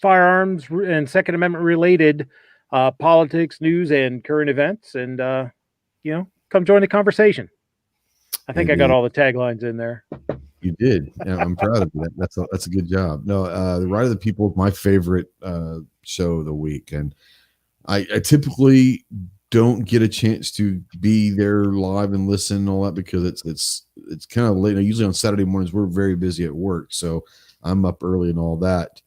firearms and Second Amendment related politics, news, and current events. And, come join the conversation. I think I got all the taglines in there. You did. Yeah, I'm proud of that. That's a good job. No, The Right of the People is my favorite show of the week. And I typically don't get a chance to be there live and listen and all that because it's kind of late. Usually on Saturday mornings, we're very busy at work. So I'm up early and all that.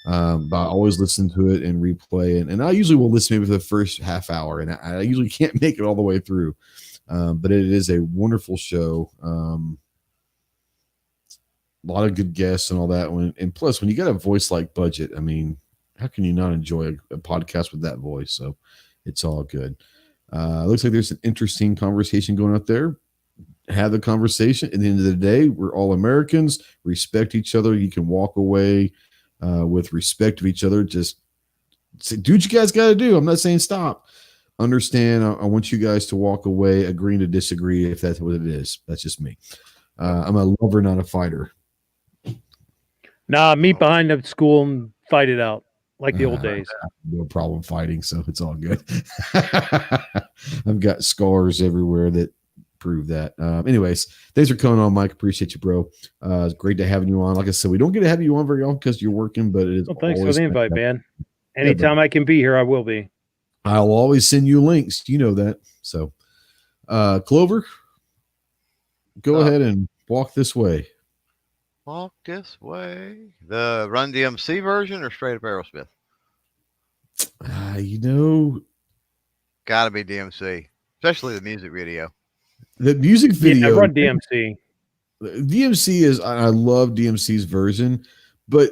But I always listen to it and replay. And I usually will listen maybe for the first half hour. And I usually can't make it all the way through. But it is a wonderful show. A lot of good guests and all that. And plus, when you got a voice like Budget, I mean, how can you not enjoy a podcast with that voice? So it's all good. Looks like there's an interesting conversation going out there. Have the conversation. At the end of the day, we're all Americans. Respect each other. You can walk away with respect of each other. Just say, do what you guys got to do. I'm not saying stop. Understand. I want you guys to walk away agreeing to disagree if that's what it is. That's just me. I'm a lover, not a fighter. Nah, meet behind the school and fight it out like the old days. No problem fighting, so it's all good. I've got scars everywhere that prove that. Anyways, thanks for coming on, Mike. Appreciate you, bro. It's great to have you on. Like I said, we don't get to have you on very often because you're working, but it is. Well, thanks for the invite, man. Anytime I can be here, I will be. I'll always send you links. You know that. So, Clover, go ahead and walk this way. Walk this way. The Run DMC version or straight up Aerosmith? Gotta be DMC, especially the music video. The music video. Yeah, Run DMC. DMC is, I love DMC's version, but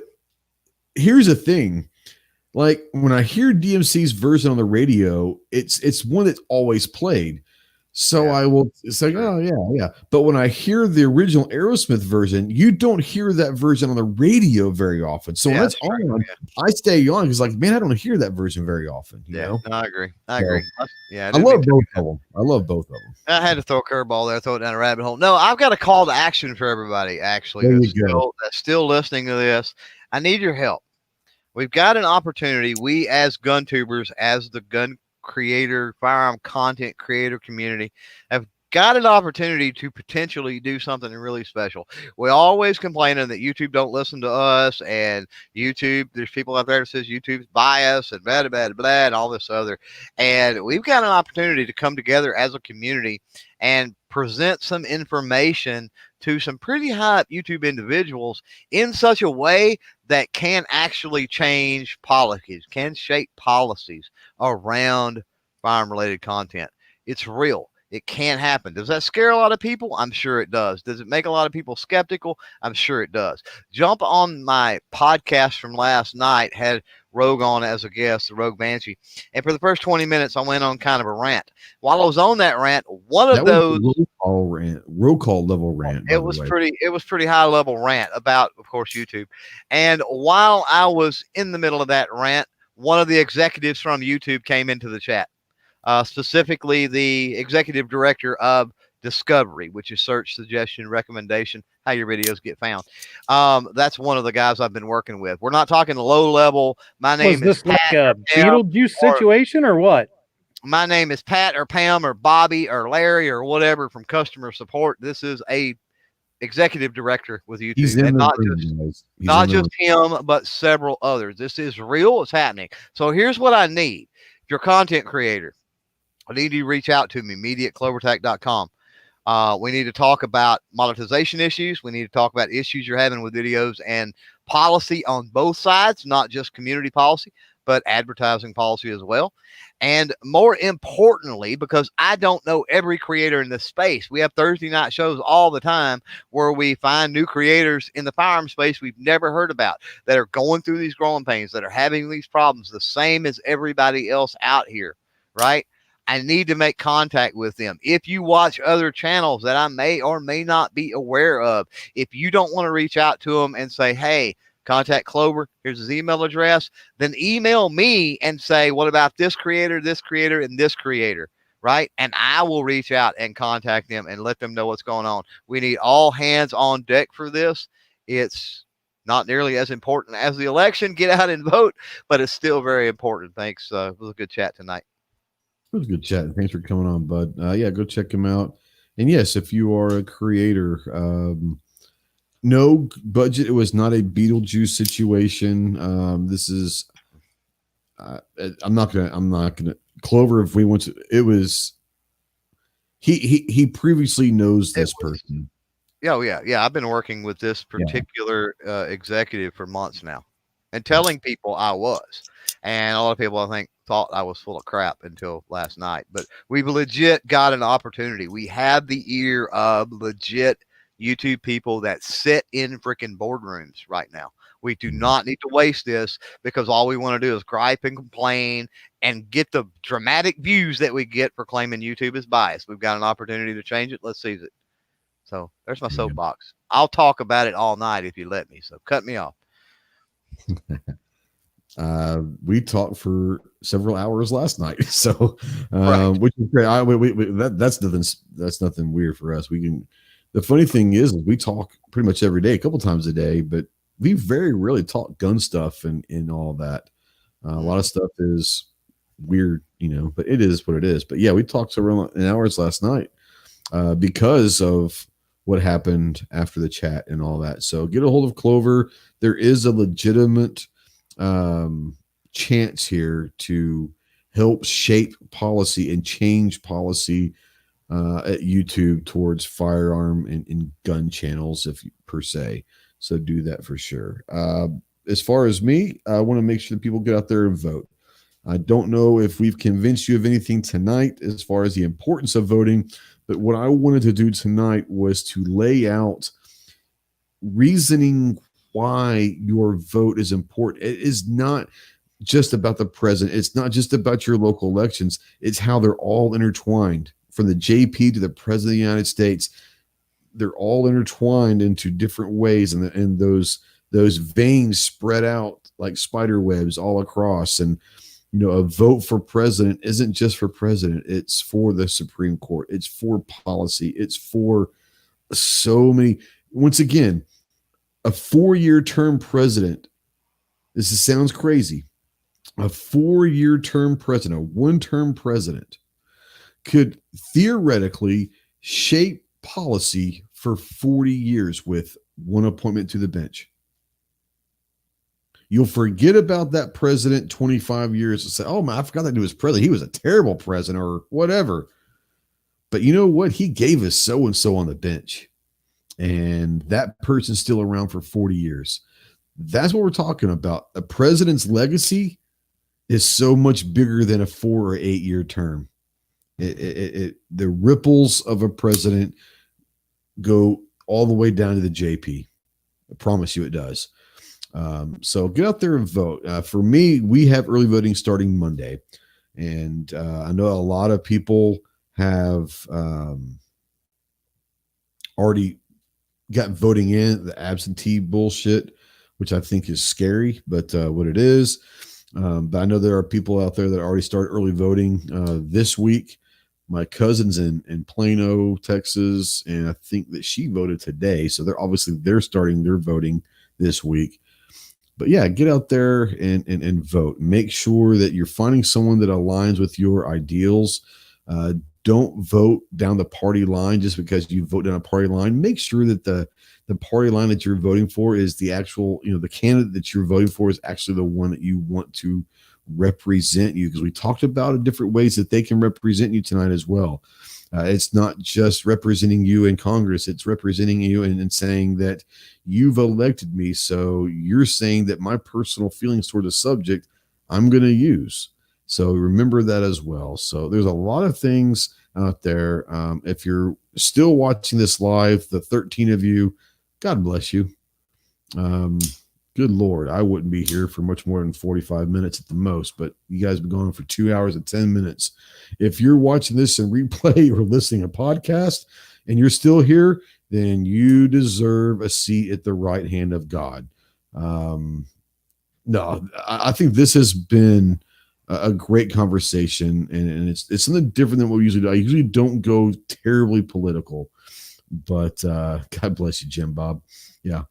here's the thing. Like when I hear DMC's version on the radio, it's one that's always played. So it's like, oh yeah. But when I hear the original Aerosmith version, you don't hear that version on the radio very often. So when that's on, I stay on because, like, man, I don't hear that version very often. You know? No, I agree. I love both of them. I had to throw a curveball there, throw it down a rabbit hole. No, I've got a call to action for everybody. Actually, that's still listening to this. I need your help. We've got an opportunity. We as gun tubers, as the gun creator, firearm content creator community, have got an opportunity to potentially do something really special. We always complaining that YouTube don't listen to us, and YouTube, there's people out there that says YouTube's biased and blah, blah, blah, and all this other. And we've got an opportunity to come together as a community and present some information to some pretty high up YouTube individuals in such a way that can actually change policies, can shape policies around firearm-related content. It's real. It can happen. Does that scare a lot of people? I'm sure it does. Does it make a lot of people skeptical? I'm sure it does. Jump on my podcast from last night, had Rogue on as a guest, the Rogue Banshee. And for the first 20 minutes, I went on kind of a rant. While I was on that rant, roll call level rant. It was pretty high level rant about, of course, YouTube. And while I was in the middle of that rant, one of the executives from YouTube came into the chat. Specifically the executive director of Discovery, which is search, suggestion, recommendation, how your videos get found. That's one of the guys I've been working with. We're not talking low level. My name is Pat, like a Beetlejuice situation or what? My name is Pat or Pam or Bobby or Larry or whatever from customer support. This is a executive director with YouTube, and not just him, but several others. This is real. It's happening. So here's what I need. If you're a content creator, I need you to reach out to me, media@clovertac.com. We need to talk about monetization issues. We need to talk about issues you're having with videos and policy on both sides, not just community policy, but advertising policy as well. And more importantly, because I don't know every creator in this space, we have Thursday night shows all the time where we find new creators in the firearm space we've never heard about that are going through these growing pains, that are having these problems, the same as everybody else out here, right? I need to make contact with them. If you watch other channels that I may or may not be aware of, if you don't want to reach out to them and say, hey, contact Clover, here's his email address, then email me and say, what about this creator, and this creator, right? And I will reach out and contact them and let them know what's going on. We need all hands on deck for this. It's not nearly as important as the election. Get out and vote, but it's still very important. Thanks. It was a good chat tonight. It was a good chat. Thanks for coming on, bud. Yeah, go check him out. And yes, if you are a creator, no budget. It was not a Beetlejuice situation. This is, I'm not gonna Clover. If we want to, it was, he previously knows this person. Oh yeah. I've been working with this particular executive for months now and telling people I was, and a lot of people I think thought I was full of crap until last night, but we've legit got an opportunity. We have the ear of legit YouTube people that sit in freaking boardrooms right now. We do not need to waste this because all we want to do is gripe and complain and get the dramatic views that we get for claiming YouTube is biased. We've got an opportunity to change it. Let's seize it. So there's my soapbox. I'll talk about it all night if you let me. So cut me off. We talked for several hours last night, so which is great. That's nothing weird for us. We can. The funny thing is we talk pretty much every day, a couple times a day, but we very rarely talk gun stuff and all that. A lot of stuff is weird, but it is what it is. But yeah, we talked for around an hours last night because of what happened after the chat and all that. So get a hold of Clover. There is a legitimate chance here to help shape policy and change policy at YouTube towards firearm and gun channels, per se. So do that for sure. As far as me, I want to make sure that people get out there and vote. I don't know if we've convinced you of anything tonight as far as the importance of voting, but what I wanted to do tonight was to lay out reasoning why your vote is important. It is not just about the president. It's not just about your local elections. It's how they're all intertwined. From the JP to the president of the United States, they're all intertwined into different ways, and those veins spread out like spider webs all across. And a vote for president isn't just for president. It's for the Supreme Court. It's for policy. It's for so many. Once again, a 4-year term president. This sounds crazy. A 4-year term president, a one-term president, could theoretically shape policy for 40 years with one appointment to the bench. You'll forget about that president 25 years and say, oh, man, I forgot that he was president. He was a terrible president or whatever. But you know what? He gave us so-and-so on the bench. And that person's still around for 40 years. That's what we're talking about. A president's legacy is so much bigger than a 4 or 8 year term. The ripples of a president go all the way down to the JP. I promise you it does. So get out there and vote. For me, we have early voting starting Monday. And I know a lot of people have already got voting in, the absentee bullshit, which I think is scary, but what it is. But I know there are people out there that already started early voting this week. My cousin's in Plano, Texas, and I think that she voted today. So they're starting their voting this week. But yeah, get out there and vote. Make sure that you're finding someone that aligns with your ideals. Don't vote down the party line just because you vote down a party line. Make sure that the party line that you're voting for is the actual, the candidate that you're voting for is actually the one that you want to represent you, because we talked about different ways that they can represent you tonight as well. It's not just representing you in Congress. It's representing you and saying that you've elected me. So you're saying that my personal feelings toward the subject, I'm going to use. So remember that as well. So there's a lot of things out there. If you're still watching this live, the 13 of you, God bless you. Good Lord, I wouldn't be here for much more than 45 minutes at the most, but you guys have been going for 2 hours and 10 minutes. If you're watching this in replay or listening to a podcast and you're still here, then you deserve a seat at the right hand of God. No, I think this has been a great conversation, and it's something different than what we usually do. I usually don't go terribly political, but God bless you, Jim Bob. Yeah.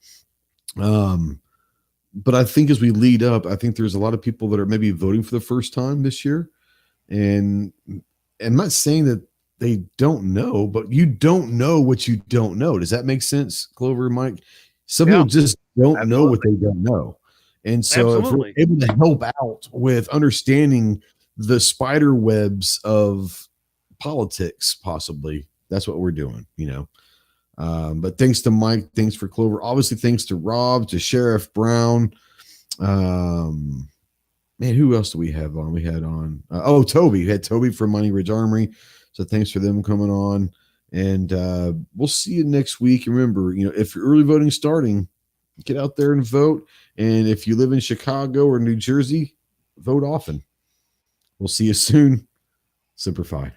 But I think as we lead up, I think there's a lot of people that are maybe voting for the first time this year. And I'm not saying that they don't know, but you don't know what you don't know. Does that make sense, Clover, Mike? Some people just don't know what they don't know. And so if we're able to help out with understanding the spider webs of politics, possibly, that's what we're doing, you know. But thanks to Mike, thanks for Clover, obviously thanks to Rob, to Sheriff Brown. Man, who else do we have on? We had on Toby. We had Toby from Mining Ridge Armory. So thanks for them coming on. And we'll see you next week. And remember, you know, if you're early voting starting, get out there and vote. And if you live in Chicago or New Jersey, vote often. We'll see you soon. Semper Fi.